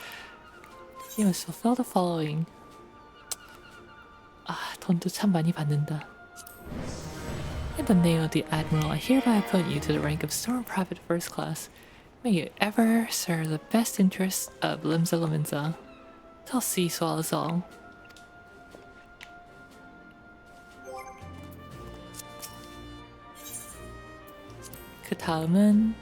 you must fulfill the following. 아, 돈도 참 많이 받는다. In the name of the Admiral, I hereby appoint you to the rank of Storm Private First Class. May you ever serve the best interests of Limsa Lominsa. Till sea swallows all. 그 다음은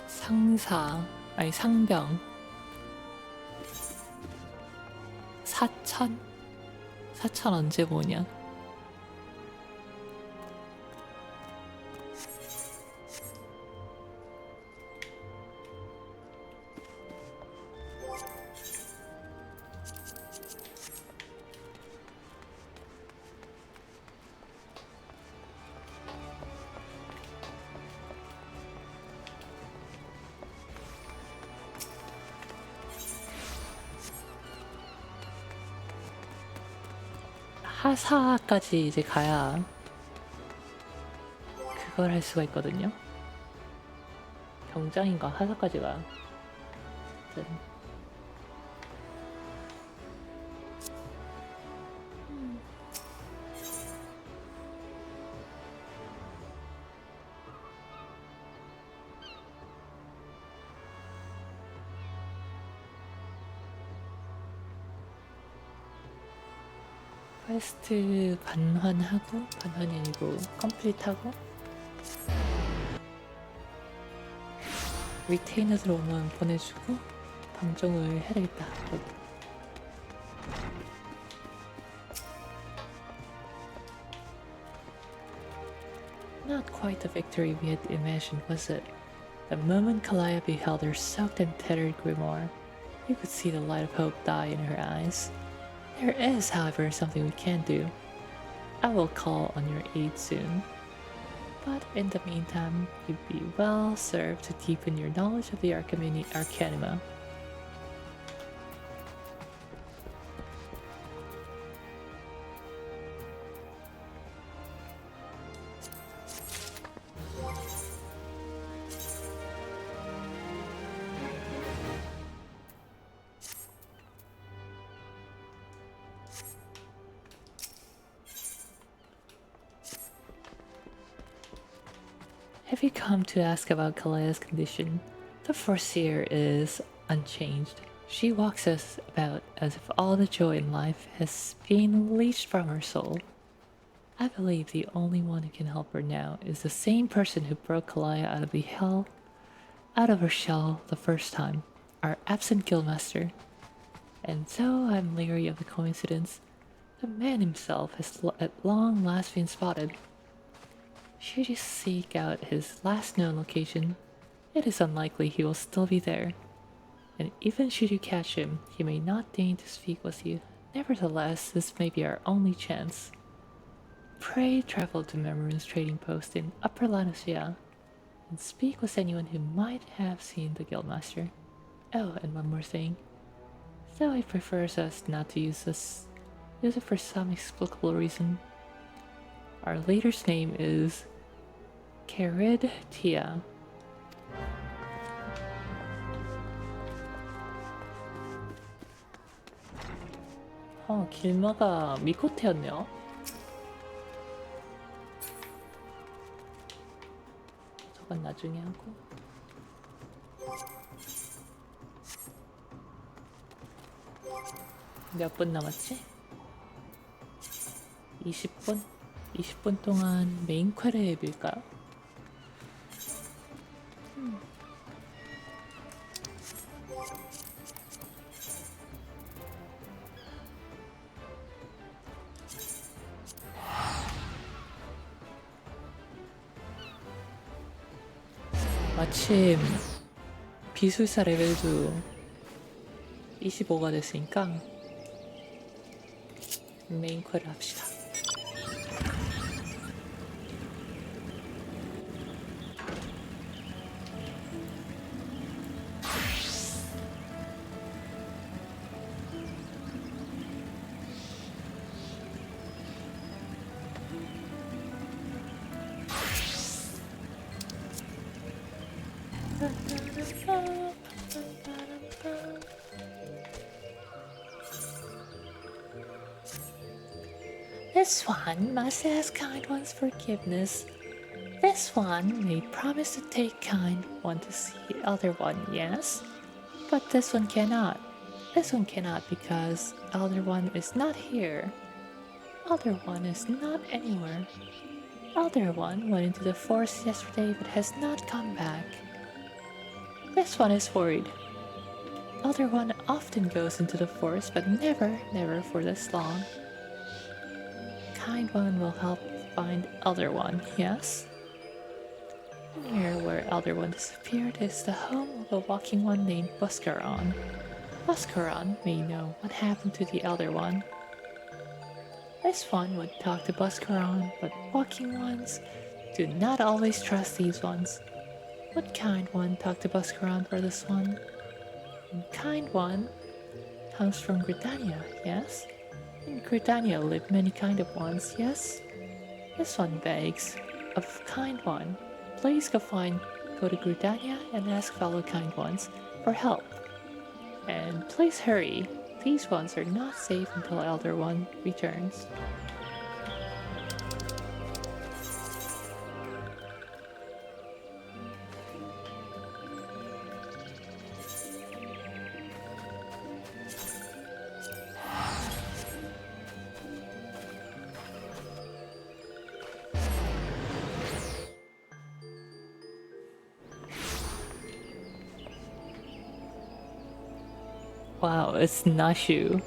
상사, 아니 상병 4천? 4천 언제 보냐? 하사까지 이제 가야 그걸 할 수가 있거든요. 병장인가 하사까지 가. 퀘스트 반환하고 반환이 아니고 컴플릿하고 리테이너들 오면 보내주고 방종을 해야 되겠다. Not quite the victory we had imagined, was it? The moment Kalaya beheld her soaked and tattered grimoire, you could see the light of hope die in her eyes. There is, however, something we can do. I will call on your aid soon. But in the meantime, you'd be well served to deepen your knowledge of the Arcanima. Have you come to ask about Kalaya's condition? The Foreseer is unchanged. She walks us about as if all the joy in life has been leached from her soul. I believe the only one who can help her now is the same person who broke Kalaya out of her shell the first time, our absent guildmaster. And though I'm leery of the coincidence, the man himself has at long last been spotted. Should you seek out his last known location, it is unlikely he will still be there. And even should you catch him, he may not deign to speak with you. Nevertheless, this may be our only chance. Pray travel to Memorand's trading post in Upper Eorzea and speak with anyone who might have seen the guildmaster. Oh, and one more thing. Though he prefers us not to use it for some explicable reason. Our leader's name is Eorzea. 길마가 미코테였네요. 저건 나중에 하고. 몇 분 남았지? 20분? 20분 동안 메인 퀘를 밀까요? 마침 비술사 레벨도 25가 됐으니까 메인 퀘를 합시다. This one must ask kind one's forgiveness. This one may promise to take kind one to see other one, yes? But this one cannot. This one cannot because elder one is not here. Elder one is not anywhere. Elder one went into the forest yesterday but has not come back. This one is worried. Elder one often goes into the forest but never for this long. Kind one will help find Elder one, yes? Near where Elder one disappeared is the home of a walking one named Buscaron. Buscaron may know what happened to the Elder one. This one would talk to Buscaron, but walking ones do not always trust these ones. Would kind one talk to Buscaron for this one? And kind one comes from Gridania, yes? In Gridania live many kind of ones, yes? This one begs of kind one. Please go to Gridania and ask fellow kind ones for help. And please hurry. These ones are not safe until Elder One returns. Wow, it's Nashu.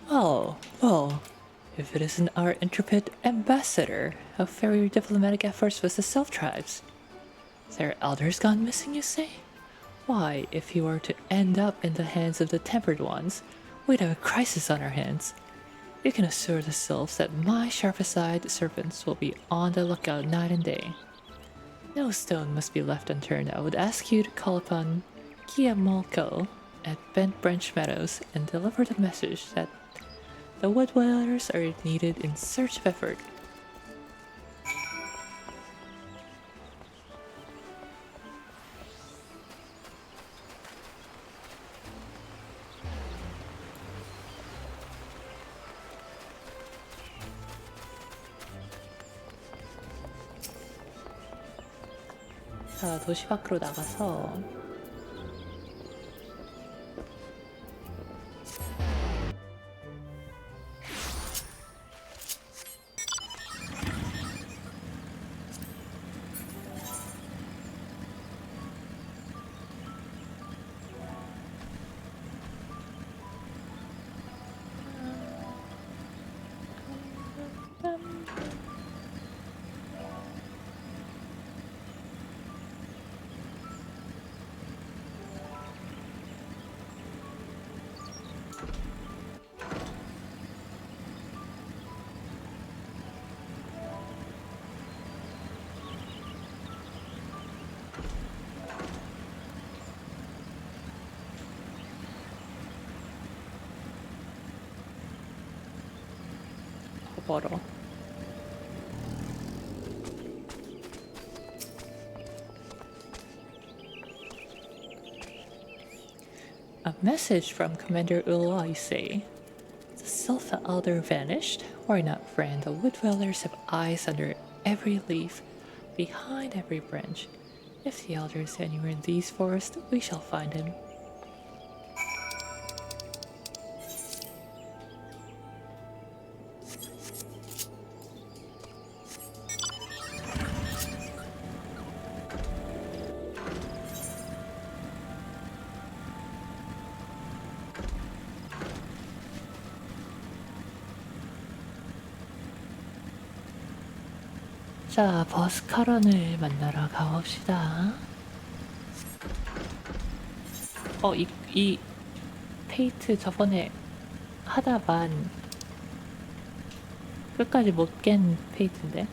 Oh, well, if it isn't our intrepid ambassador, how very diplomatic efforts with the self-tribes. Their elders gone missing, you say? Why, if he were to end up in the hands of the Tempered Ones, we'd have a crisis on our hands. You can assure the sylphs that my sharp-eyed servants will be on the lookout night and day. No stone must be left unturned. I would ask you to call upon Kiamolko at Bent Branch Meadows and deliver the message that the wood dwellers are needed in search of effort. 자, 도시 밖으로 나가서 벌어. A message from Commander Ula, you say? The Sylph Elder vanished? Why not, friend? The wood dwellers have eyes under every leaf, behind every branch. If the Elder is anywhere in these forests, we shall find him. 자, 버스카런을 만나러 가봅시다. 이 페이트 저번에 하다만 끝까지 못 깬 페이트인데?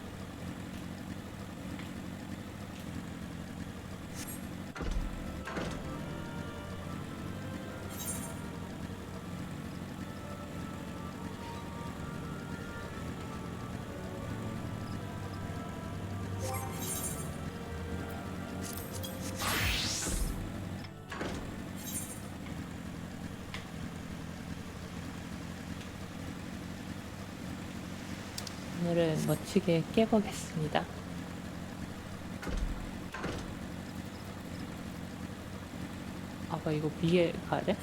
오늘은 멋지게 깨보겠습니다. 아까 이거 위에 가야 돼?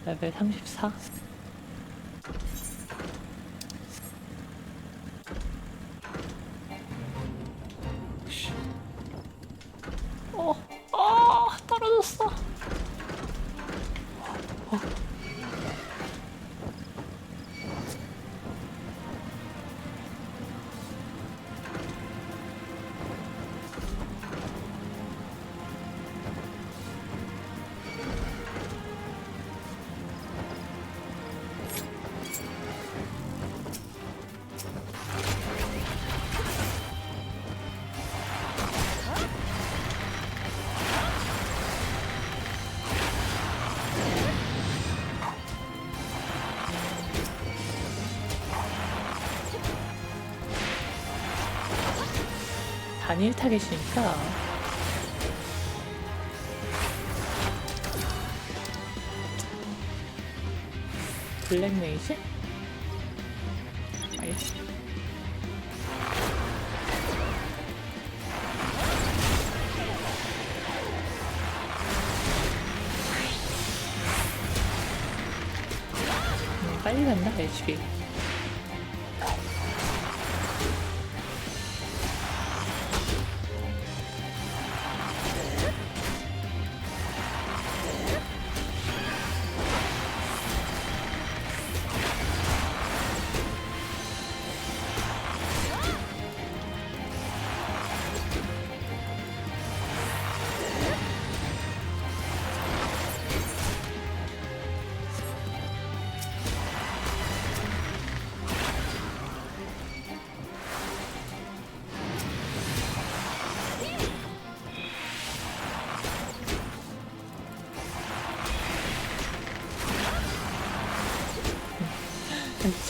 레벨 34? 떨어졌어. 단일 타겟이니까 블랙 메이지? 알겠어. 빨리 간다 HP.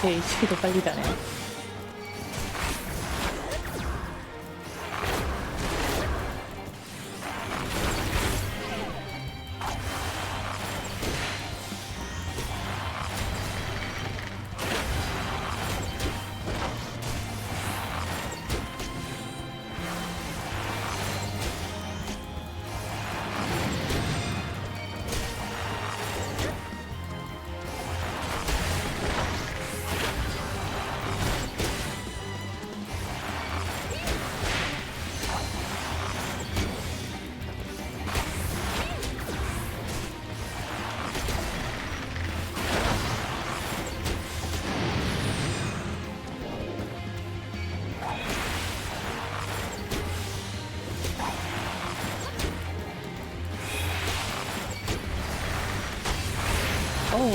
제 HP도 빨리 가네요.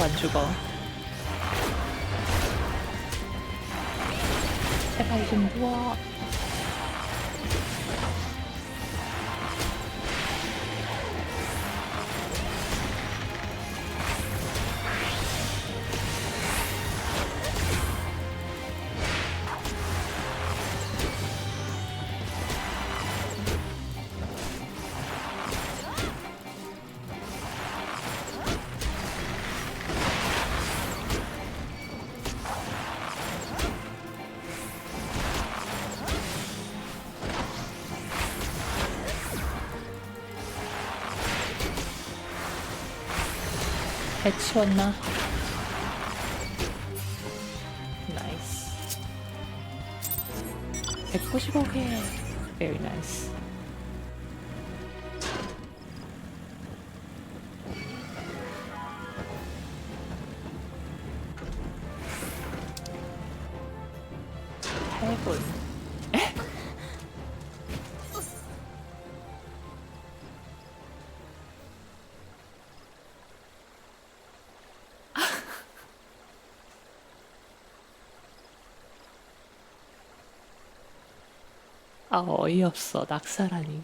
안 죽어. 제발 좀 누워. 해치웠나? 나이스. 195개. Very nice. 해골. 에? 아, 어이없어. 낙사라니.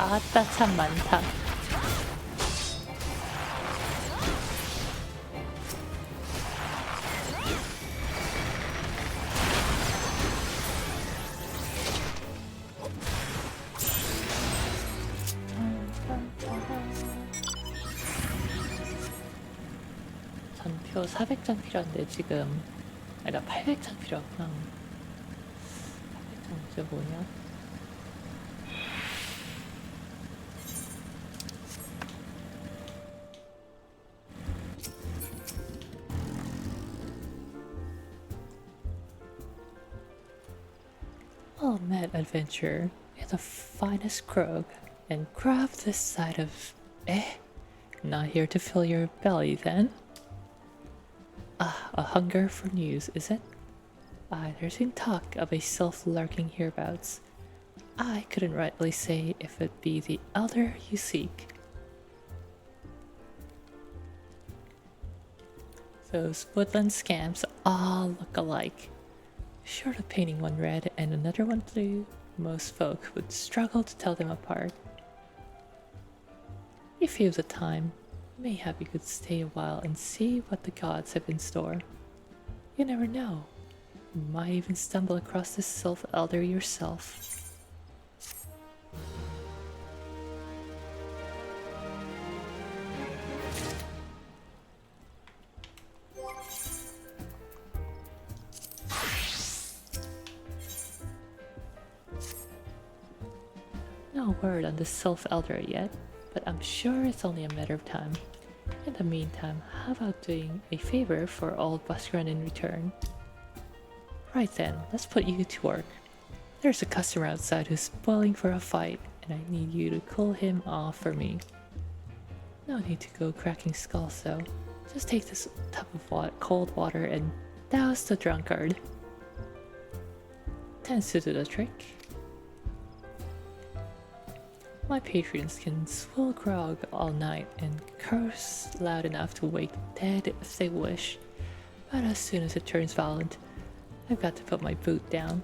아따 참 많다. 전표 400장 필요한데 지금 아니 나 800장 필요하구나. 800장 이제 뭐냐? Well met, adventurer, in the finest grog, and grab this side of... Not here to fill your belly, then? Ah, a hunger for news, is it? There's been talk of a sylph lurking hereabouts. I couldn't rightly say if it be the elder you seek. Those woodland scamps all look alike. Short of painting one red and another one blue, most folk would struggle to tell them apart. If you have the time, mayhap you could stay a while and see what the gods have in store. You never know. You might even stumble across this sylph elder yourself. No word on the sylph elder yet, but I'm sure it's only a matter of time. In the meantime, how about doing a favor for old Buskrun in return? Right then, let's put you to work. There's a customer outside who's spoiling for a fight, and I need you to cool him off for me. No need to go cracking skulls though. Just take this tub of cold water and douse the drunkard. Tends to do the trick. My patrons can swill grog all night and curse loud enough to wake the dead if they wish, but as soon as it turns violent, I've got to put my boot down.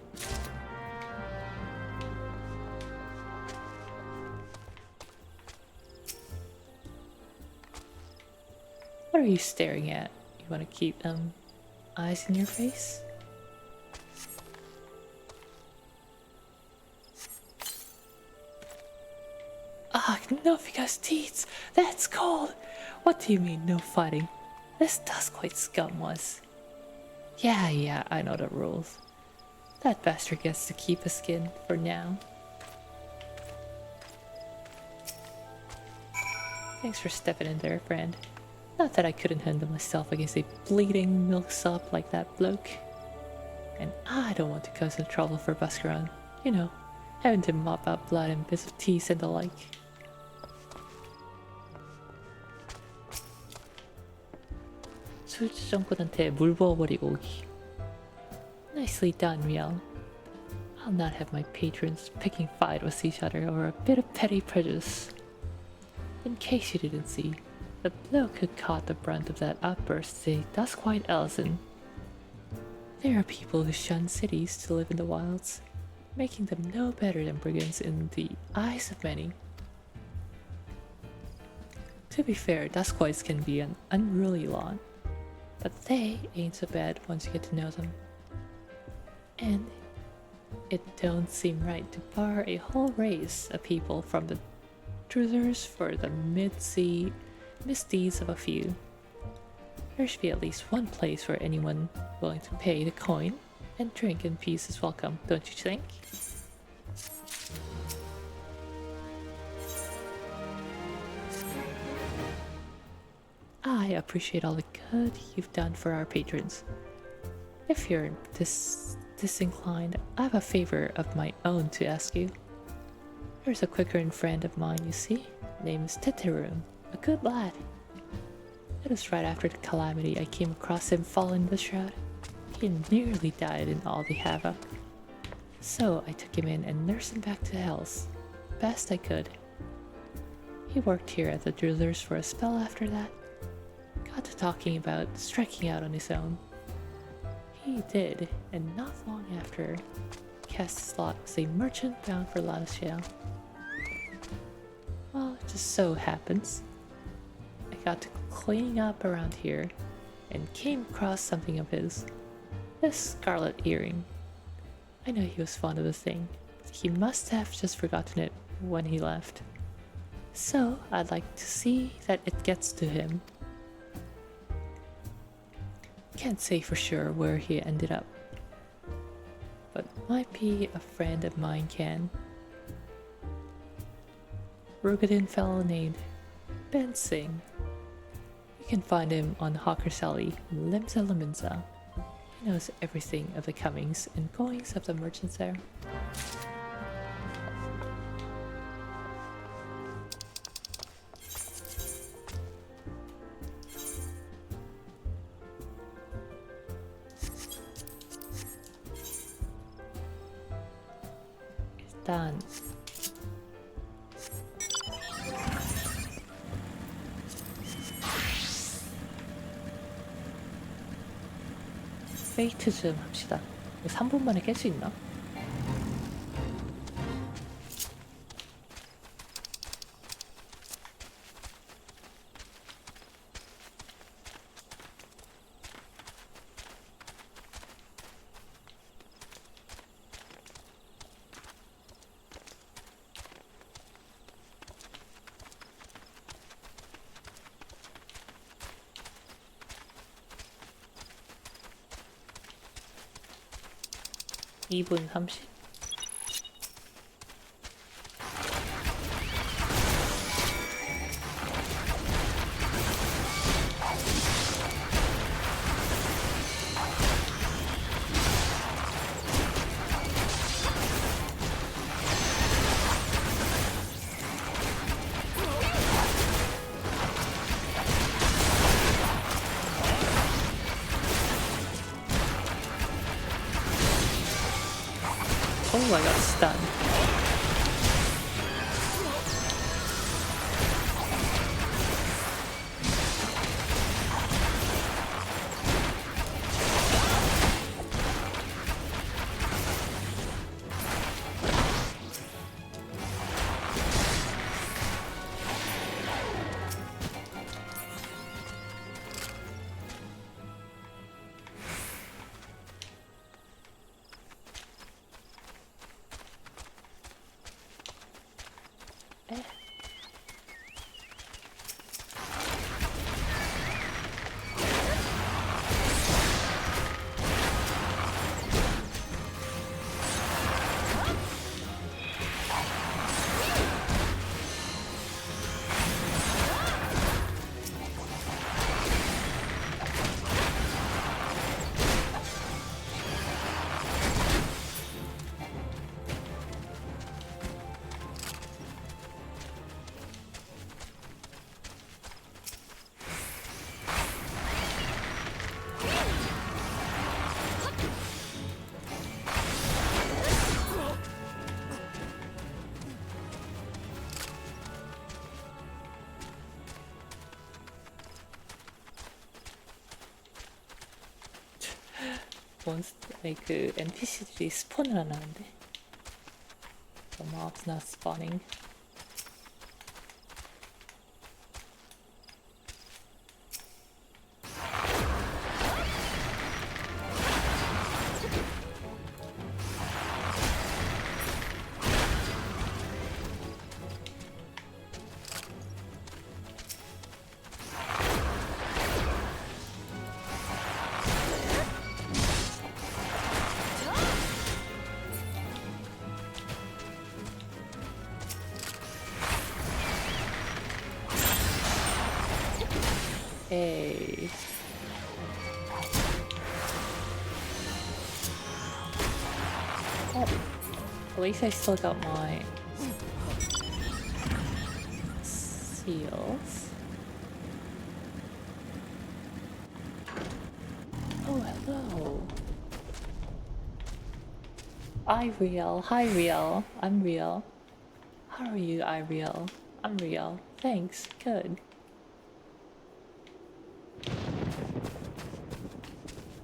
What are you staring at? You want to keep eyes in your face? Ah, no because teats! That's cold! What do you mean, no fighting? This Duskwight scum was. Yeah, I know the rules. That bastard gets to keep his skin for now. Thanks for stepping in there, friend. Not that I couldn't handle myself against a bleeding milksop like that bloke. And I don't want to cause no trouble for Buskrun. You know, having to mop up blood and bits of teeth and the like. 술주정꾼한테 물 부어버리고 오기. Nicely done, Riel. I'll not have my patrons picking fight with each other over a bit of petty prejudice. In case you didn't see, the bloke who caught the brunt of that outburst is a Duskwight Ellison. There are people who shun cities to live in the wilds, making them no better than brigands in the eyes of many. To be fair, Duskwights can be an unruly lot, but they ain't so bad once you get to know them. And it don't seem right to bar a whole race of people from the truthers for the mid-sea misdeeds of a few. There should be at least one place where anyone willing to pay the coin and drink in peace is welcome, don't you think? I appreciate all the good you've done for our patrons. If you're disinclined, I have a favor of my own to ask you. There's a Quickerin friend of mine, you see. Name is Teteroon, a good lad. It was right after the calamity I came across him falling in the shroud. He nearly died in all the havoc. So I took him in and nursed him back to health, best I could. He worked here at the Drillers for a spell after that. Got to talking about striking out on his own. He did, and not long after, cast his lot as a merchant bound for Latishale. Just so happens I got to cleaning up around here and came across something of his. This scarlet earring. I know he was fond of the thing, but he must have just forgotten it when he left. So I'd like to see that it gets to him. Can't say for sure where he ended up, but might be a friend of mine can. Rugadin fellow named Ben Singh. You can find him on Hawker's Alley, Limsa Liminsa. He knows everything of the comings and goings of the merchants there. 일단 페이트 좀 합시다. 3분 만에 깰 수 있나? (2분 30) Oh, I got stunned. 그 NPC들이 스폰을 안 하는데. The mob's not spawning. Hey. Oh, at least I still got my seals. Oh, hello. Ireal. Hi, Real. I'm Real. How are you, Ireal? I'm Real. Thanks. Good.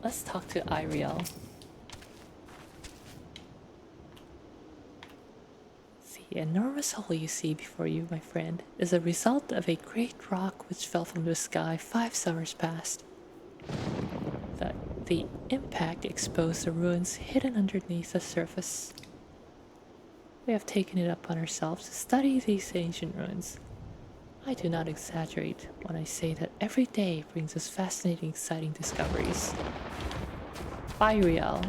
Let's talk to Ireal. See The enormous hole you see before you, my friend, is a result of a great rock which fell from the sky 5 summers past. The impact exposed the ruins hidden underneath the surface. We have taken it upon ourselves to study these ancient ruins. I do not exaggerate when I say that every day brings us fascinating, exciting discoveries. Bye, Riel.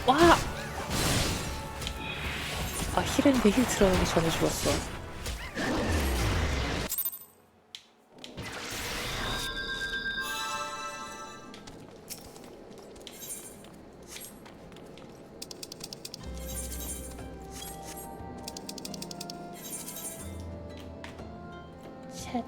와! 아, 힐했는데 힐 들어가기 전에 죽었어. 쉣.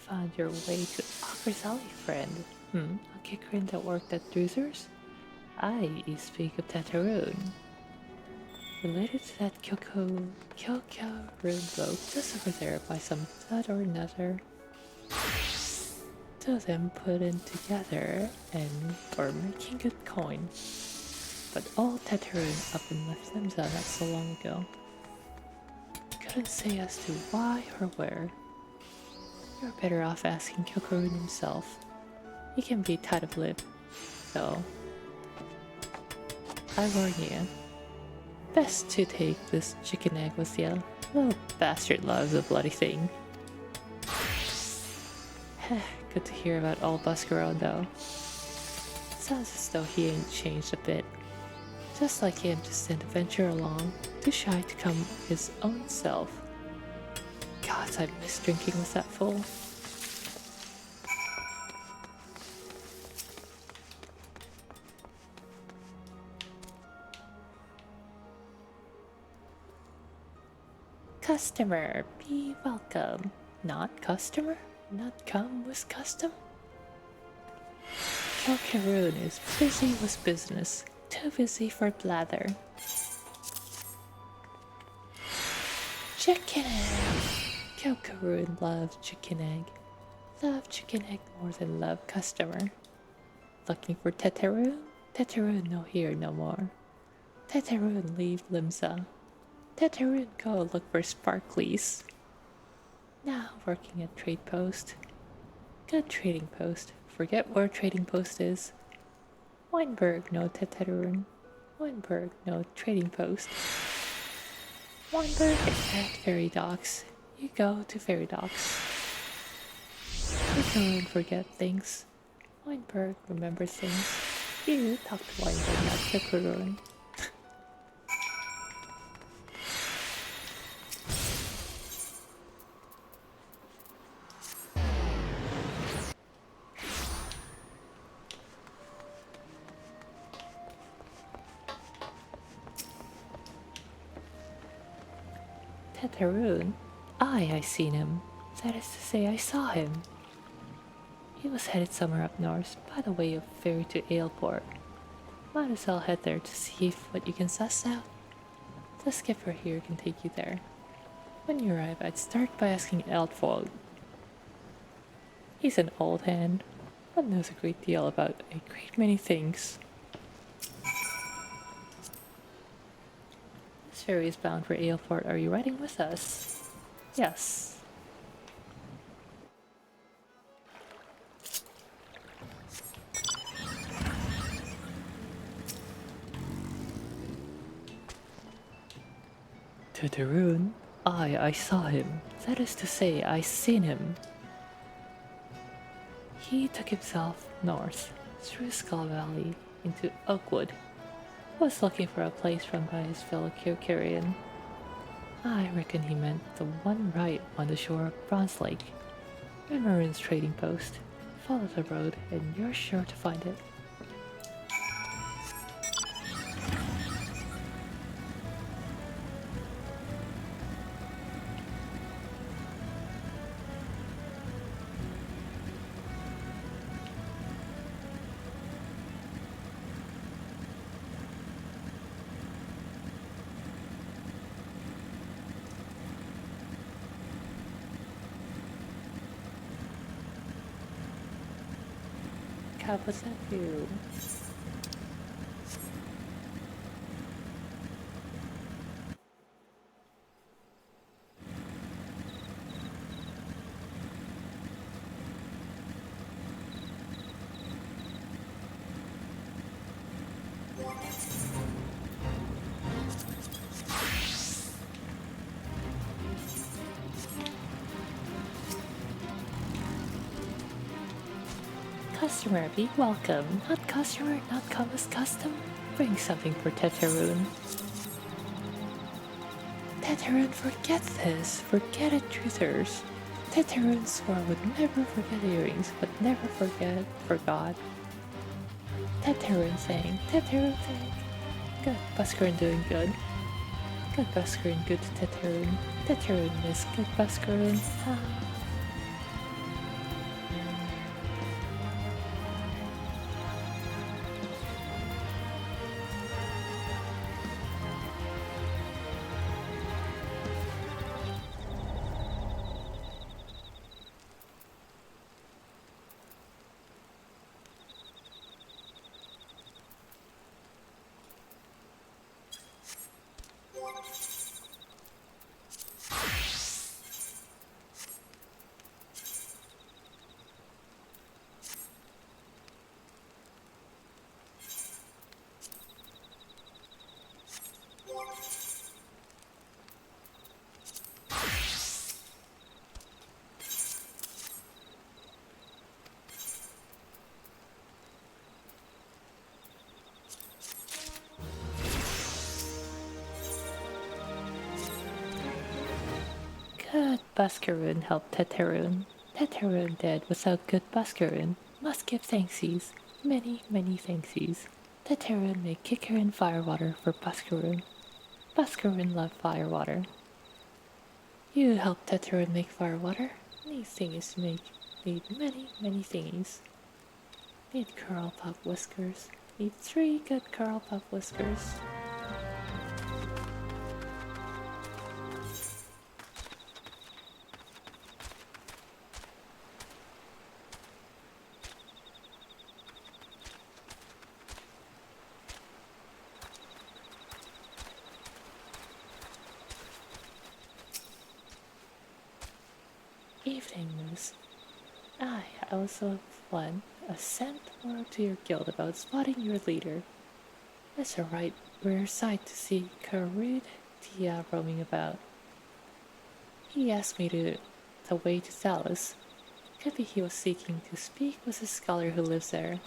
Found your way to Eorzea, friend. A kicker in that worked at Doozer's? You speak of Tataroon. Related to that Kyoko rune bloke just over there by some blood or another. Two of them put in together and are making good coin. But all Tataroon up in Mapleland not so long ago. Couldn't say as to why or where. You're better off asking Kyokurun himself. He can be tight of lip, though. I warn you. Best to take this chicken egg with you. Little bastard loves a bloody thing. Good to hear about old Buskero, though. Sounds as though he ain't changed a bit. Just like him to send a venture along, too shy to come his own self. Gods, I miss drinking with that fool. Customer, be welcome. Not customer? Not come with custom? Kyokurun is busy with business, too busy for blather. Chicken egg! Kyokurun loves chicken egg. Love chicken egg more than love customer. Looking for Tataroon? Tataroon no here no more. Tataroon leave Limsa. Tetheroon, go look for sparklies. Now working at trade post. Good trading post. Forget where trading post is. Weinberg, no Tetheroon. Weinberg, no trading post. Weinberg is at ferry docks. You go to ferry docks. Tetheroon forget things. Weinberg remembers things. You talk to Weinberg, not Tetheroon. Tetheroon? I seen him. That is to say, I saw him. He was headed somewhere up north, by the way of ferry to Aleport. Might as well head there to see if what you can suss out. The skipper here can take you there. When you arrive, I'd start by asking Eldfold. He's an old hand, but knows a great deal about a great many things. This ferry is bound for Aleport. Are you riding with us? Yes. Tetheroon? I saw him. That is to say, I seen him. He took himself north, through Skull Valley, into Oakwood. Was looking for a place run by his fellow Kirkarian. I reckon he meant the one right on the shore of Bronze Lake. Maroon's trading post. Follow the road and you're sure to find it. What's that view? Customer, be welcome. Not customer, not come as custom. Bring something for Tetheroon. Tetheroon, forget this. Forget it, truthers. Tetheroon swore would never forget earrings, but never forgot. Tetheroon saying, Tetheroon saying. Good, Buscarin doing good. Good Buscarin, good to Tetheroon. Tetheroon is good Buscarin. Ah. Good Buscaroon helped Tetheroon. Tetheroon dead without good Buscaroon. Must give thanksies. Many, many thanksies. Tetheroon made Kikarin firewater for Buscaroon. Buscaroon loved firewater. You helped Tetheroon make firewater. Need thingies to make. Need many, many thingies. Need curl puff whiskers. Need 3 good curl puff whiskers. Evening, Miss. I also want a sent word to your guild about spotting your leader. It's a right rare sight to see Karud Tia roaming about. He asked me the way to Salus. Could be he was seeking to speak with a scholar who lives there.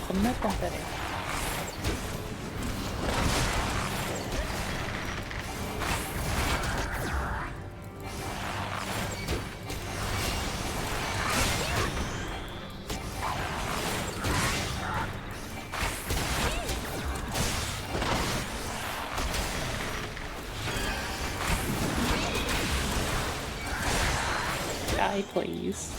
겁나 뻔뻔해. Die, please.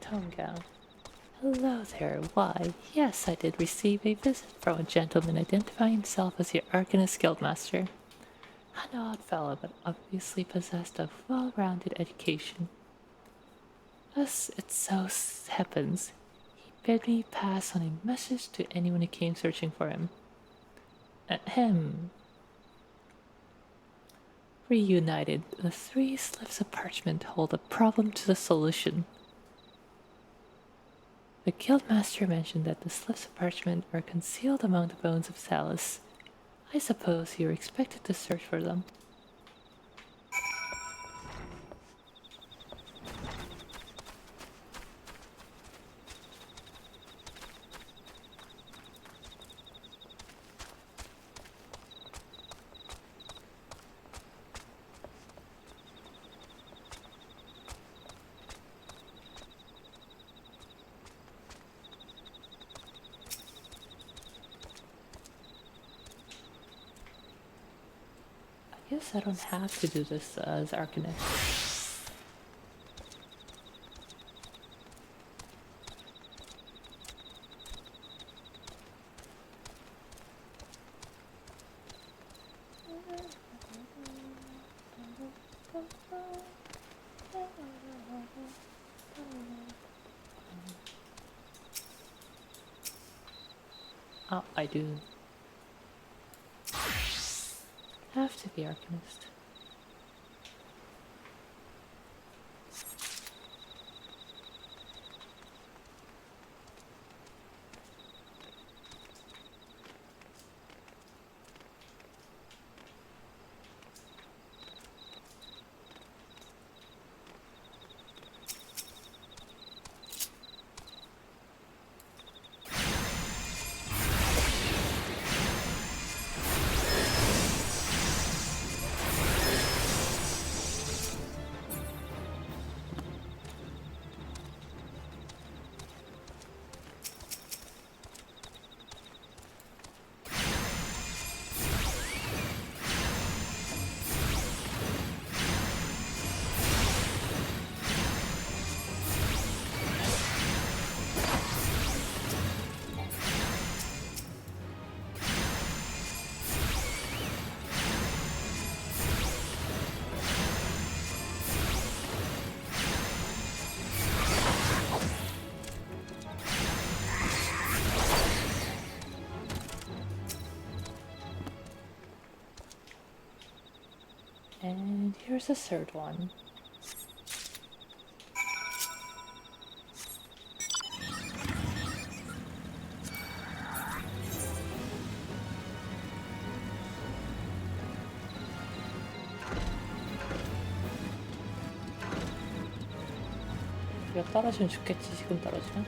Tonga. Hello there. Why, yes, I did receive a visit from a gentleman identifying himself as your Arcanist Guildmaster. An odd fellow, but obviously possessed of well-rounded education. As it so happens, he bid me pass on a message to anyone who came searching for him. Ahem. Reunited, the 3 slips of parchment hold a problem to the solution. The Guildmaster mentioned that the slips of parchment are concealed among the bones of Salus. I suppose you are expected to search for them. I guess I don't have to do this as Arcanist. Oh, I do have to be Arcanist. And here's a third one. 이거 떨어지면 죽겠지, 지금 떨어지면.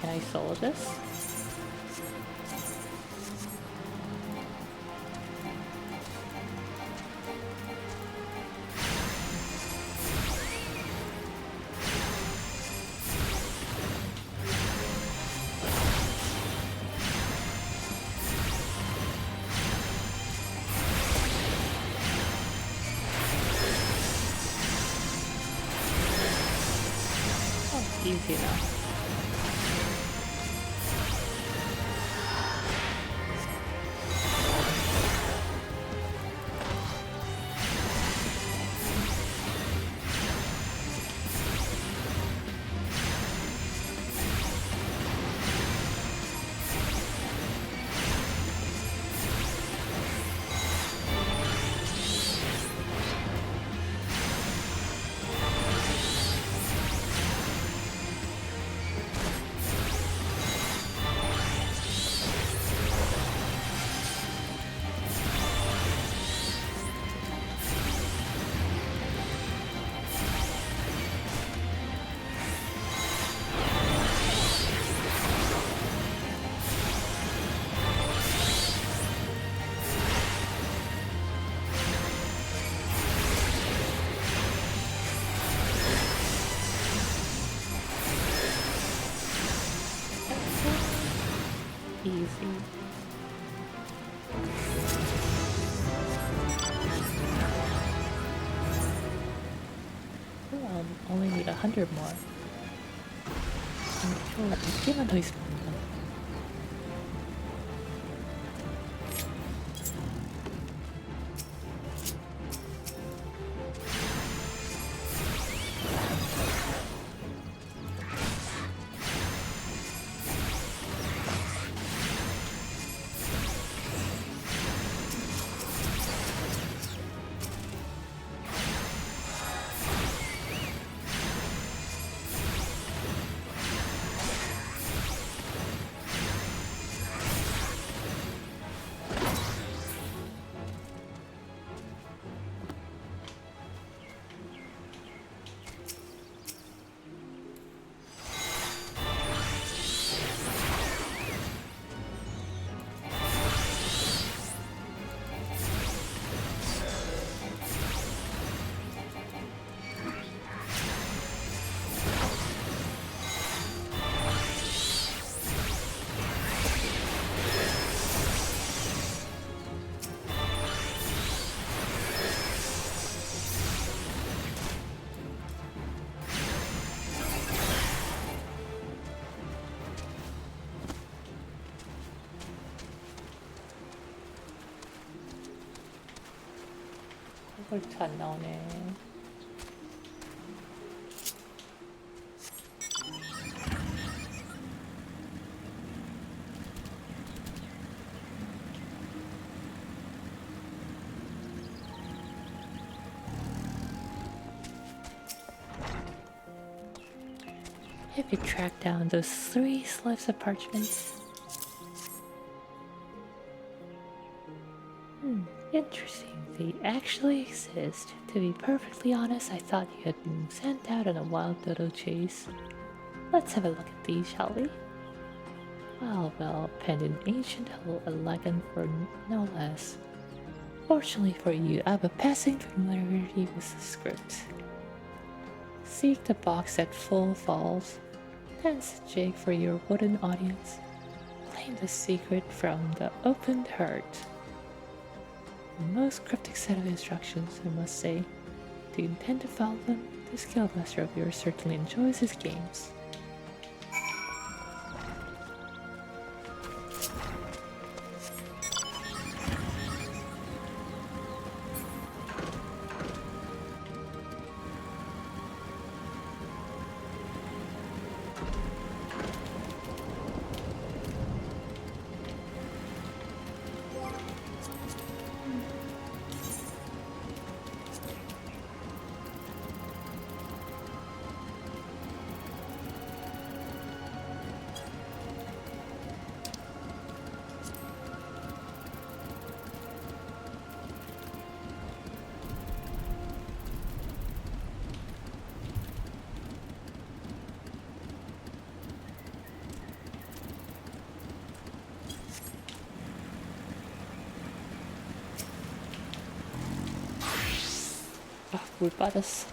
Can I solo this? Oh, easy enough. Easy. Ooh, I'll only need 100 more. 좀 100개만 더 있으면 됩니다. 홀트 안 나오네. If you track down those 3 slips of parchment. Interesting. They actually exist. To be perfectly honest, I thought you had been sent out on a wild dodo chase. Let's have a look at these, shall we? Well, penned in ancient elegant for no less. Fortunately for you, I have a passing familiarity with the script. Seek the box at full falls. Dance the jig for your wooden audience. Claim the secret from the opened heart. A most cryptic set of instructions, I must say. Do you intend to follow them? This guildmaster of yours certainly enjoys his games. 물 빠졌어.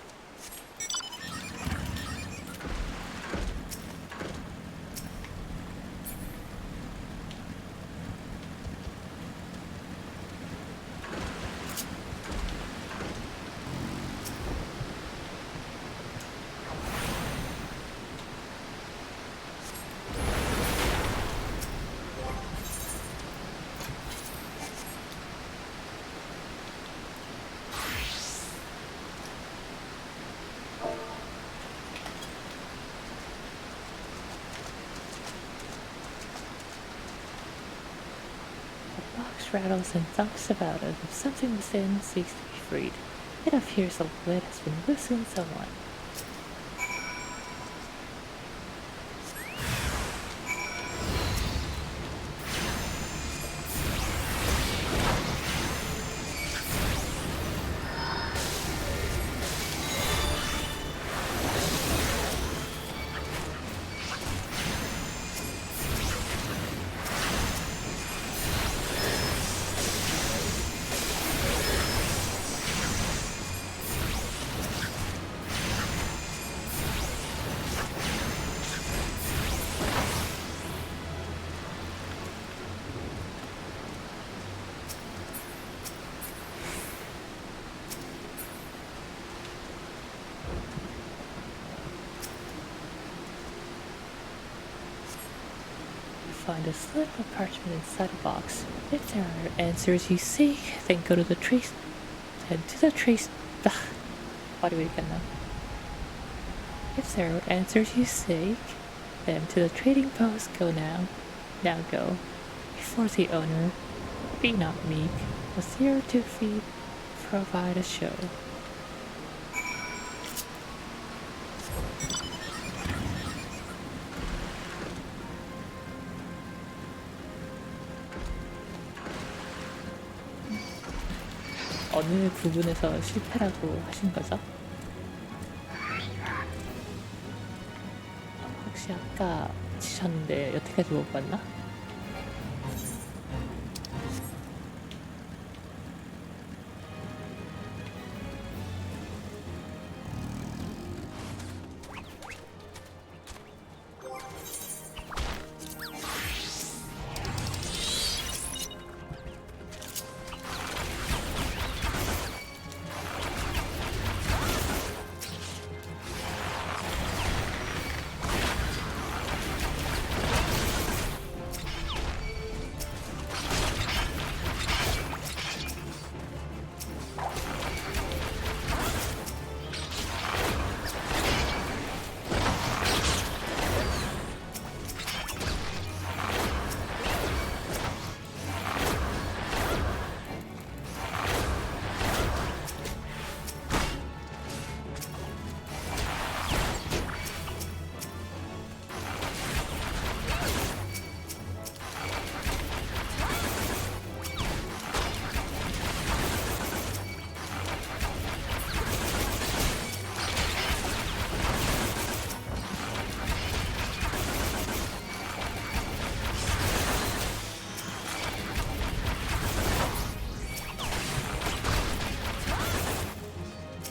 Rattles and thumps about as if something within seeks to be freed. It appears the lid has been loosened somewhat. Find a slip of parchment inside a box. If there are answers you seek, then go to the trace. Then to the trace. What do we get now? If there are answers you seek, then to the trading post. Go now. Now go. Before the owner. Be not meek. With your 2 feet, provide a show. 어느 부분에서 실패라고 하신 거죠? 혹시 아까 치셨는데 여태까지 못 봤나?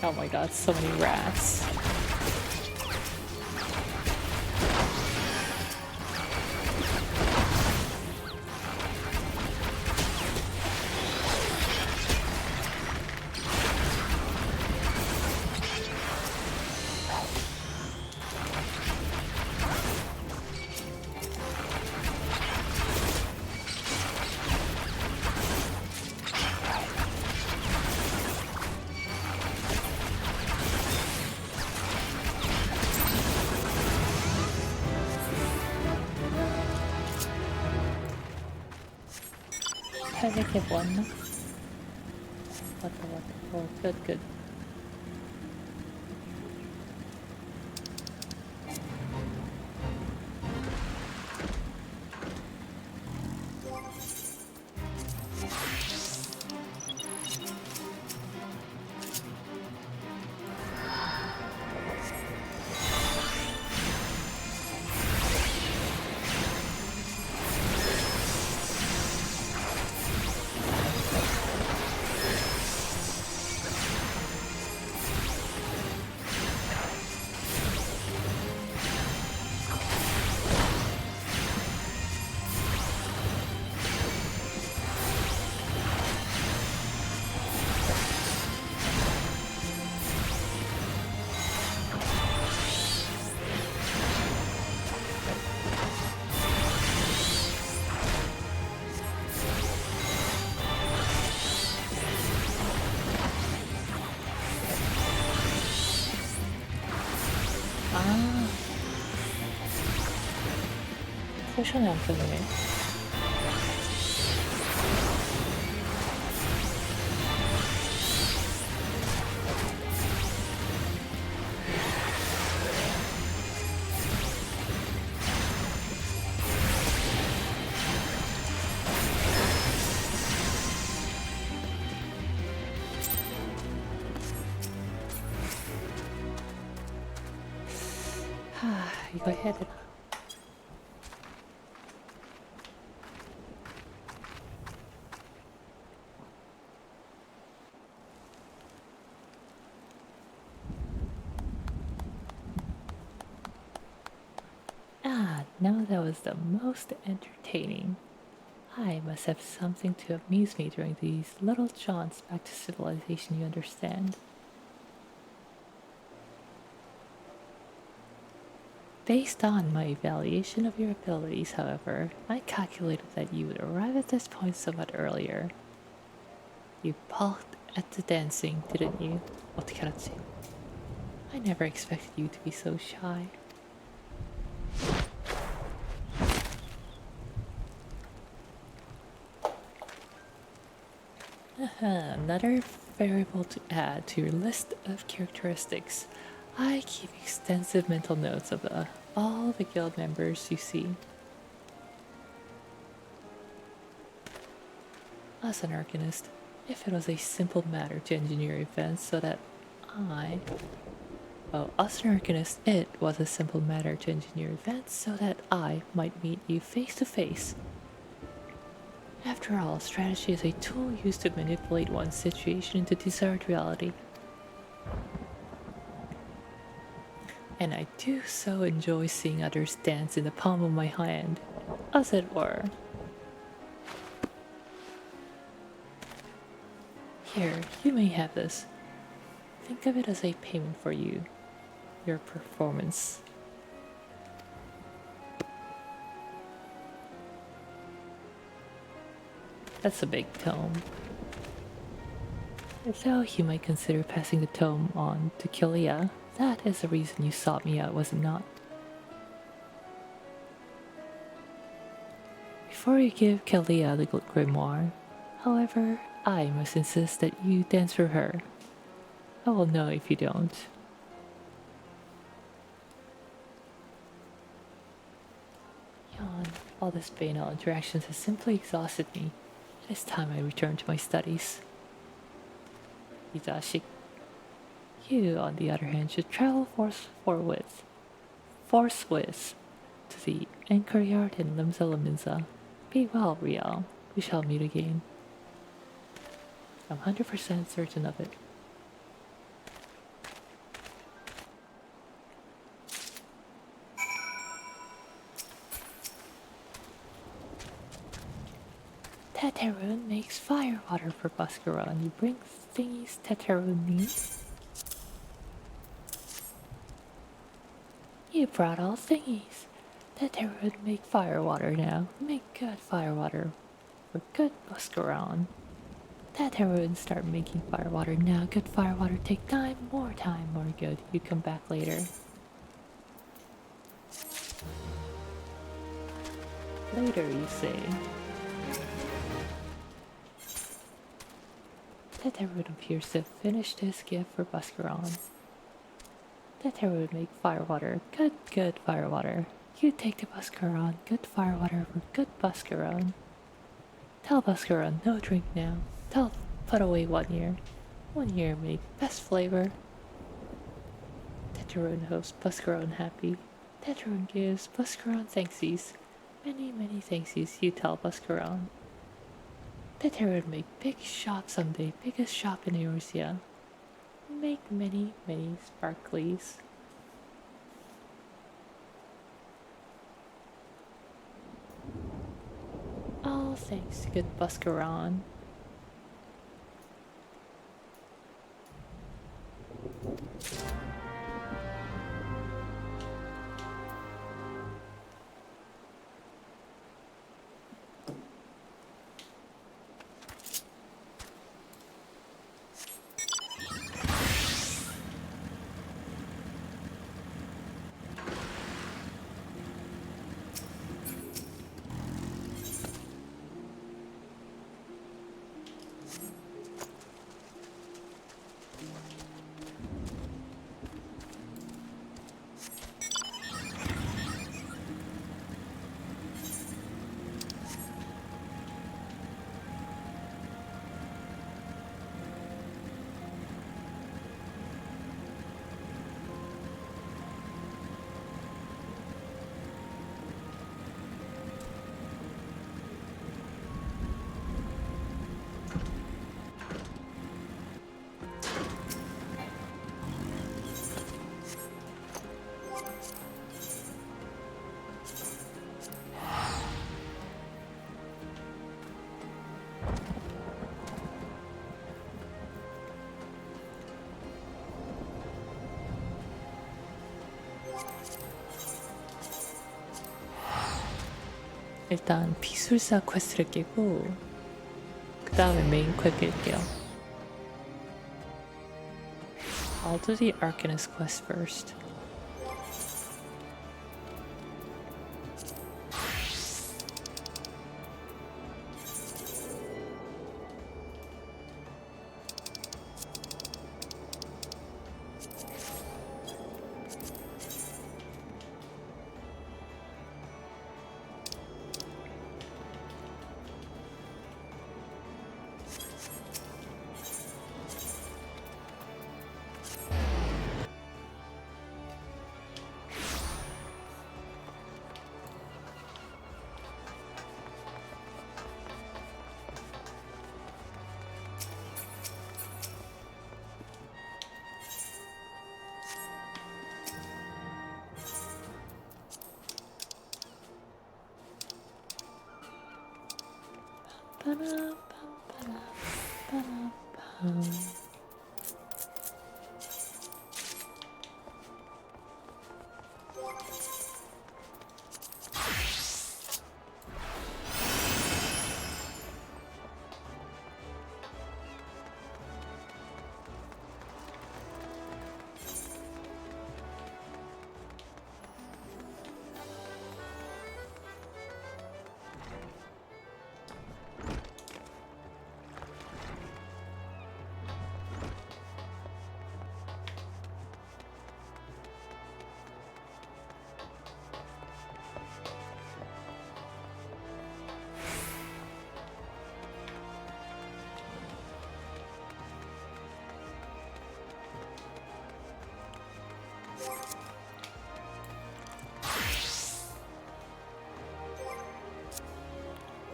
Oh my god, so many rats. Take one. What? Oh, good. 아, 포션이 안 뜨네. 이거 해야 되나? Now that was the most entertaining. I must have something to amuse me during these little jaunts back to civilization, you understand. Based on my evaluation of your abilities, however, I calculated that you would arrive at this point somewhat earlier. You balked at the dancing, didn't you? 어떻게 알았지? I never expected you to be so shy. Another variable to add to your list of characteristics. I keep extensive mental notes of all the guild members you see. As an arcanist, if it was a simple matter to engineer events so that I... Oh, as an arcanist, it was a simple matter to engineer events so that I might meet you face to face. After all, strategy is a tool used to manipulate one's situation into desired reality. And I do so enjoy seeing others dance in the palm of my hand, as it were. Here, you may have this. Think of it as a payment for your performance. That's a big tome. So you might consider passing the tome on to Killia. That is the reason you sought me out, was it not? Before you give Killia the grimoire, however, I must insist that you dance for her. I will know if you don't. Yawn. All this banal interactions has simply exhausted me. It is time I return to my studies. 이 자식. You, on the other hand, should travel forthwith to the anchor yard in Limsa. Be well, Riel. We shall meet again. I'm 100% certain of it. Teteroon makes fire water for Buscaron. You bring thingies Teteroon needs. You brought all thingies. Teteroon make fire water now. Make good fire water for good Buscaron. Teteroon start making fire water now. Good fire water take time, more good. You come back later. Later, you say. Teteroon appears to have finished his gift for Buscaron. Teteroon make fire water. Good fire water. You take the Buscaron. Good fire water for good Buscaron. Tell Buscaron no drink now. Tell put away 1 year. 1 year make best flavor. Teteroon hopes Buscaron happy. Teteroon gives Buscaron thanksies. Many thanksies you tell Buscaron. Teteroon make big shop someday. Biggest shop in Eorzea. Make many sparklies. Oh, thanks, good Buscaron. 일단 비술사 퀘스트를 깨고 그 다음에 메인 퀘 깰게요. I'll do the Arcanist quest first.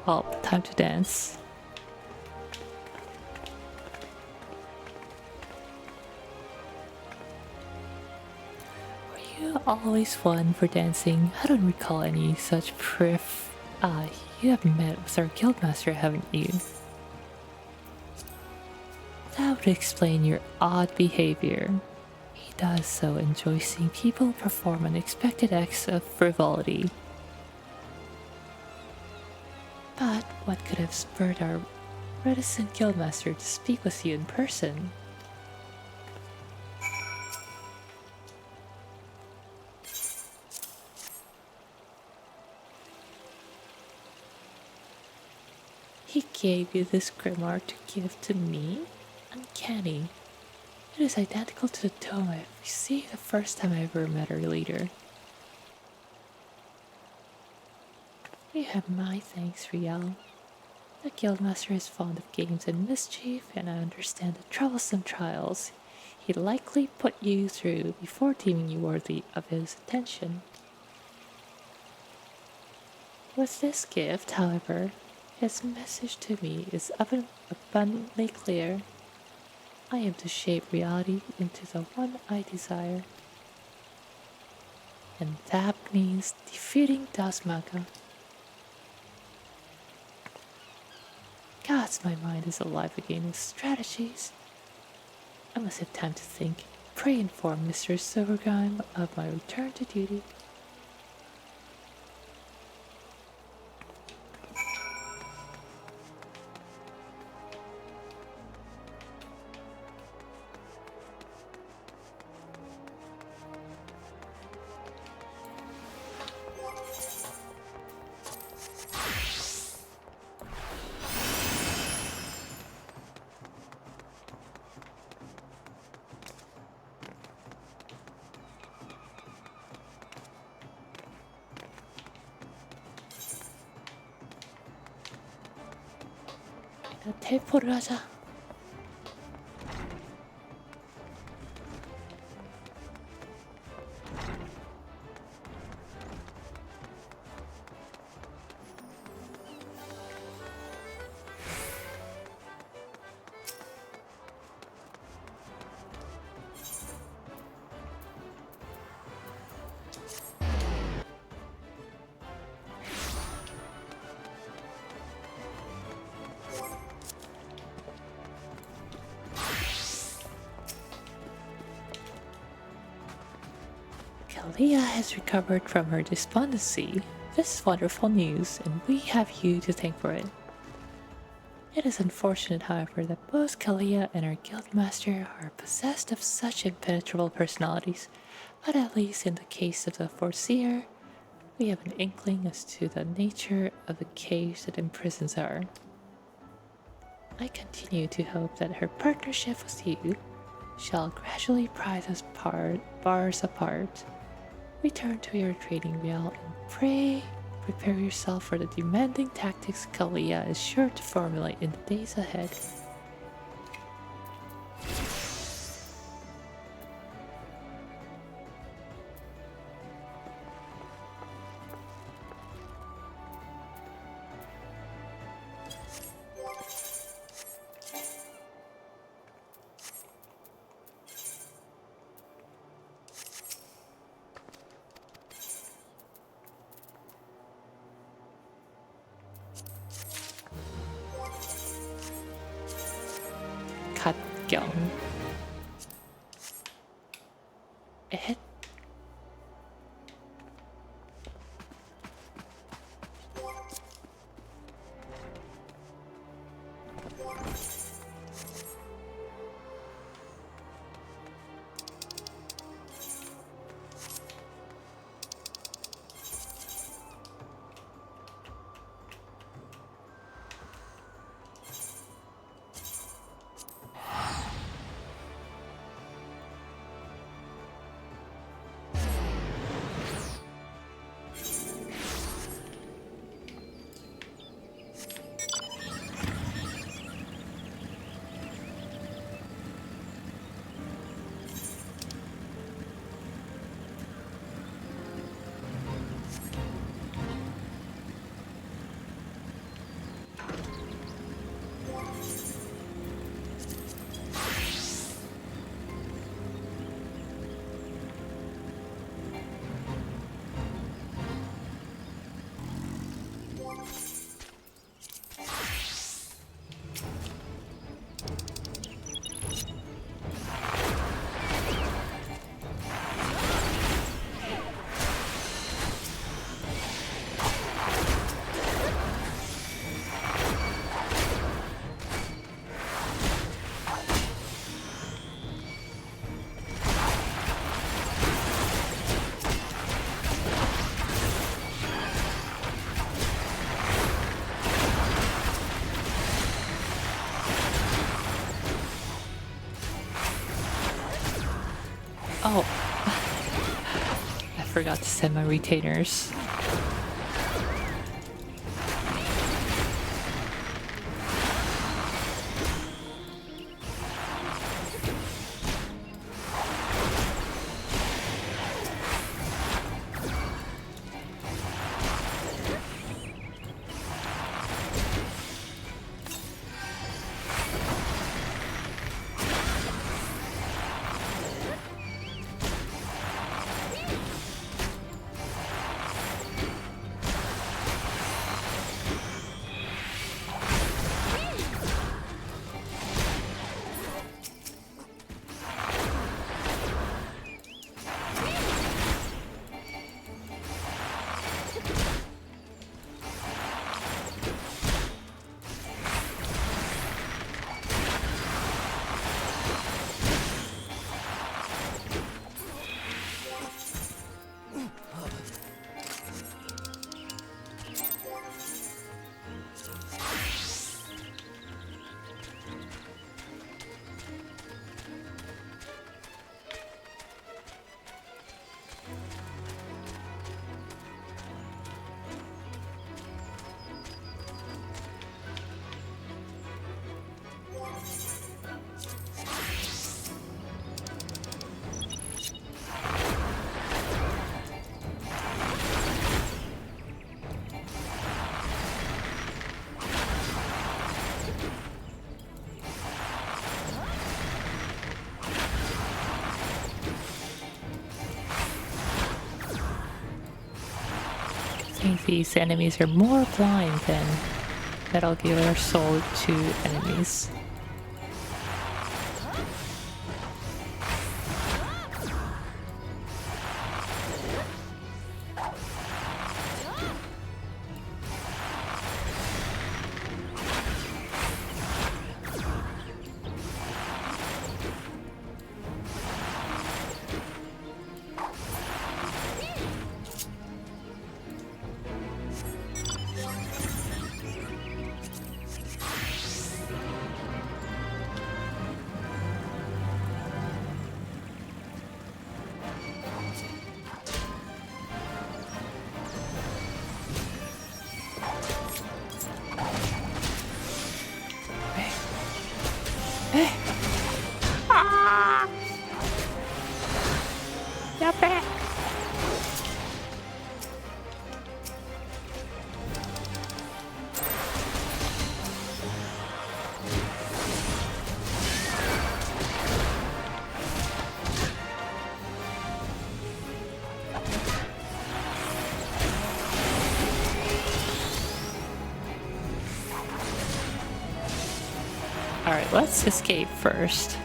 Well, time to dance. Were you always one for dancing? I don't recall any such You have met with our guildmaster, haven't you? That would explain your odd behavior. He does so enjoy seeing people perform unexpected acts of frivolity. But what could have spurred our reticent guildmaster to speak with you in person? He gave you this grimoire to give to me? Uncanny. It is identical to the tome I received the first time I ever met our leader. You have my thanks, Riel. The guildmaster is fond of games and mischief, and I understand the troublesome trials he likely put you through before deeming you worthy of his attention. With this gift, however, his message to me is abundantly clear. I am to shape reality into the one I desire. And that means defeating Dasmaga. Gods, my mind is alive again with strategies. I must have time to think. Pray inform Mr. Silvergime of my return to duty. 대포를 하자. Kalia has recovered from her despondency. This is wonderful news, and we have you to thank for it. It is unfortunate, however, that both Kalia and our guildmaster are possessed of such impenetrable personalities, but at least in the case of the Foreseer, we have an inkling as to the nature of the cage that imprisons her. I continue to hope that her partnership with you shall gradually pry those bars apart. Return to your training wheel and pray prepare yourself for the demanding tactics Kalia is sure to formulate in the days ahead. 갓경. 에헷. Oh, I forgot to send my retainers. I think these enemies are more blind than Metal Gear Solid 2 enemies. Alright, let's escape first.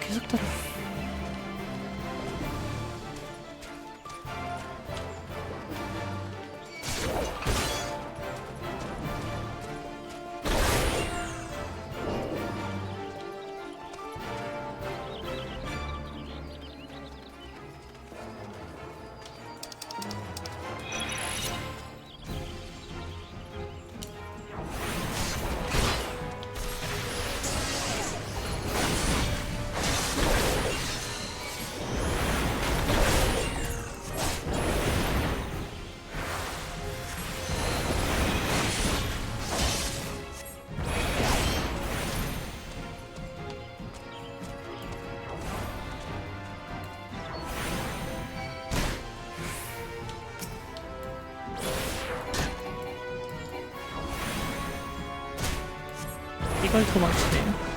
계속 따라. 이걸 도망치네요.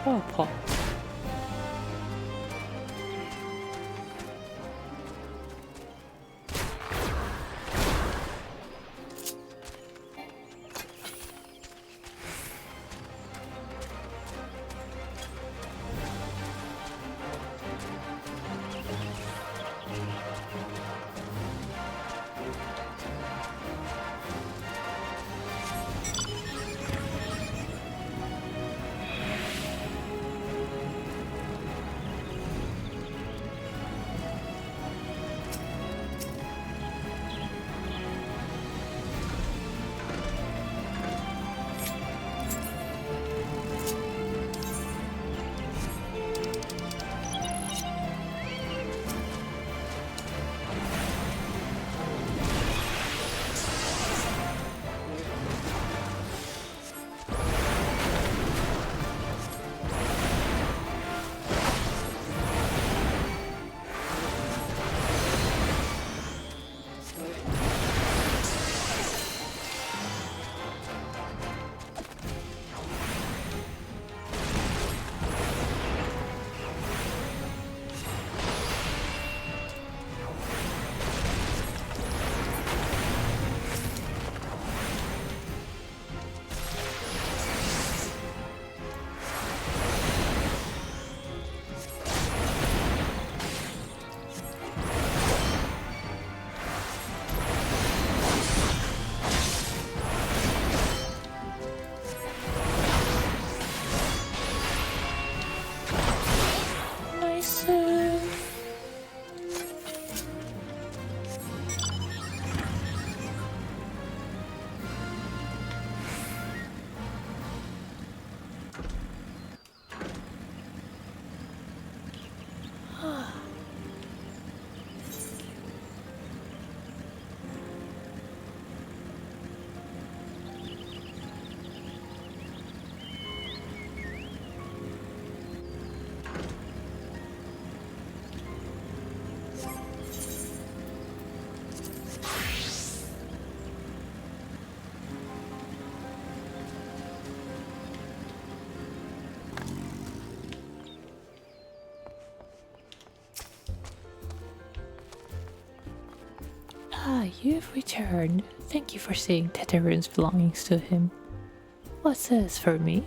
아파. Ah, you've returned. Thank you for seeing Teterune's belongings to him. What's this for me?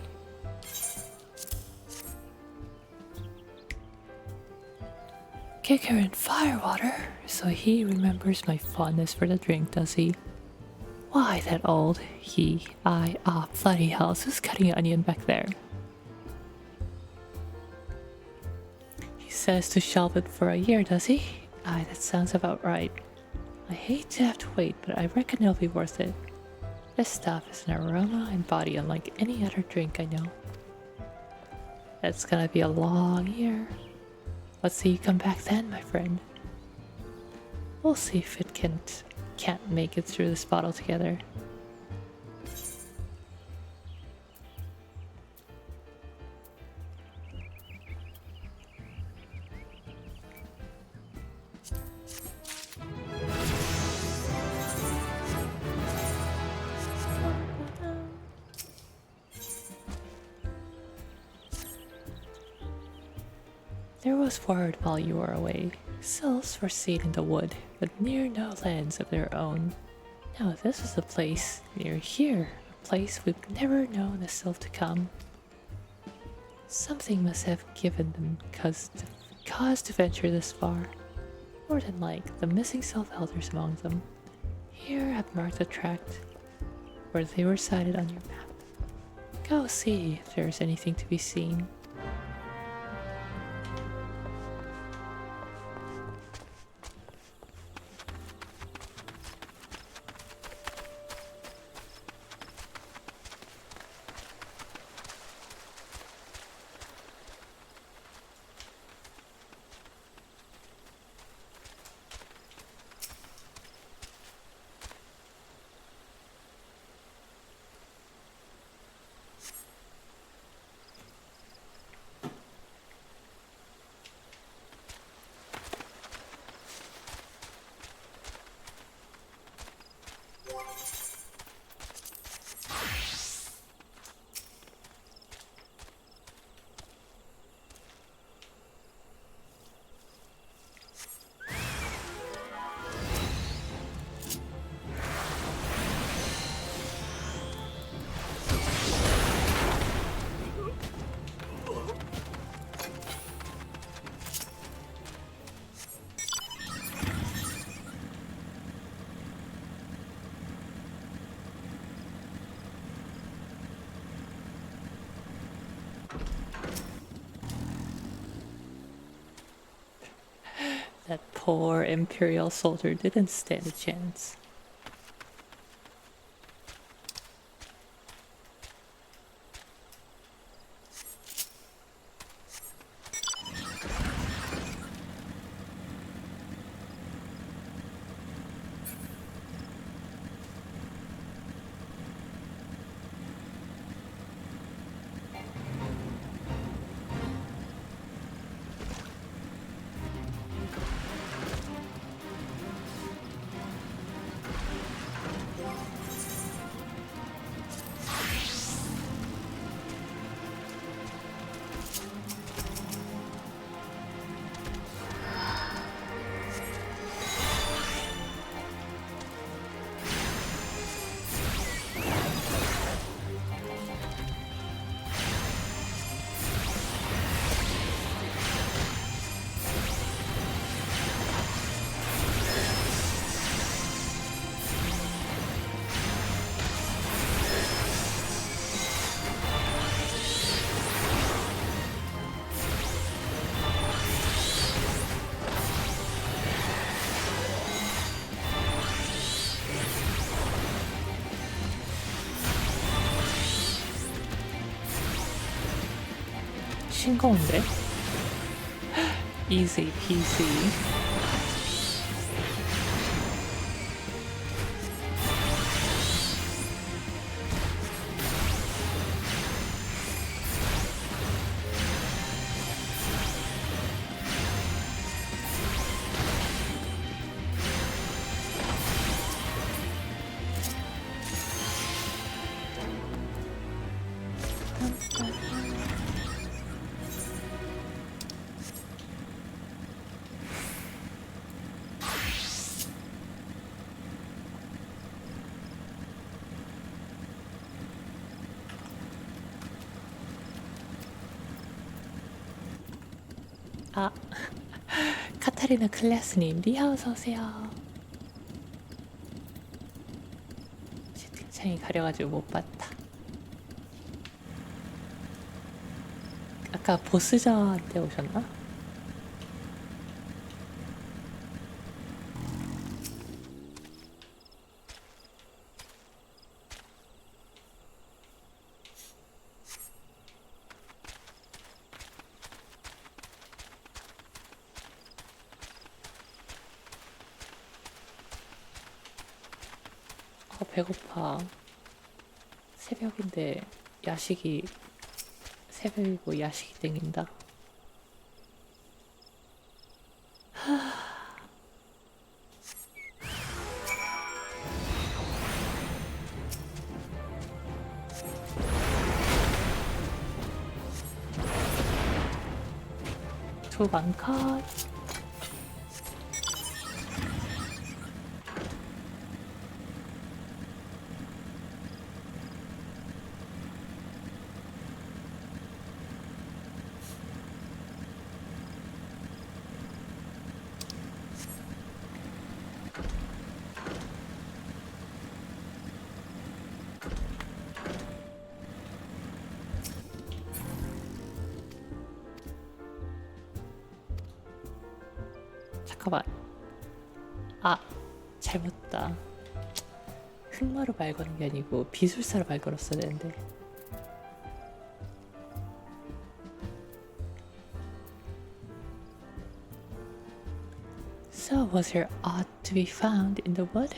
Kicker and firewater? So he remembers my fondness for the drink, does he? Why, that old bloody hell, who's cutting an onion back there? He says to shelve it for a year, does he? Aye, that sounds about right. I hate to have to wait, but I reckon it'll be worth it. This stuff is an aroma and body unlike any other drink I know. It's gonna be a long year. Let's see you come back then, my friend. We'll see if it can't make it through this bottle together. There was word while you were away. Sylphs were seen in the wood, but near no lands of their own. Now this was a place near here, a place we've never known a sylph to come. Something must have given them cause to venture this far. More than like, the missing sylph elders among them. Here I've marked the tract where they were sighted on your map. Go see if there's anything to be seen. That poor Imperial soldier didn't stand a chance. 싱거운데? Easy peasy. 아, 카타리나 클래스님, 리하 어서오세요. 채팅창이 가려가지고 못 봤다. 아까 보스전 때 오셨나? 배고파. 새벽인데 야식이 새벽이고 야식이 땡긴다. 두방 컷. 잠깐만. 아, 잘못다. 흑마로 말 거는 게 아니고 비술사로 말 걸었어야 되는데. So, was there aught to be found in the wood?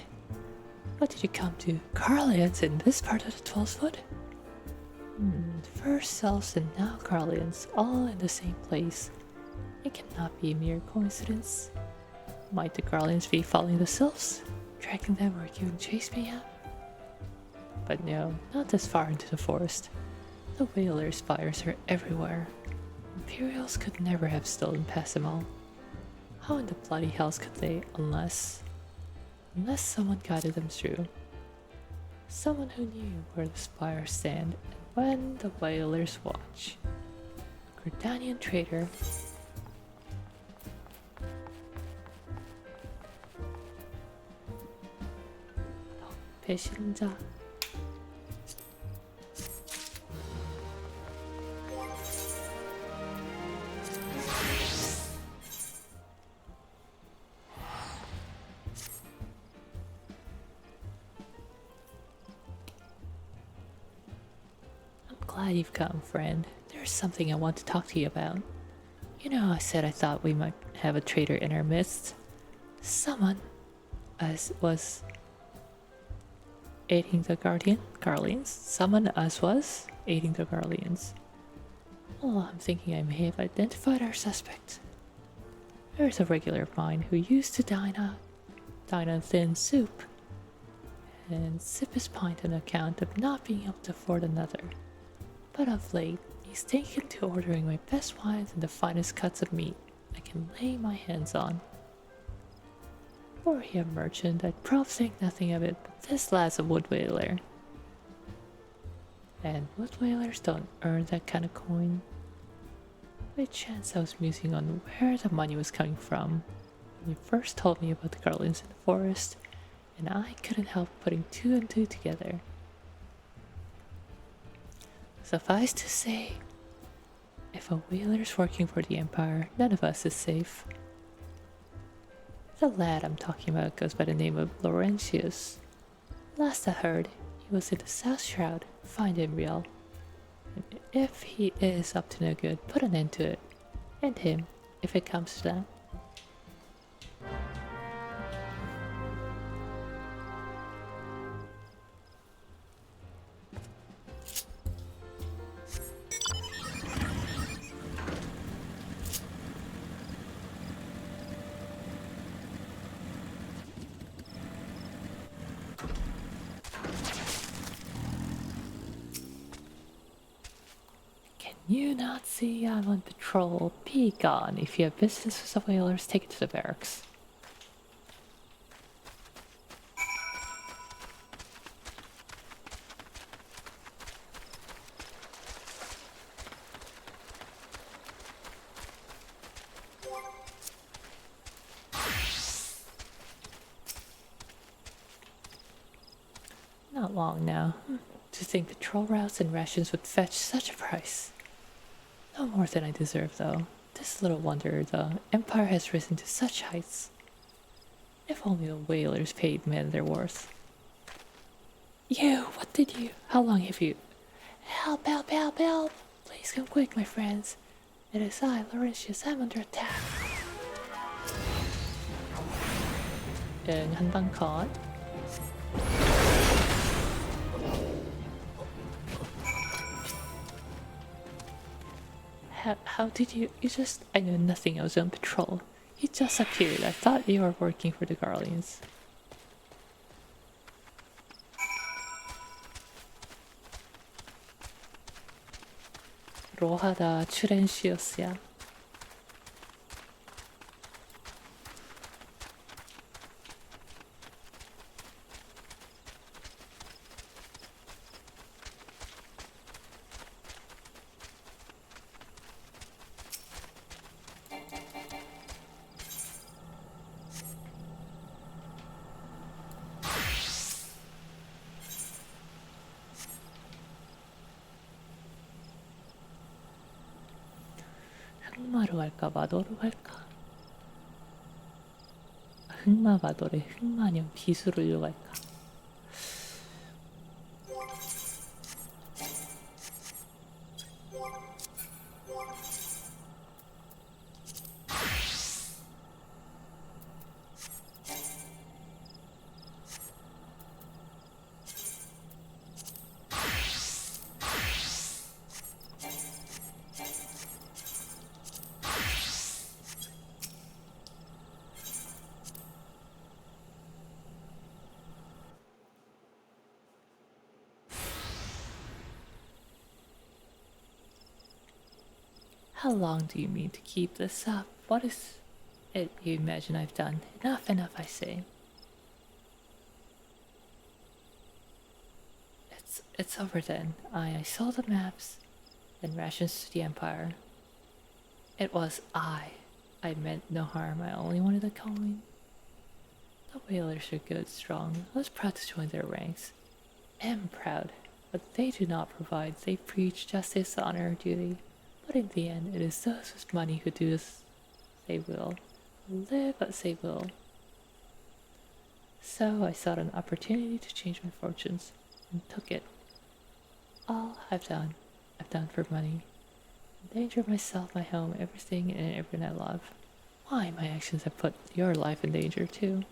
What did you come to Carlians in this part of the 12th wood? First elves and now Carlians, all in the same place. It cannot be a mere coincidence. Might the Carlians be following the sylphs, tracking them or giving chase mayhap? But no, not this far into the forest. The whaler spires are everywhere. Imperials could never have stolen past them all. How in the bloody hells could they, unless someone guided them through? Someone who knew where the spires stand and when the whalers watch. A Gordanian trader. 배신자. Glad you've come, friend. There's something I want to talk to you about. You know, I said I thought we might have a traitor in our midst. Someone was aiding the Guardians. Someone was aiding the Guardians. Oh, I'm thinking I may have identified our suspect. There's a regular of mine who used to dine on thin soup and sip his pint on account of not being able to afford another. But of late, he's taken to ordering my best wines and the finest cuts of meat I can lay my hands on. Were he a merchant, I'd probably think nothing of it, but this lad's a wood whaler. And wood whalers don't earn that kind of coin. By chance I was musing on where the money was coming from when you first told me about the garlands in the forest, and I couldn't help putting two and two together. Suffice to say, if a whaler's working for the Empire, none of us is safe. The lad I'm talking about goes by the name of Laurentius. Last I heard, he was in the South Shroud. Find him real. And if he is up to no good, put an end to it. And him, if it comes to that. You not see I'm on patrol. Be gone. If you have business with the whalers, take it to the barracks. Not long now. To think patrol routes and rations would fetch such a price. No more than I deserve, though. This little wonder the Empire has risen to such heights. If only the whalers paid men their worth. You, what did you? How long have you? Help, help, help, help! Please come quick, my friends. It is I, Laurentius. I'm under attack. 한 방 컷. How did you just... I know nothing, I was on patrol. You just appeared. I thought you were working for the Guardians. 로하다 추렌시오스야. 흑마로 갈까 마도로 갈까? 흑마 마도래. 흑마냥 비수를로 갈까? How long do you mean to keep this up? What is it you imagine I've done? Enough, enough, I say. It's over then. I sold the maps and rations to the Empire. It was I meant no harm. I only wanted a coin. The whalers are good, strong. I was proud to join their ranks. Am proud. But they do not provide. They preach justice, honor, duty. But in the end, it is those with money who do as they will, live as they will. So I sought an opportunity to change my fortunes, and took it. All I've done for money. Endanger myself, my home, everything and everyone I love. Why, my actions have put your life in danger too.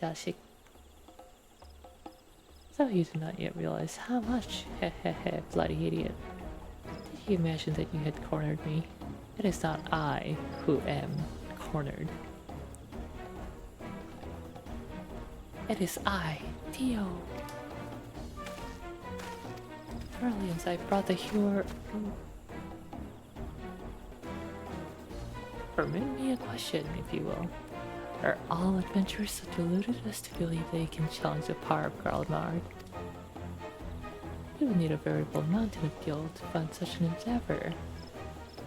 자식. So you do not yet realize how much. Hehehe, bloody idiot. Did you imagine that you had cornered me? It is not I who am cornered. It is I, Theo. Guardians, I brought the cure. Permit me a question, if you will. Are all adventurers so deluded as to believe they can challenge the power of Garlemald? You would need a veritable mountain of guilt to fund such an endeavor.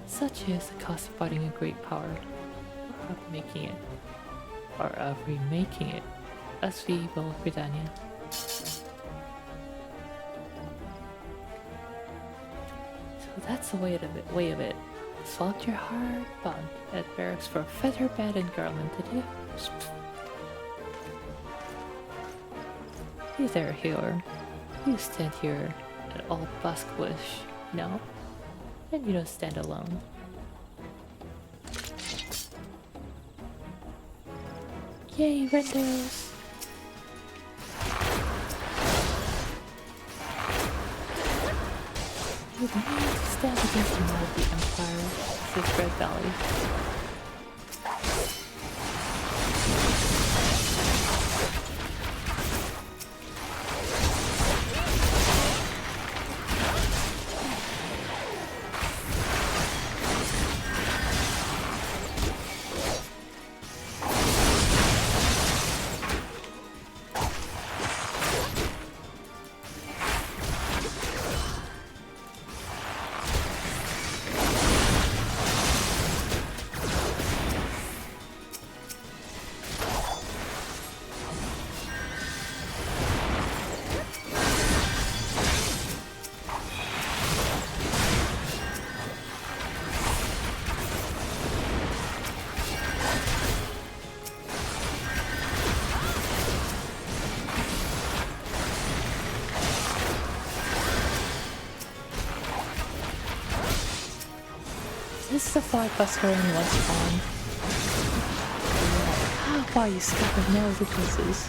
Such is the cost of fighting a great power, or of making it, or of remaking it, as we will, Britannia. So that's the way of it. Swapped your hard bunk at barracks for a feather bed and garland, did you? You there, Heor. You stand here at all buskwish, no? Then you don't stand alone. Yay, windows! You need to stand against the might of the Empire, says Red Valley. This is the fight Busker in one spawn. Why you stuck with no weaknesses?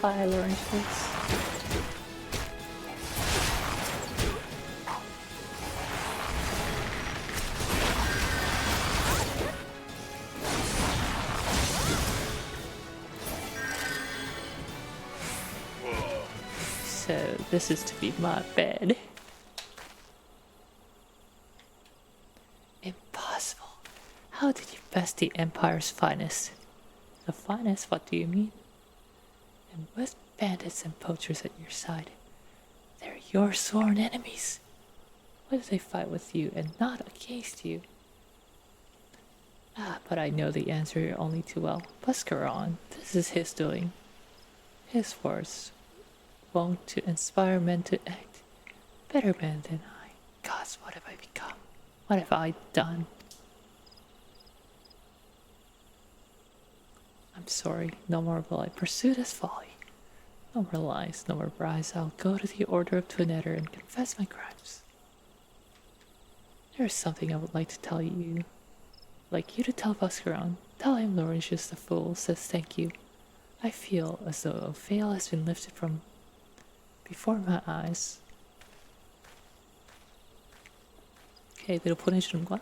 I learned this. So this is to be my bed. Impossible. How did you best the Empire's finest? The finest? What do you mean? And with bandits and poachers at your side, they're your sworn enemies. Why do they fight with you and not against you? But I know the answer only too well. Buscaron, this is his doing. His words wont to inspire men to act. Better men than I. Gods, what have I become? What have I done? I'm sorry, no more will I pursue this folly. No more lies, no more bribes. I'll go to the Order of Twinnetter and confess my crimes. There is something I would like to tell you. Like you to tell Buscaron. Tell him Laurentius the Fool says thank you. I feel as though a veil has been lifted from before my eyes. Okay, 이대로 보내주는 거야?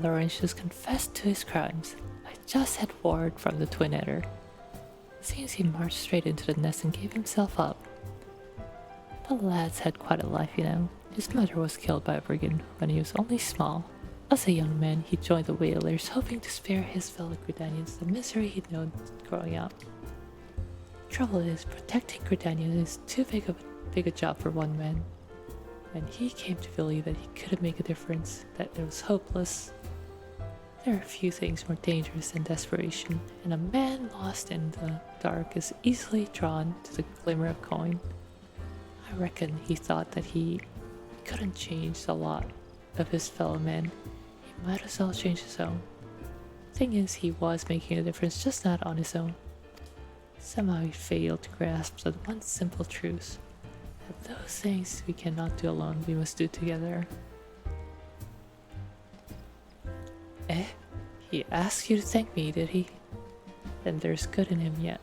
Laurentius confessed to his crimes. I just had word from the Twinnetter. Seems he marched straight into the nest and gave himself up. The lad's had quite a life, you know. His mother was killed by a brigand when he was only small. As a young man, he joined the whalers, hoping to spare his fellow Gridanians the misery he'd known growing up. Trouble is, protecting Gridania is too big a job for one man. And he came to believe that he couldn't make a difference, that it was hopeless. There are few things more dangerous than desperation, and a man lost in the dark is easily drawn to the glimmer of coin. I reckon he thought that he couldn't change the lot of his fellow men. He might as well change his own. Thing is, he was making a difference, just not on his own. Somehow he failed to grasp the one simple truth. That those things we cannot do alone, we must do together. He asked you to thank me, did he? Then there's good in him yet.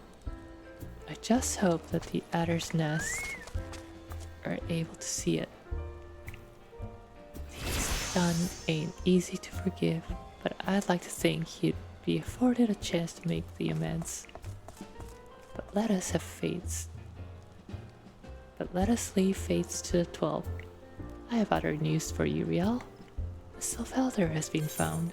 I just hope that the Adder's Nest are able to see it. What he's done ain't easy to forgive, but I'd like to think he'd be afforded a chance to make the amends. But let us leave fates to the 12. I have other news for you, Riel. The Sylph Elder has been found.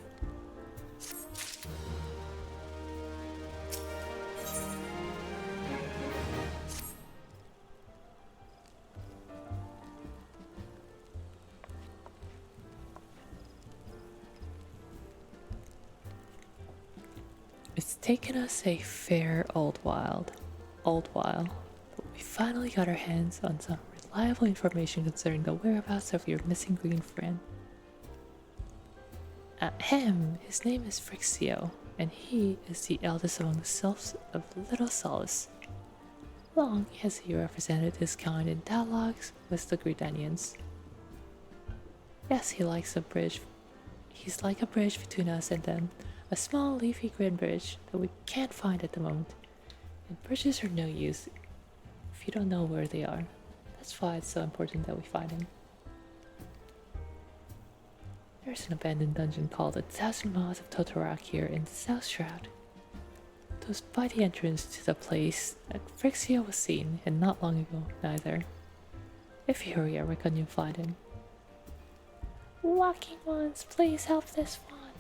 It's taken us a fair old while, but we finally got our hands on some reliable information concerning the whereabouts of your missing green friend. His name is Frixio, and he is the eldest among the selves of Little Solace. Long has he represented his kind in dialogues with the Gridanians. Yes, he's like a bridge between us and them, a small leafy green bridge that we can't find at the moment. And bridges are no use if you don't know where they are. That's why it's so important that we find them. There's an abandoned dungeon called the 1,000 Miles of Totorak here in the South Shroud. It was by the entrance to the place that Frixio was seen, and not long ago neither. If you hurry, I reckon you'll find him. Walking ones, please help this one.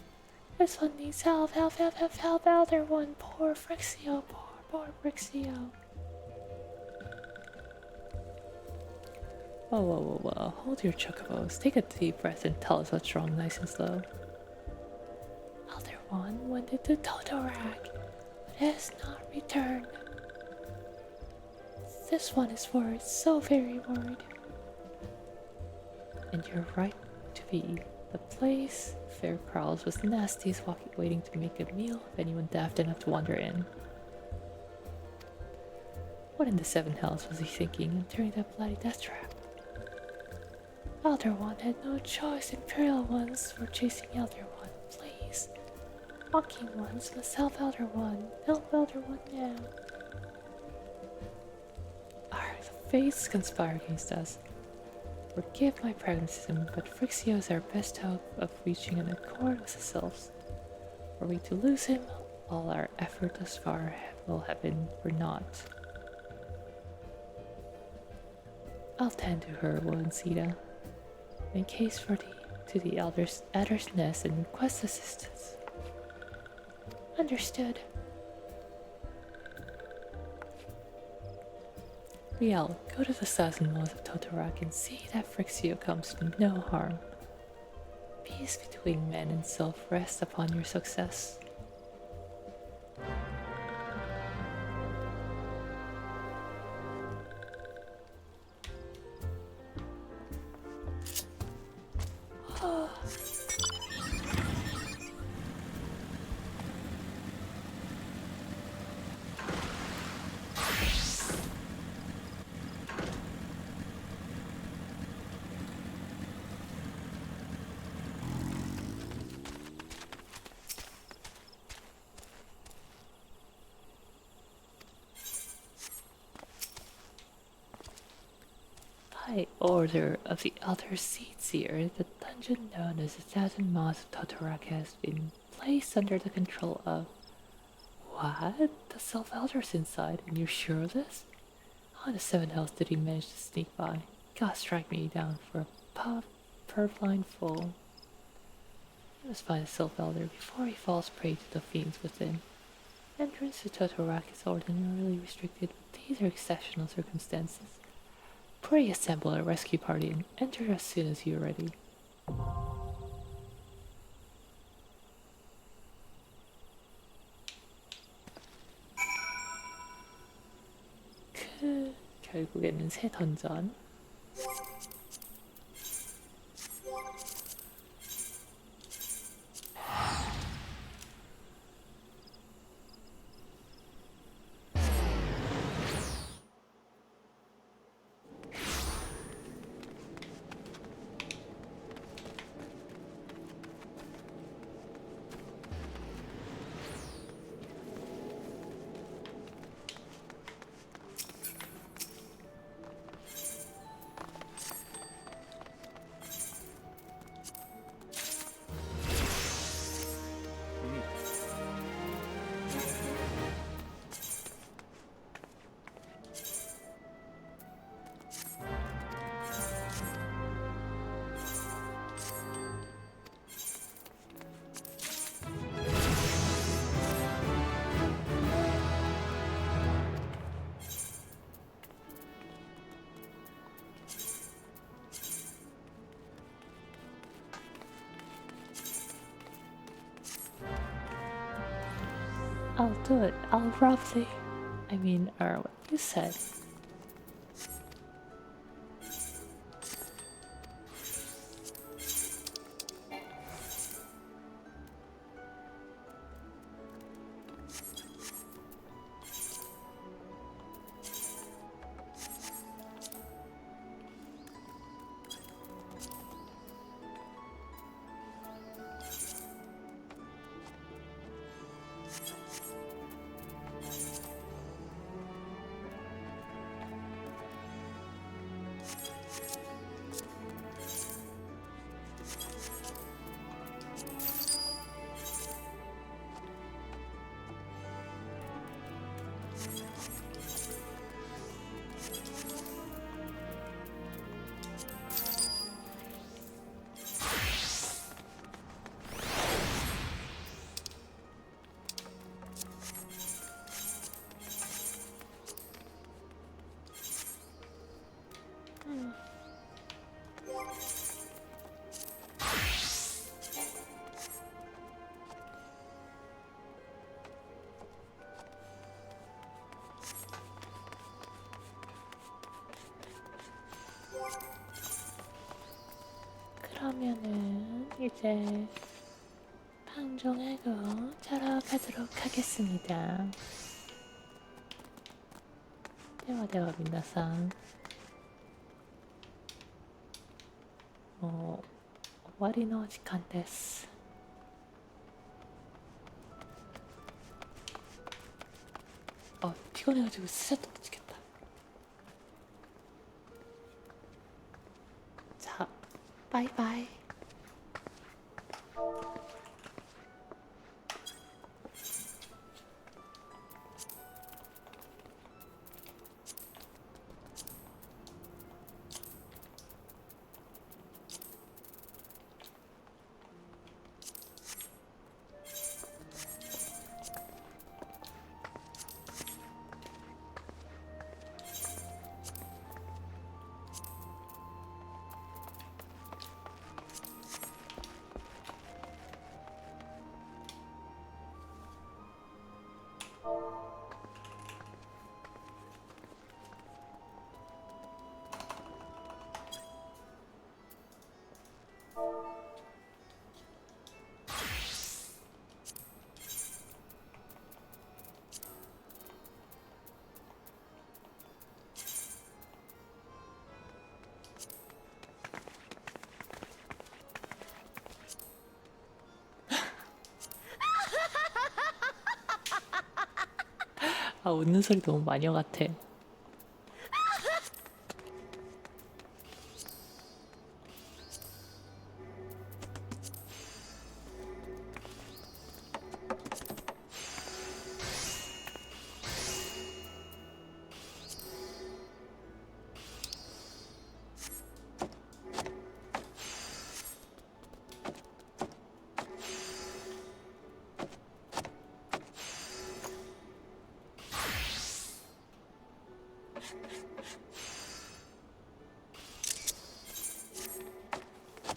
This one needs help, help, elder one. Poor Frixio, poor Frixio. Whoa, hold your chocobos. Take a deep breath and tell us what's wrong, nice and slow. Elder one went into Totorak, but has not returned. This one is worried, so very worried. And you're right to be. The place, Fair Carl's, was the nastiest waiting to make a meal of anyone daft enough to wander in. What in the seven hells was he thinking entering that bloody death trap? Elder One had no choice. Imperial ones were chasing Elder One. Please. Walking ones must help Elder One. Help Elder One now. The fates conspire against us. Forgive my pragmatism, but Frixio is our best hope of reaching an accord with the selves. Were we to lose him, all our effort thus far will have been for naught. I'll tend to her, Sita. In case to the Adder's nest and request assistance. Understood. Riel, go to the 1,000 Miles of Totorak and see that Frixio comes to no harm. Peace between man and self rests upon your success. By order of the Elder Seedseer, the dungeon known as the 1,000 Miles of Totorak has been placed under the control of... What? The self-elders inside, and you're sure of this? How the seven hells did he manage to sneak by? God strike me down for a purblind fool. He must find the self-elder before he falls prey to the fiends within. Entrance to Totorak is ordinarily restricted, but these are exceptional circumstances. Pray assemble a rescue party and enter as soon as you're ready. 결국에는 새 던전. I'll do it. I'll roughly. What you said. 그러면은 이제 방종하고 자러 가도록 하겠습니다. 대화 민나상.終わりの時間です。피곤해가지고 스샷도 못 찍겠다. 자, 바이바이. 웃는 소리 너무 마녀 같아.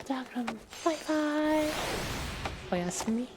자, 그럼 바이바이. 오야스미.